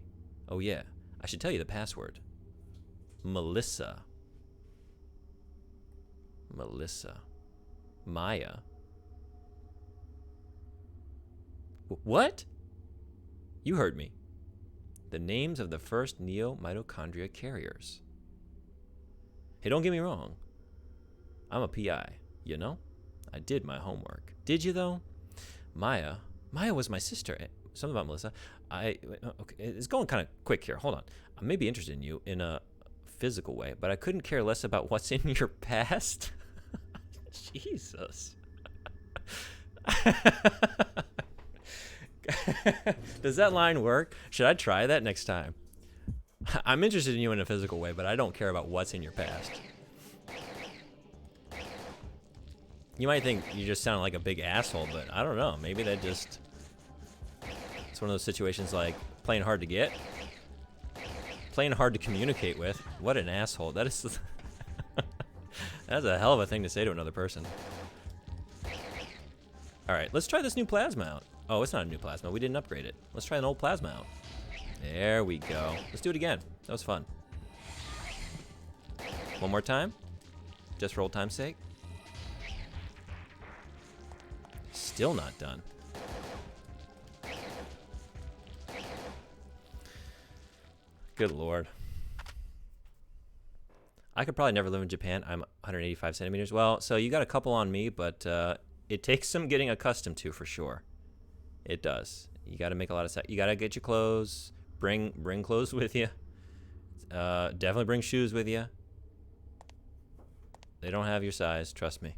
Oh yeah, I should tell you the password. Melissa. Melissa. Maya. What? You heard me. The names of the first neo-mitochondria carriers. Hey, don't get me wrong. I'm a PI, you know? I did my homework. Did you, though? Maya was my sister. Something about Melissa. Okay, it's going kind of quick here. Hold on. I may be interested in you in a physical way, but I couldn't care less about what's in your past. Jesus. Does that line work? Should I try that next time? I'm interested in you in a physical way, but I don't care about what's in your past. You might think you just sound like a big asshole, but I don't know. Maybe that just... It's one of those situations like playing hard to get. Playing hard to communicate with. What an asshole. That is... That's a hell of a thing to say to another person. Alright, let's try this new plasma out. Oh, it's not a new plasma. We didn't upgrade it. Let's try an old plasma out. There we go. Let's do it again. That was fun. One more time. Just for old time's sake. Still not done. Good lord. I could probably never live in Japan. I'm 185 centimeters. Well, so you got a couple on me, but it takes some getting accustomed to for sure. It does. You got to make a lot of you got to get your clothes. Bring clothes with you. Definitely bring shoes with you. They don't have your size. Trust me.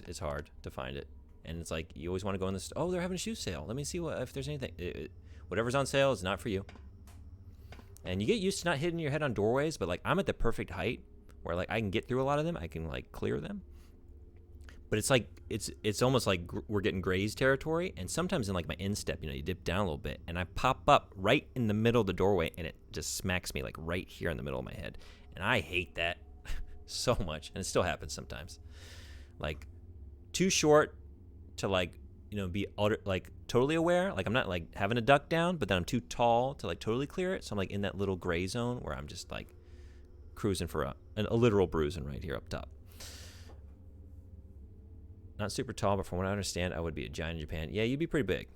It's hard to find it. And it's like, you always want to go in this. Oh, they're having a shoe sale. Let me see if there's anything. Whatever's on sale is not for you. And you get used to not hitting your head on doorways, but like I'm at the perfect height where like I can get through a lot of them. I can like clear them. But it's like, it's almost like we're getting grazed territory. And sometimes in like my instep, you know, you dip down a little bit and I pop up right in the middle of the doorway and it just smacks me like right here in the middle of my head. And I hate that so much. And it still happens sometimes. Like too short to like, you know, be like totally aware. Like I'm not like having a duck down, but then I'm too tall to like totally clear it. So I'm like in that little gray zone where I'm just like cruising for a literal bruising right here up top. Not super tall, but from what I understand, I would be a giant in Japan. Yeah, you'd be pretty big.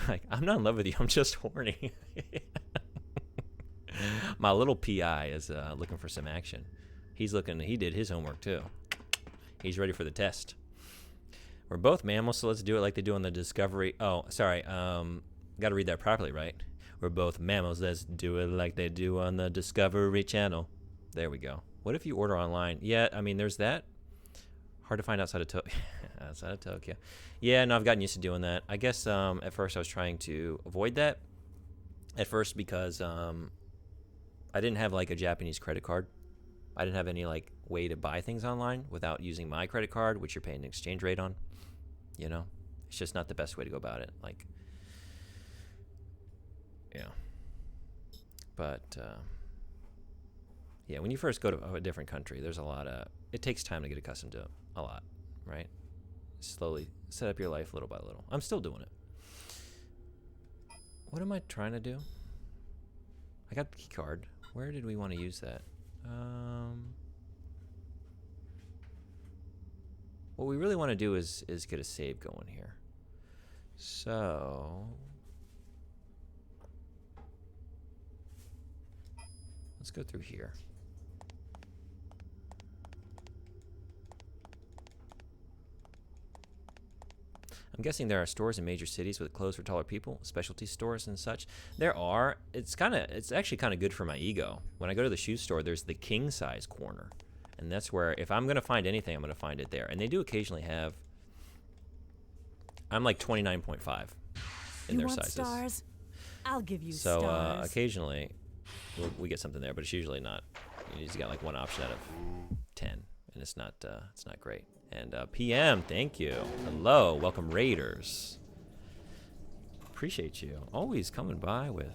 Like, I'm not in love with you. I'm just horny. My little PI is looking for some action. He did his homework too. He's ready for the test. We're both mammals, so let's do it like they do on the Discovery. Oh, sorry. Got to read that properly, right? We're both mammals. Let's do it like they do on the Discovery Channel. There we go. What if you order online? Yeah, I mean, there's that. Hard to find outside of Tokyo. Outside of Tokyo. Yeah, no, I've gotten used to doing that. I guess at first I was trying to avoid that. At first because I didn't have like a Japanese credit card. I didn't have any like way to buy things online without using my credit card, which you're paying an exchange rate on. You know, it's just not the best way to go about it. Like, yeah. But yeah, when you first go to a different country, there's a lot of. It takes time to get accustomed to a lot, right? Slowly set up your life little by little. I'm still doing it. What am I trying to do? I got the key card. Where did we want to use that? What we really want to do is get a save going here. So let's go through here. I'm guessing there are stores in major cities with clothes for taller people, specialty stores and such. There are. It's actually kind of good for my ego. When I go to the shoe store, there's the king size corner. And that's where, if I'm going to find anything, I'm going to find it there. And they do occasionally have, I'm like 29.5 in their sizes. Stars? I'll give you so, stars. Occasionally, we get something there, but it's usually not. You just got like one option out of 10, and it's not great. And PM, thank you. Hello, welcome Raiders. Appreciate you. Always coming by with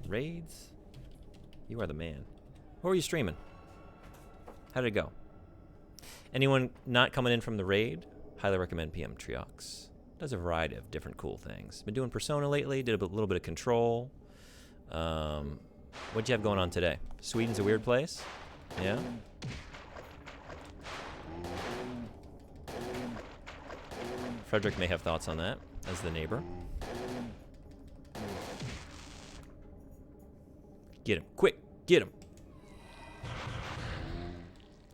raids. You are the man. What were you streaming? How did it go? Anyone not coming in from the raid? Highly recommend PM Triox. Does a variety of different cool things. Been doing Persona lately. Did a little bit of Control. What'd you have going on today? Sweden's a weird place? Yeah? Frederick may have thoughts on that, as the neighbor. Get him. Quick. Get him.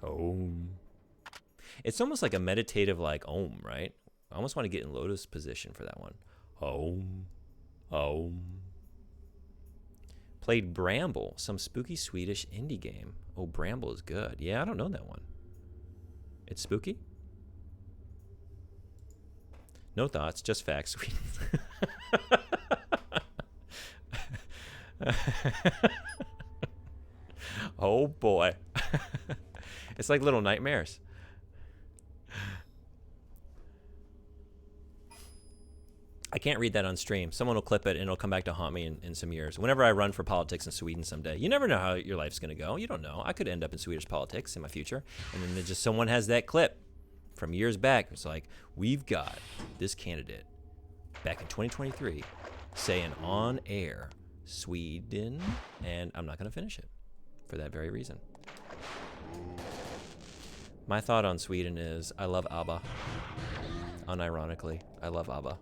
Om. It's almost like a meditative, like, Om, right? I almost want to get in lotus position for that one. Om. Om. Played Bramble, some spooky Swedish indie game. Oh, Bramble is good. Yeah, I don't know that one. It's spooky? No thoughts, just facts. Oh boy. It's like Little Nightmares. I can't read that on stream. Someone will clip it and it'll come back to haunt me in some years. Whenever I run for politics in Sweden someday, you never know how your life's going to go. You don't know. I could end up in Swedish politics in my future. And then there's just someone has that clip from years back. It's like, we've got this candidate back in 2023 saying on air, Sweden, and I'm not going to finish it for that very reason. My thought on Sweden is I love ABBA. Unironically, I love ABBA.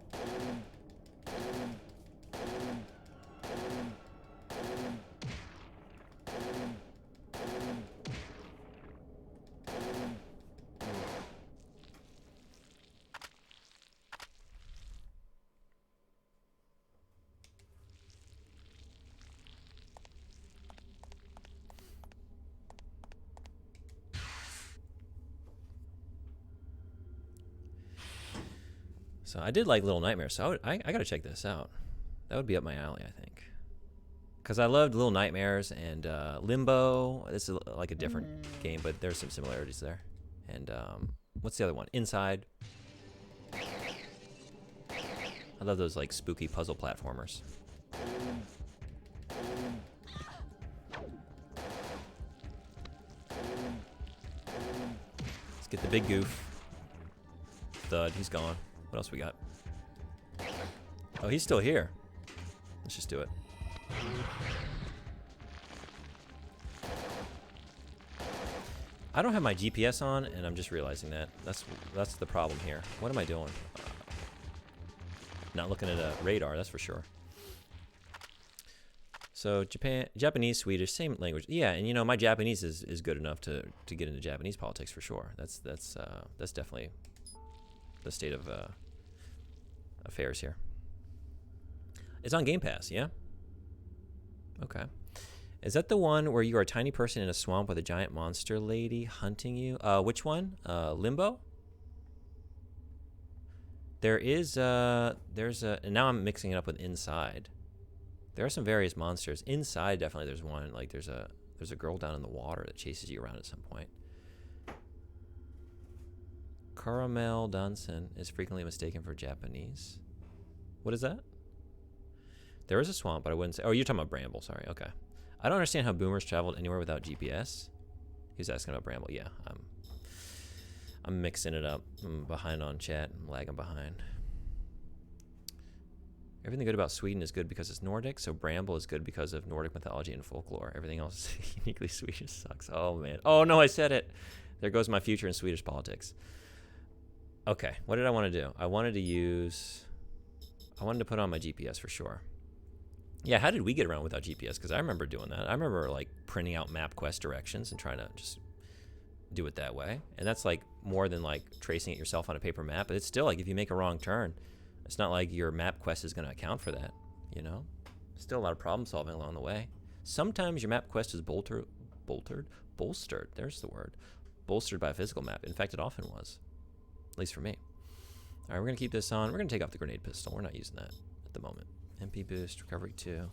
So I did like Little Nightmares, so I got to check this out. That would be up my alley, I think. Because I loved Little Nightmares and Limbo. This is like a different game, but there's some similarities there. And what's the other one? Inside. I love those like spooky puzzle platformers. Let's get the big goof. Thud, he's gone. What else we got? Oh, he's still here. Let's just do it. I don't have my GPS on, and I'm just realizing that. That's the problem here. What am I doing? Not looking at a radar, that's for sure. So Japanese, Swedish, same language. Yeah, and you know my Japanese is good enough to get into Japanese politics for sure. That's definitely the state of affairs here. It's on Game Pass, yeah? Okay. Is that the one where you are a tiny person in a swamp with a giant monster lady hunting you? Which one? Limbo? There's and now I'm mixing it up with Inside. There are some various monsters. Inside, definitely there's one. Like there's a girl down in the water that chases you around at some point. Caramel Dansen is frequently mistaken for Japanese. What is that? There is a swamp, but I wouldn't say... Oh, you're talking about Bramble. Sorry. Okay. I don't understand how boomers traveled anywhere without GPS. He was asking about Bramble. Yeah, I'm mixing it up. I'm behind on chat. I'm lagging behind. Everything good about Sweden is good because it's Nordic, so Bramble is good because of Nordic mythology and folklore. Everything else is uniquely Swedish sucks. Oh, man. Oh, no, I said it. There goes my future in Swedish politics. Okay, what did I want to do? I wanted to put on my GPS for sure. Yeah, how did we get around without GPS? Because I remember doing that. I remember like printing out MapQuest directions and trying to just do it that way. And that's like more than like tracing it yourself on a paper map. But it's still like if you make a wrong turn, it's not like your MapQuest is going to account for that, you know? Still a lot of problem solving along the way. Sometimes your MapQuest is bolstered. There's the word. Bolstered by a physical map. In fact, it often was. At least for me. All right, we're going to keep this on. We're going to take off the grenade pistol. We're not using that at the moment. MP boost, recovery 2.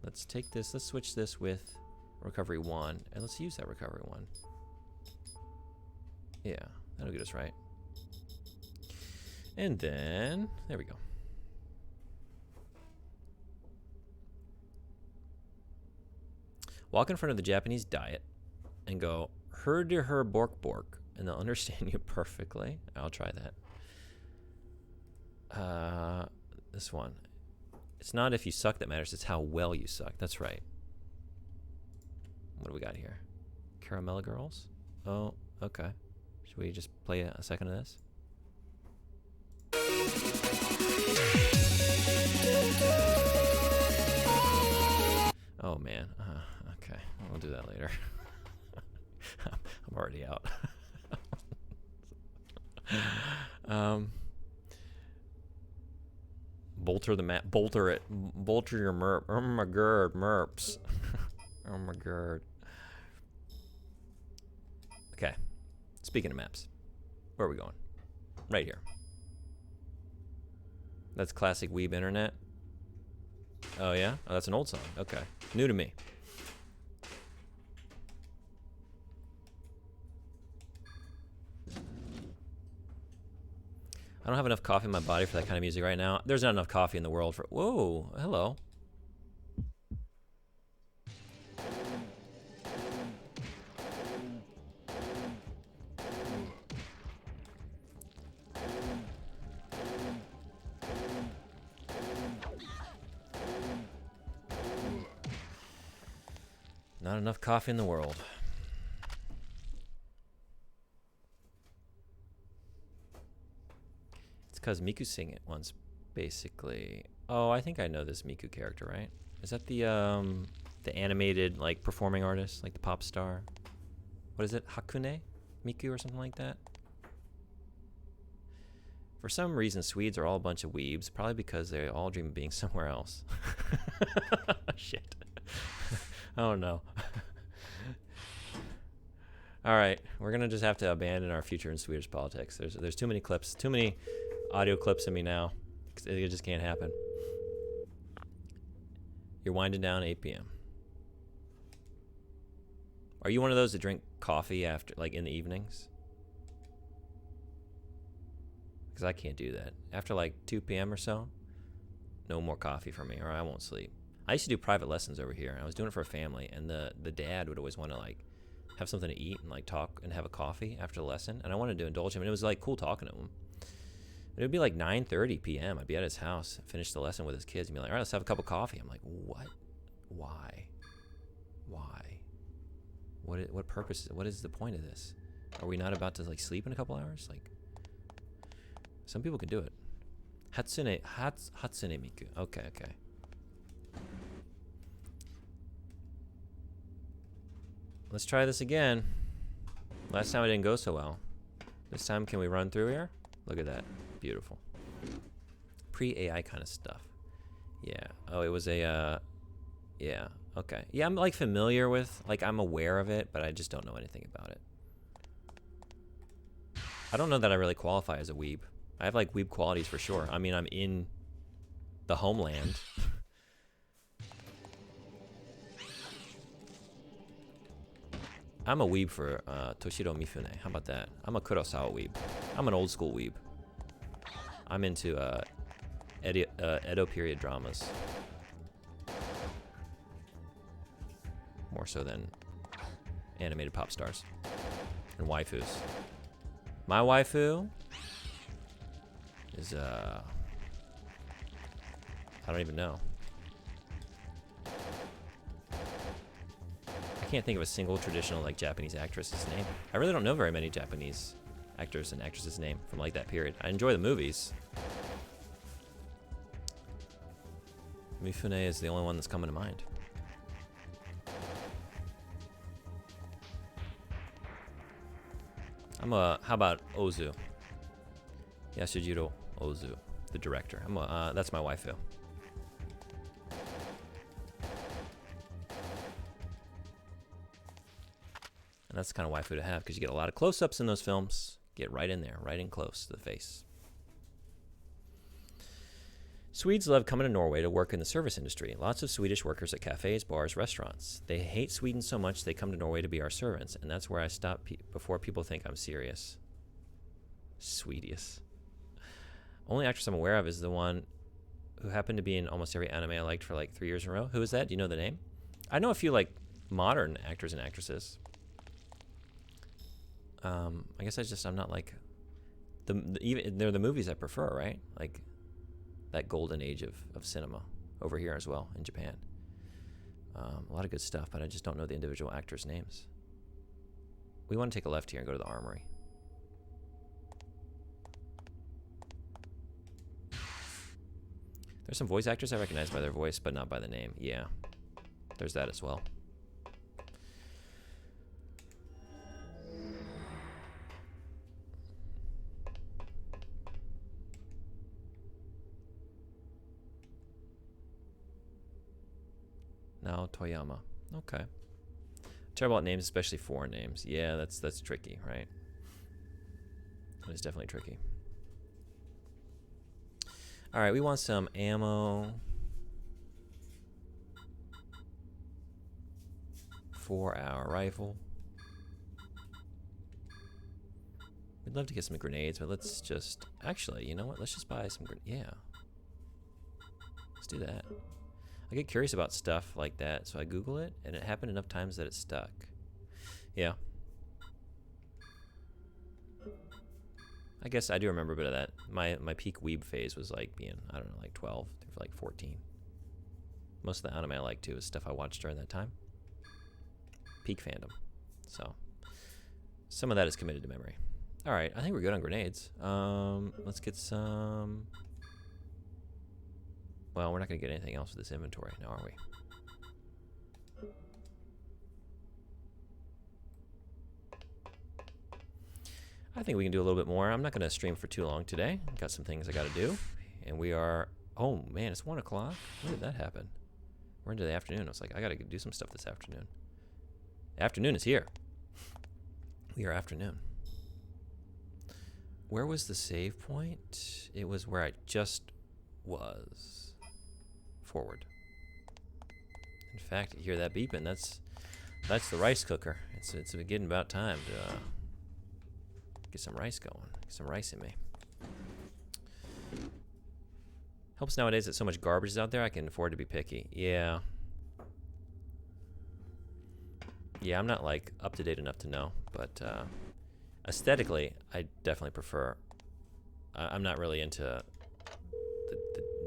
Let's take this. Let's switch this with recovery 1. And let's use that recovery 1. Yeah, that'll get us right. And then, there we go. Walk in front of the Japanese diet and go, "Heard to her bork bork," and they'll understand you perfectly. I'll try that. This one. It's not if you suck that matters, it's how well you suck. That's right. What do we got here? Caramel Girls? Oh, okay. Should we just play a second of this? Oh, man. Okay. We'll do that later. I'm already out. Bolter the map. Bolter it. Bolter your merp. Oh my god, merps. Oh my god. Okay. Speaking of maps, where are we going? Right here. That's classic Weeb internet. Oh yeah? Oh, that's an old song. Okay. New to me. I don't have enough coffee in my body for that kind of music right now. There's not enough coffee in the world for... Whoa, hello. Not enough coffee in the world. It's because Miku sang it once, basically. Oh, I think I know this Miku character, right? Is that the animated, like, performing artist? Like the pop star? What is it? Hakune Miku or something like that? For some reason, Swedes are all a bunch of weebs. Probably because they all dream of being somewhere else. Shit. Oh no. All right, we're gonna just have to abandon our future in Swedish politics. There's too many clips, too many audio clips in me now. It just can't happen. You're winding down 8 p.m. Are you one of those that drink coffee after, like, in the evenings? Because I can't do that. After like 2 p.m. or so, no more coffee for me, or I won't sleep. I used to do private lessons over here. I was doing it for a family, and the dad would always want to, like, have something to eat and, like, talk and have a coffee after the lesson. And I wanted to indulge him, and it was, like, cool talking to him. It would be like 9:30 p.m. I'd be at his house, finish the lesson with his kids, and be like, all right, let's have a cup of coffee. I'm like, what? Why? What purpose? What is the point of this? Are we not about to, like, sleep in a couple hours? Like, some people can do it. Hatsune Miku. Okay. Let's try this again. Last time it didn't go so well. This time, can we run through here? Look at that. Beautiful. Pre-AI kind of stuff. Yeah. Oh, it was a, yeah. Okay. Yeah, I'm, like, familiar with, like, I'm aware of it, but I just don't know anything about it. I don't know that I really qualify as a weeb. I have, like, weeb qualities for sure. I mean, I'm in the homeland. I'm a weeb for Toshiro Mifune. How about that? I'm a Kurosawa weeb. I'm an old school weeb. I'm into Edo period dramas. More so than animated pop stars and waifus. My waifu is I don't even know. I can't think of a single traditional, like, Japanese actress's name. I really don't know very many Japanese actors and actresses' name from, like, that period. I enjoy the movies. Mifune is the only one that's coming to mind. How about Ozu? Yasujiro Ozu, the director. That's my waifu. And that's the kind of waifu to have, because you get a lot of close-ups in those films. Get right in there, right in close to the face. Swedes love coming to Norway to work in the service industry. Lots of Swedish workers at cafes, bars, restaurants. They hate Sweden so much they come to Norway to be our servants, and that's where I stop before people think I'm serious. Swedish. Only actress I'm aware of is the one who happened to be in almost every anime I liked for like 3 years in a row. Who is that? Do you know the name? I know a few, like, modern actors and actresses. I guess I'm not like even they're the movies I prefer, right? Like that golden age of cinema over here as well in Japan. A lot of good stuff, but I just don't know the individual actors' names. We want to take a left here and go to the armory. There's some voice actors I recognize by their voice, but not by the name. Yeah, there's that as well. Now Toyama. Okay. Terrible at names, especially foreign names. Yeah, that's tricky, right? That is definitely tricky. All right, we want some ammo. 4-hour rifle. We'd love to get some grenades, but let's just... Actually, you know what? Let's just buy some... Yeah. Let's do that. I get curious about stuff like that, so I Google it, and it happened enough times that it stuck. Yeah. I guess I do remember a bit of that. My peak weeb phase was like being, I don't know, like 12 through like 14. Most of the anime I like too is stuff I watched during that time. Peak fandom. So some of that is committed to memory. All right, I think we're good on grenades. Let's get some. Well, we're not gonna get anything else with this inventory now, are we? I think we can do a little bit more. I'm not gonna stream for too long today. Got some things I gotta do, and we are. Oh man, it's 1 o'clock. When did that happen? We're into the afternoon. I was like, I gotta do some stuff this afternoon. The afternoon is here. We are afternoon. Where was the save point? It was where I just was. Forward. In fact, you hear that beeping? That's the rice cooker. It's getting about time to get some rice going. Get some rice in me. Helps nowadays that so much garbage is out there. I can afford to be picky. Yeah. Yeah, I'm not like up to date enough to know, but aesthetically, I definitely prefer. I'm not really into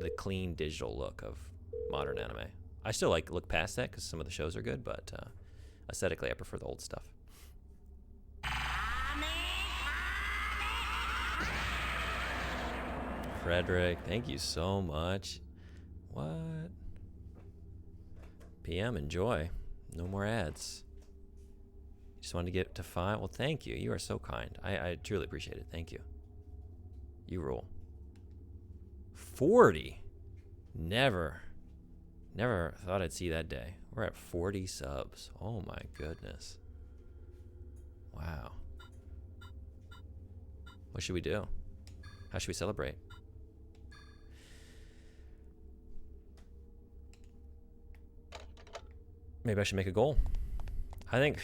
the clean digital look of modern anime. I still like look past that because some of the shows are good, but aesthetically, I prefer the old stuff. Frederick, thank you so much. What? PM, enjoy. No more ads. Just wanted to get to 5. Well, thank you. You are so kind. I truly appreciate it. Thank you. You rule. 40. Never thought I'd see that day. We're at 40 subs. Oh my goodness. Wow. What should we do? How should we celebrate? Maybe I should make a goal. I think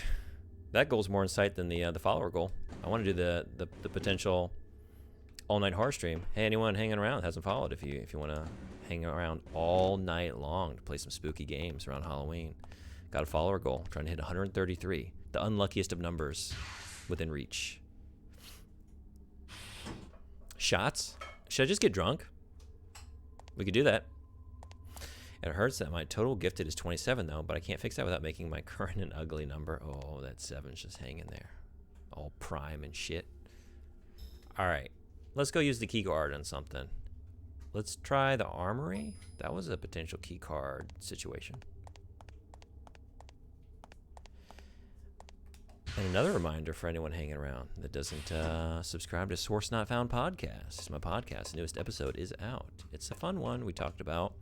that goal's more in sight than the follower goal. I want to do the potential all-night horror stream. Hey, anyone hanging around hasn't followed? If you want to hang around all night long to play some spooky games around Halloween, got a follower goal. I'm trying to hit 133, the unluckiest of numbers within reach. Shots? Should I just get drunk? We could do that. It hurts that my total gifted is 27 though, but I can't fix that without making my current an ugly number. Oh, that 7's just hanging there. All prime and shit. All right, let's go use the key card on something. Let's try the armory. That was a potential key card situation. And another reminder for anyone hanging around that doesn't subscribe to Source Not Found podcast. My podcast, the newest episode is out. It's a fun one. We talked about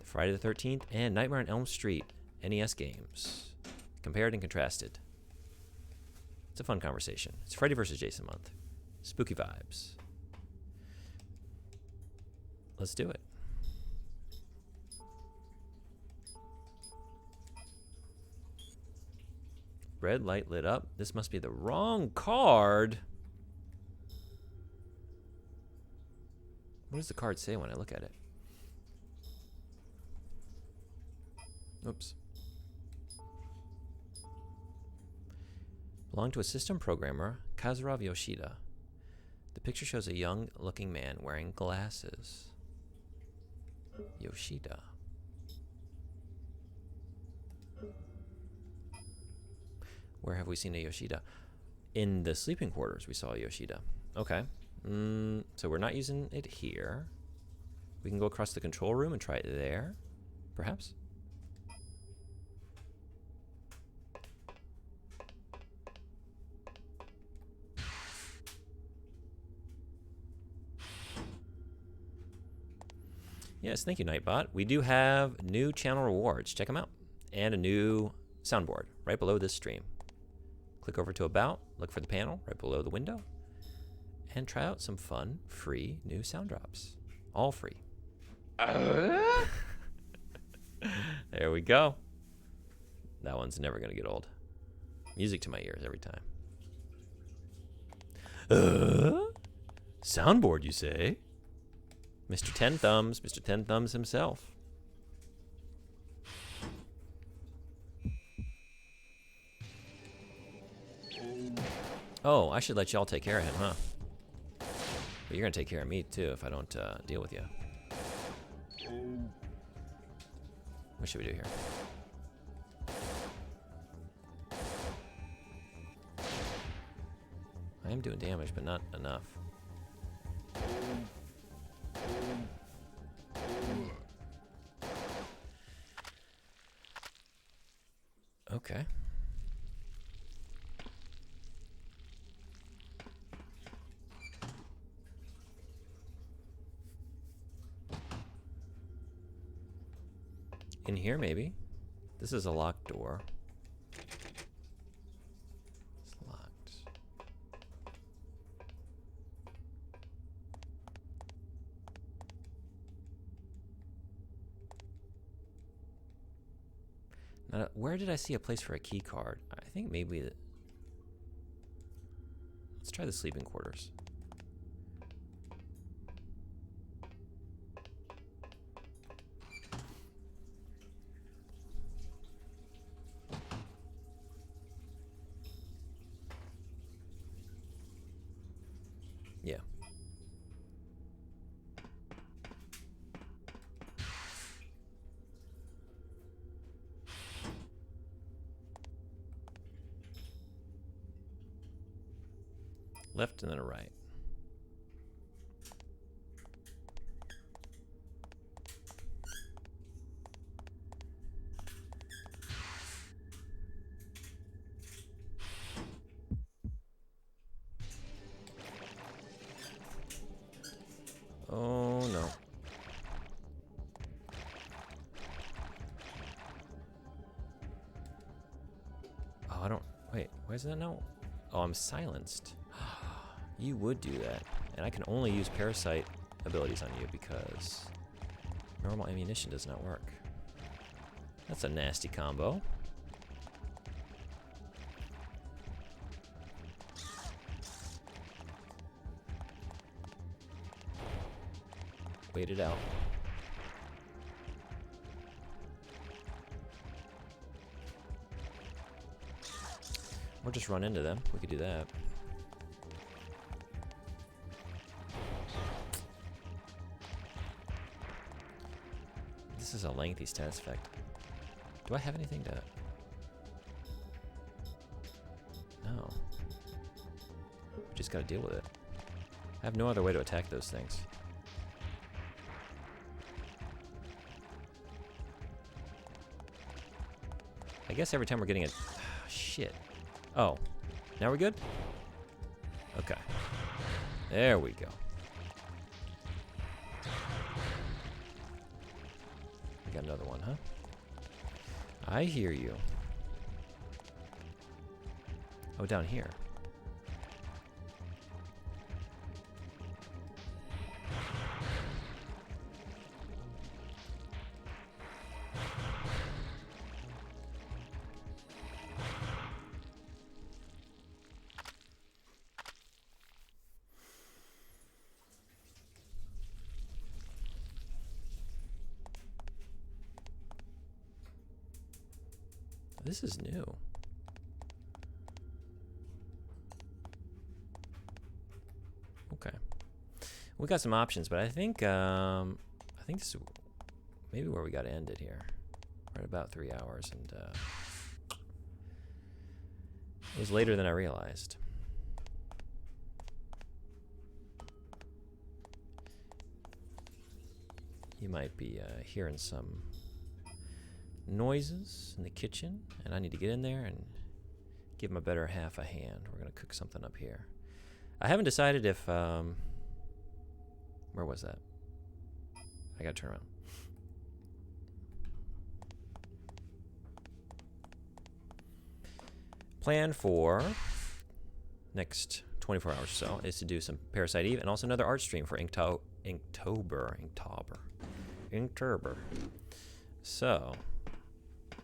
Friday the 13th and Nightmare on Elm Street NES games. Compared and contrasted. It's a fun conversation. It's Freddy vs. Jason month. Spooky vibes. Let's do it. Red light lit up. This must be the wrong card. What does the card say when I look at it? Oops. Belonged to a system programmer, Kazurov Yoshida. The picture shows a young-looking man wearing glasses. Yoshida. Where have we seen a Yoshida? In the sleeping quarters, we saw a Yoshida. Okay. So we're not using it here. We can go across the control room and try it there, perhaps? Yes, thank you, Nightbot. We do have new channel rewards. Check them out. And a new soundboard right below this stream. Click over to About, look for the panel right below the window, and try out some fun, free new sound drops. All free. There we go. That one's never going to get old. Music to my ears every time. Soundboard, you say? Mr. Ten Thumbs. Mr. Ten Thumbs himself. Oh, I should let y'all take care of him, huh? But you're gonna take care of me, too, if I don't deal with you. What should we do here? I am doing damage, but not enough. Okay. In here, maybe. This is a locked door. It's locked. Now, where did I see a place for a key card? I think maybe the... Let's try the sleeping quarters. Yeah. Left and then a right. Oh no. Oh, I don't... Wait, why is that no? Oh, I'm silenced. You would do that. And I can only use Parasite abilities on you because normal ammunition does not work. That's a nasty combo. Wait it out. Or just run into them. We could do that. This is a lengthy stats effect. Do I have anything to... No. We just gotta deal with it. I have no other way to attack those things. I guess every time we're getting a... shit. Oh. Now we're good? Okay. There we go. We got another one, huh? I hear you. Oh, down here. This is new. Okay. We got some options, but I think this is maybe where we got to end it here. We're at about 3 hours, and it was later than I realized. You might be hearing some noises in the kitchen, and I need to get in there and give my better half a hand. We're gonna cook something up here. I haven't decided if where was that? I gotta turn around. Plan for next 24 hours or so is to do some Parasite Eve and also another art stream for Inktober. So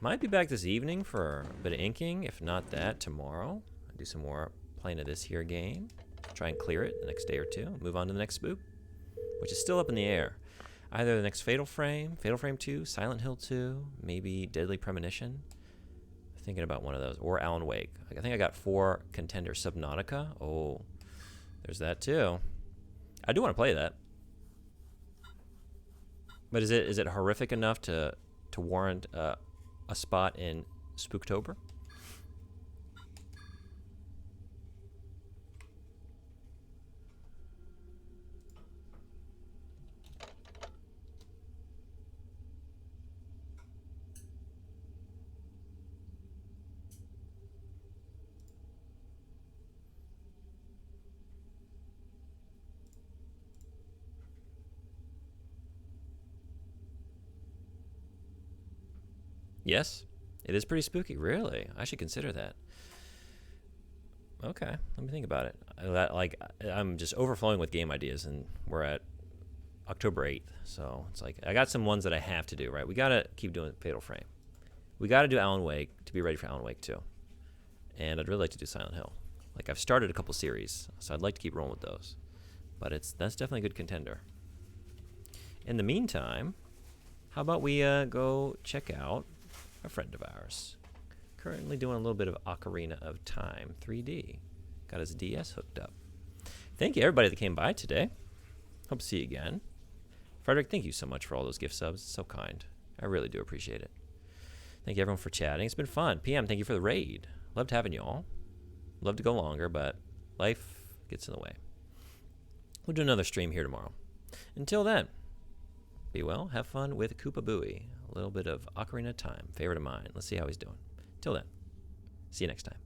might be back this evening for a bit of inking. If not that, tomorrow. I'll do some more playing of this here game. Try Try and clear it the next day or two. Move on to the next spook, which is still up in the air. Either the next Fatal Frame 2, Silent Hill 2, maybe Deadly Premonition. Thinking about one of those. Or Alan Wake. I think I got 4 contenders. Subnautica. Oh, there's that too. I do want to play that. But is it horrific enough to warrant a spot in Spooktober? Yes, it is pretty spooky. Really, I should consider that. Okay, let me think about it. I'm just overflowing with game ideas, and we're at October 8th, so it's like I got some ones that I have to do. Right, we gotta keep doing Fatal Frame. We gotta do Alan Wake to be ready for Alan Wake 2, and I'd really like to do Silent Hill. Like I've started a couple series, so I'd like to keep rolling with those. But that's definitely a good contender. In the meantime, how about we go check out a friend of ours, currently doing a little bit of Ocarina of Time 3D. Got his DS hooked up. Thank you, everybody that came by today. Hope to see you again. Frederick, thank you so much for all those gift subs. It's so kind. I really do appreciate it. Thank you, everyone, for chatting. It's been fun. PM, thank you for the raid. Loved having you all. Love to go longer, but life gets in the way. We'll do another stream here tomorrow. Until then, be well. Have fun with Koopa Booey. A little bit of Ocarina of Time. Favorite of mine. Let's see how he's doing. Till then, see you next time.